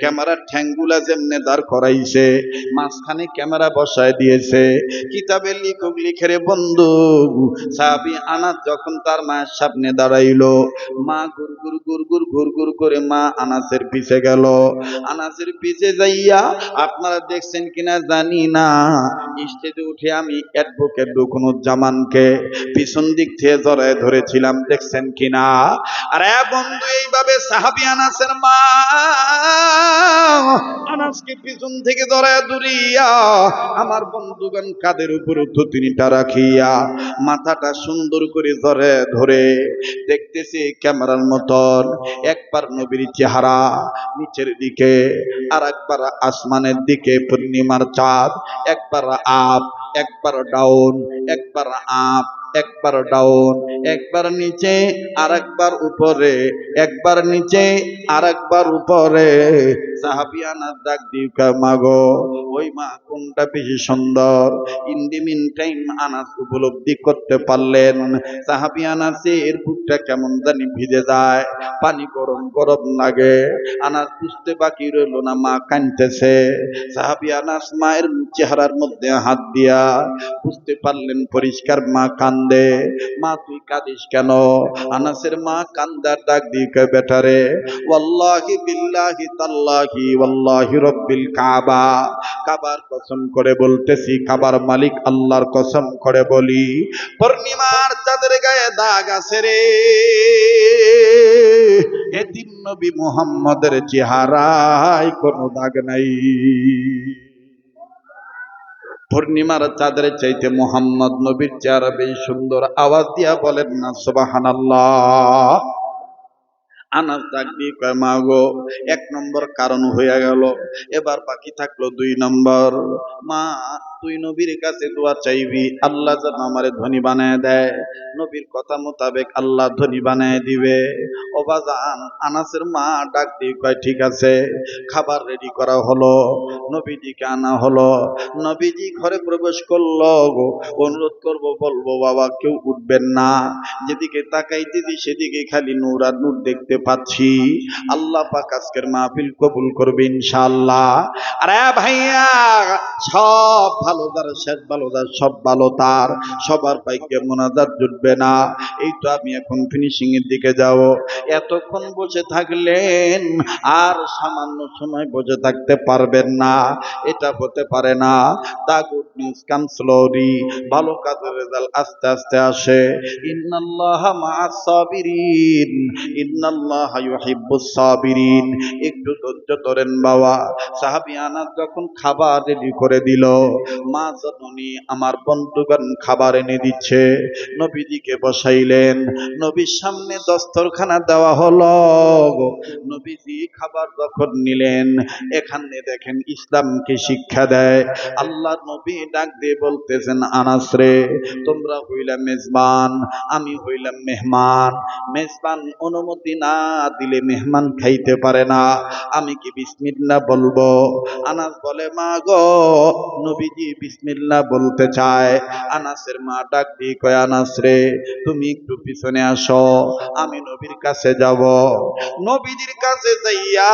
ক্যামেরার ঠ্যাঙ্গুলা যেমনে দাঁড় করাইছে, মাঝখানে ক্যামেরা বসায় দিয়েছে। কিতাবের লিখক লিখে, রে বন্ধু, সাহাবী আনাস যখন তার মায়ের সামনে দাঁড়াইলো, মা গুরগুর গুরগুর গুরগুর করে মা আনাসের পিছে গেল। আনাসের পিছে যাইয়া, আপনারা দেখছেন কিনা জানি না, স্টেজে উঠে আমি অ্যাডভোকেট রুকনুজ্জামানকে পিছন দিক থেকে জড়ায় ধরেছিলাম, দেখছেন কিনা? আরে বন্ধু, এইভাবে সাহাবী আনাসের মা আনাসকে পিছন থেকে ধরায় ধরিয়া আমার বন্ধুগণ কাদের উপর থুতনিটা রাখিয়া মাথাটা সুন্দর করে ধরে দেখতেছি ক্যামেরার মতন একবার নবীর চেহারা নিচের দিকে, আর একবার আসমানের দিকে পূর্ণিমার চাঁদ, একবার আপ একবার ডাউন, একবার আপ, একবার ডাউন, একবার নিচে আর একবার উপরে, একবার নিচে আর একবার উপরে। সাহাবী আনাস ডাক দিয়ে কয়, মা গো, ওই মা কোনটা বেশি সুন্দর? ইন দি মিন টাইম আনাস উপলব্ধি করতে পারলেন সাহাবী আনাসের বুকটা কেমন জানি ভিজে যায়, পানি গরম গরম লাগে। আনাস বুঝতে বাকি রইল না, মা কাঁদতেছে। সাহাবী আনাস মায়ের চেহারার মধ্যে হাত দিয়া বুঝতে পারলেন পরিষ্কার মা কান্দে। মা তুই কাঁদিস কেন? আনাসের মা কান্দার ডাক দিয়ে কয়, বেটারে, ওয়াল্লাহি বিল্লাহি তাল্লাহি ওয়াল্লাহি রব্বিল কাবা, কাবার কসম করে বলতেছি, কাবার মালিক আল্লাহর কসম করে বলি, পূর্ণিমার চাঁদের গায়ে দাগ আছে রে, এতিম নবী মুহাম্মদের চেহারায় কোনো দাগ নাই। পূর্ণিমার চাঁদের চাইতে মুহাম্মদ নবীর চেহারা বেশি সুন্দর। আওয়াজ দিয়া বলেন না সুবহানাল্লাহ। আনাস ডাক দিয়ে কয়, মা গো, এক নম্বর কারণ হয়ে গেল, এবার বাকি থাকলো দুই নম্বর। মা, তুই নবীর কাছে দোয়া চাইবি, আল্লাহ যেন আমারে ধনী বানায় দেয়। নবীর কথা মোতাবেক আল্লাহ ধনী বানায় দিবে। ও বাজান, আনাসের মা ডাক দিয়ে কয়, ঠিক আছে। খাবার রেডি করা হলো, নবীজিকে আনা হলো। নবীজি ঘরে প্রবেশ করলো। অনুরোধ করব, বলবো বাবা কেউ উঠবেন না। যেদিকে তাকাইতেছি সেদিকে খালি নূর আর নূর দেখতে পাচ্ছি। আল্লাহ পাক আজকের মাহফিল কবুল করবে ইনশাআল্লাহ। আরে ভাইয়া, সব ভালো তার, শেষ ভালো তার, সব ভালো তার, সবার পাইকে মোনাজাত জুটবে না। এই তো আমি এখন ফিনিশিং এর দিকে যাব। এতক্ষণ বসে থাকলেন, আর সামান্য সময় বসে থাকতে পারবেন না, এটা হতে পারে না। দা গুড নিউজ কাম স্লোলি, ভালো কাজের রেজাল্ট আস্তে আস্তে আসে। ইন্নাল্লাহা মা'আস সাবিরিন, ইন্নাল্লাহা ইউহিব্বুস সাবিরিন। একটু ধৈর্য ধরেন বাবা। সাহাবী আনাস যখন খাবার রেডি করে দিল, মা জননী আমার বন্ধুগণ খাবার এনে দিচ্ছে, নবীজিকে বসাইলেন। নবীর সামনে দস্তরখানা দেওয়া হলো। নবীজি খাবার যখন নিলেন, এখানে দেখেন ইসলামকে শিক্ষা দেয়। আল্লাহ নবী ডাক দিয়ে বলতেছেন, আনাস রে, তোমরা হইলা মেজবান, আমি হইলাম মেহমান। মেজবান অনুমতি না দিলে মেহমান খাইতে পারে না। আমি কি বিসমিল্লাহ বলবো? আনাস বলে, মা গো, নবীজি বিসমিল্লাহ বলতে চায়। আনাসের মা ডাক দিয়ে কয়, আনাস রে, তুমি একটু পিছনে আসো, আমি নবীর কাছে যাব। নবীজির কাছে যাইয়া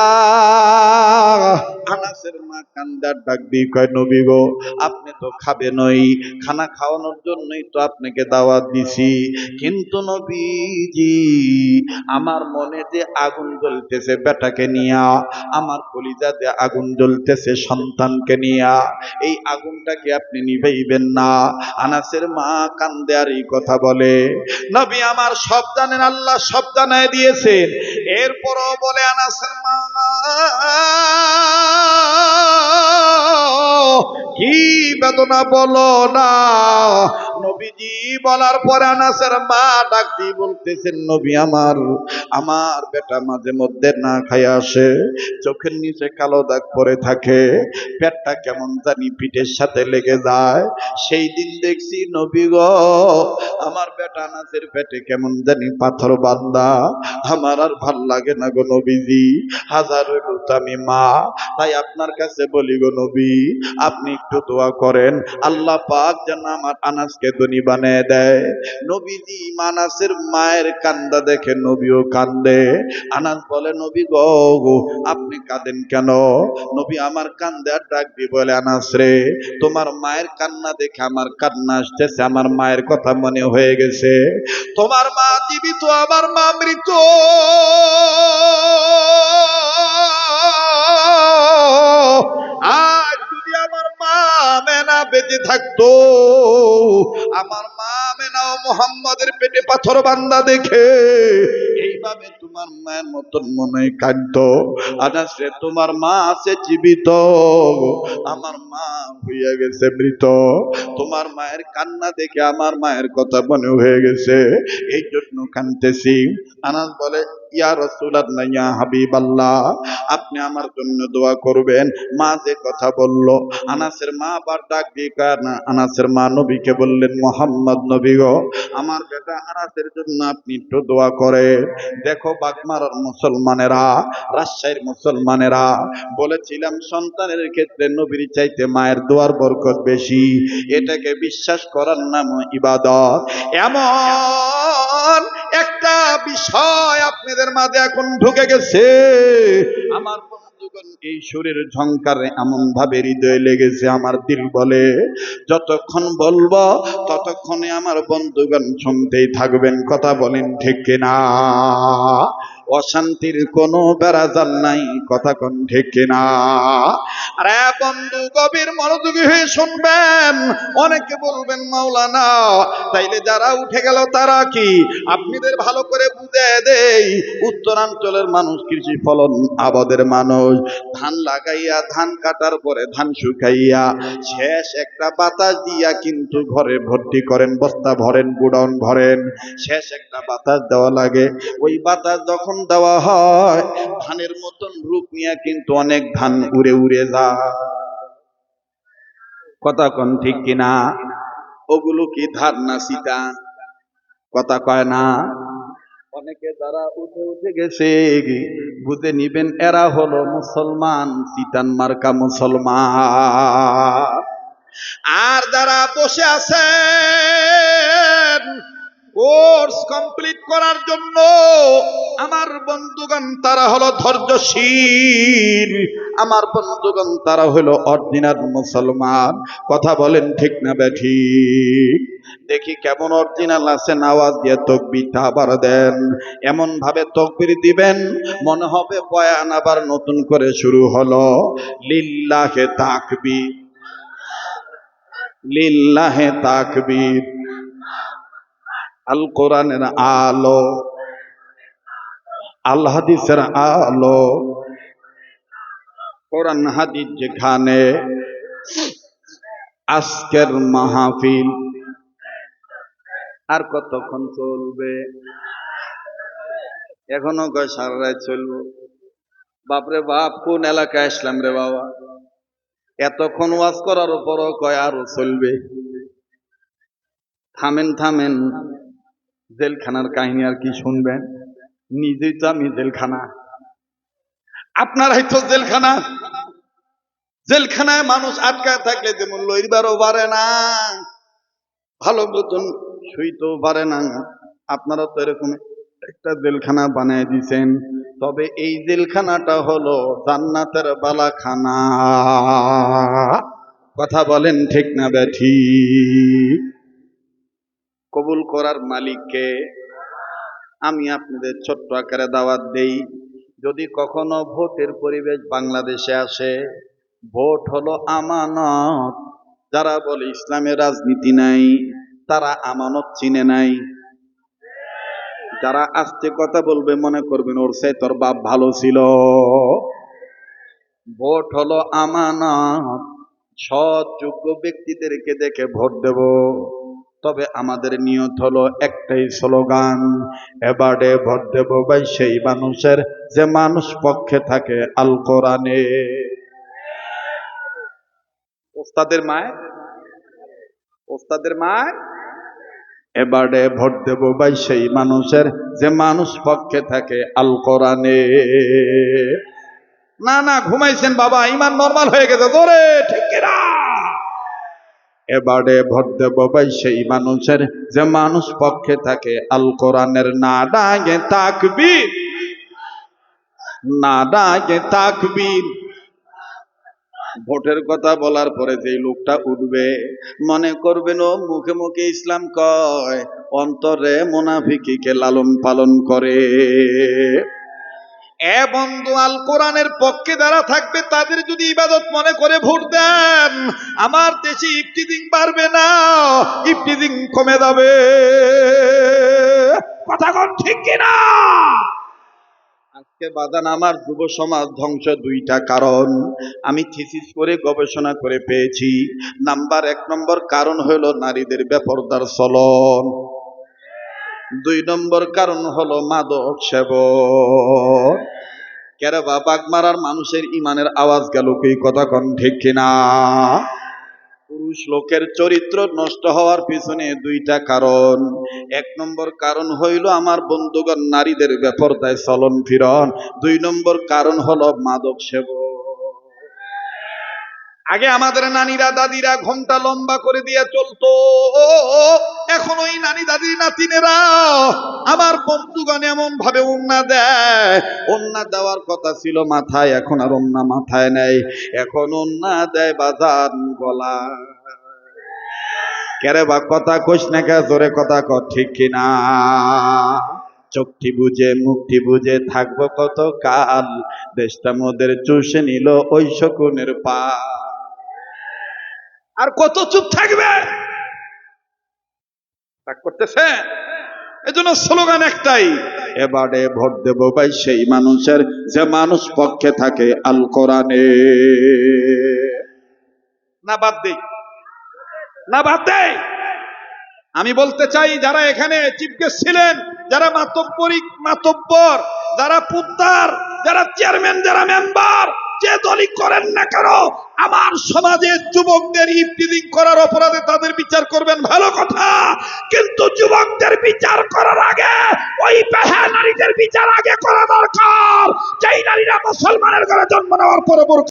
আনাসের মা কান্দার ডাক দিয়ে কয়, নবী গো, আপনি তো খাবেনই, খানা খাওয়ানোর জন্যই তো আপনাকে দাওয়াত দিছি। কিন্তু নবীজি, আমার মনে যে আগুন জ্বলতেছে বেটাকে নিয়া, আমার কলিজাতে আগুন জ্বলতেছে সন্তানকে নিয়া, এই আগুনটা কি আপনি নিভাইবেন না? আনাসের মা কান্দে আর এই কথা বলে। নবী আমার সব জানেন, আল্লাহ সব জানায় দিয়েছেন। এরপরও বলে আনাসের মা, কি বেদনা বলো না। নবীজি বলার পরে আনাসের মা ডাক দিয়ে বলতেছেন, নবী আমার, আমার বেটা মাঝে মধ্যে না খায় আসে, চোখের নিচে কালো দাগ পড়ে থাকে, পেটটা কেমন জানি পিঠের সাথে লেগে যায়। সেই দিন দেখছি নবী গো, আমার বেটা আনাসের পেটে কেমন জানি পাথর বাঁধা। আমার আর ভাল লাগে না গো নবীজি, হাজার হইল তো আমি মা, তাই আপনার কাছে বলি গো নবী, আপনি একটু দোয়া করেন, আল্লাহ পাক যেন আমার আনাসকে ধনী বানিয়ে দেয়। নবীজি আনাসের মায়ের কান্দা দেখে নবীও কান্দে। আনাস বলে, নবী গো, আপনি কাঁদেন কেন? নবী আমার কান্দে আর ডাক দিয়ে বলে, আনাস রে, তোমার মায়ের কান্না দেখে আমার কান্না আসতেছে, আমার মায়ের কথা মনে হয়ে গেছে। তোমার মা জীবিত, আমার মা মৃত। আজ যদি আমার মা মেনা বেঁচে থাকতো, আমার মা মেনাও মুহাম্মাদের পেটে পাথর বান্দা দেখে এইভাবে তোমার তোমার মায়ের মতন মনে কাঁদতো। আনাস রে, তোমার মা আছে জীবিত, আমার মা হইয়া গেছে মৃত। তোমার মায়ের কান্না দেখে আমার মায়ের কথা মনে হয়ে গেছে, এই জন্য কাঁদতেছি। আনাস বলে, ইয়া রাসূলুল্লাহ, ইয়া হাবিবাল্লাহ, আপনি আমার জন্য দোয়া করবেন। মা যে কথা বলল, আনাসের মা আবার ডাক দিয়ে আনাসের মা নবীকে বললেন, মোহাম্মদ নবী গো, আমার বেটা আনাসের জন্য আপনি একটু দোয়া করে। দেখো বাগমারার মুসলমানেরা, রাজশাহীর মুসলমানেরা, বলেছিলাম সন্তানের ক্ষেত্রে নবীর চাইতে মায়ের দোয়ার বরকত বেশি। এটাকে বিশ্বাস করার নাম ইবাদত। এমন একটা বিষয় আপনাদের মাঝে এখন ঢুকে গেছে, আমার বন্ধুগণ, এই সুরের ঝংকারে এমন ভাবে হৃদয়ে লেগেছে, আমার দিল বলে যতক্ষণ বলবো ততক্ষণে আমার বন্ধুগণ শুনতেই থাকবেন। কথা বলেন ঠিক কিনা? অশান্তির কোনো বেড়াজাল নাই, কথা কোন ঠিক কিনা? আরে বন্ধু, গভীর মনোযোগী হয়ে শুনবেন। অনেকে বলবেন মাওলানা, তাইলে যারা উঠে গেল তারা কি? আপনাদের ভালো করে বুঝে দেই, উত্তরাঞ্চলের মানুষ কৃষি ফলন আবাদের মানুষ, ধান লাগাইয়া ধান কাটার পরে ধান শুকাইয়া শেষ একটা বাতাস দিয়া কিন্তু ঘরে ভর্তি করেন, বস্তা ভরেন, গুডাউন ভরেন, শেষ একটা বাতাস দেওয়া লাগে। ওই বাতাস যখন দেওয়া হয়, ধানের মতন রূপ নিয়ে কিন্তু অনেক ধান উড়ে উড়ে যায়। কথা কোন ঠিক কিনা? ওগুলো কি ধান না সীতা? কথা কয় না। অনেকে যারা উঠে উঠে গেছে বুঝে নিবেন, এরা হলো মুসলমান, সিতান মার্কা মুসলমান। আর যারা বসে আছেন কোর্স কমপ্লিট করার জন্য, আমার বন্ধুগণ তারা হলো ধৈর্যশীল, আমার বন্ধুগণ তারা হলো অরিজিনাল মুসলমান। কথা বলেন ঠিক না বেঠিক? দেখি কেমন অরিজিনাল আছেন, আওয়াজ দিয়ে তাকবীরটা আবার দেন। এমন ভাবে তাকবীর দিবেন মনে হবে বয়ান আবার নতুন করে শুরু হলো। লিল্লাহে তাকবীর, লিল্লাহে তাকবীর। আল কোরআনের আলো, আল হাদিসের আলো, কোরআন হাদিস যেখানে, আজকের মাহফিল আর কতক্ষণ চলবে? এখনো কয় সারা রাত চলবো। বাপরে বাপ, কোন এলাকায় আসলাম রে বাবা! এতক্ষণ ওয়াজ করার পরও কয় আরো চলবে। থামেন থামেন, জেলখানার কাহিনী আর কি শুনবেন? নিজেই তো আমি জেলখানা, আপনারাই তো জেলখানা। জেলখানায় মানুষ আটকায় থাকলে যেমন লইবারও পারে না, ভালো মতন শুইতেও পারে না, আপনারা তো এরকম একটা জেলখানা বানিয়ে দিয়েছেন। তবে এই জেলখানাটা হলো জান্নাতের বালাখানা। কথা বলেন ঠিক না বেঠিক? কবুল করার মালিককে আমি আপনাদের ছোট্ট আকারে দাওয়াত দেই, যদি কখনো ভোটের পরিবেশ বাংলাদেশে আসে, ভোট হলো আমানত। যারা বলে ইসলামের রাজনীতি নাই, তারা আমানত চিনে নাই। যারা আস্তে কথা বলবে মনে করবেন ওর সে তোর বাপ ভালো ছিল। ভোট হলো আমানত, সৎ যোগ্য ব্যক্তিদেরকে দেখে ভোট দেব। তবে আমাদের নিয়ত হলো একটাই স্লোগান, এবারে ভোট দেব ভাই সেই মানুষের যে মানুষ পক্ষে থাকে আল কোরআনে। ওস্তাদের মায়, ওস্তাদের মায়, এবারে ভোট দেব ভাই সেই মানুষের যে মানুষ পক্ষে থাকে আল কোরআনে। না না, ঘুমাইছেন বাবা, ইমান নরমাল হয়ে গেছে, জোরে ঠিক কিনা? এবারে ভোট দেব ভাই সেই মানুষের যে মানুষ পক্ষে থাকে আল কোরআনের। না ডাকে তাকবীর, না ডাকে তাকবীর। ভোটের কথা বলার পরে যে লোকটা উঠবে মনে করবেন ও মুখে মুখে ইসলাম কয়, অন্তরে মুনাফিকিকে লালন পালন করে। এ বন্ধু, আল কোরআনের পক্ষে যারা থাকবে তাদের যদি ইবাদত মনে করে ভোট দেন, আমার দেশে ইফতিজিং বাড়বে না, ইফতিজিং কমে যাবে। কথা কোন ঠিক কিনা? আজকে বাদান আমার যুব সমাজ ধ্বংস দুইটা কারণ আমি থিসিস করে গবেষণা করে পেয়েছি। এক নম্বর কারণ হলো নারীদের বেপরদার চলন, 2 নম্বর কারণ হলো মাদক সেবন। কেরে বাবাক মারার মানুষের ইমানের আওয়াজ গেল কি কথা কোন ঠিক কিনা? পুরুষ লোকের চরিত্র নষ্ট হওয়ার পিছনে 2টা কারণ। 1 নম্বর কারণ হইল আমার বন্ধুগণ নারীদের বেপরদায় চলন ফিরন, 2 নম্বর কারণ হলো মাদক সেবন। আগে আমাদের নানীরা দাদিরা ঘোমটা লম্বা করে দিয়ে চলতো, এখন ওই নানি দাদি নাতিনেরা আমার বন্ধুগণ এমন ভাবে ওন্না দেয়, ওন্না দেওয়ার কথা ছিল মাথায়, এখন আর ওন্না মাথায় নেই, এখন ওন্না দেয় বাজার গলা। কেরে বা কথা কইস না কে, জোরে কথা কর ঠিক কিনা? চোখটি বুঝে মুখটি বুঝে থাকবো কত কাল, দেশটা মোদের চুষে নিল ওই শকুনের পা। আর কত চুপ থাকবে? রাগ করতেছে? এজন্য স্লোগান একটাই, এবারে ভোট দেব ভাই সেই মানুষের যে মানুষ পক্ষে থাকে আল কোরআনে। না বাদ দেই, না বাদ দেই। আমি বলতে চাই যারা এখানে চিফ গেস্ট ছিলেন, যারা মাতব্বর, যারা পুত্তার, যারা চেয়ারম্যান, যারা মেম্বার, যে দলই করেন না কেন, আমার সমাজের যুবকদের ইফটিজিং করার অপরাধে তাদের বিচার করবেন, ভালো কথা, কিন্তু যুবকদের বিচার করার আগে ওই বেহা নারীদের বিচার আগে করা দরকার, যেই নারীরা মুসলমানের ঘরে জন্ম নেওয়ার পরে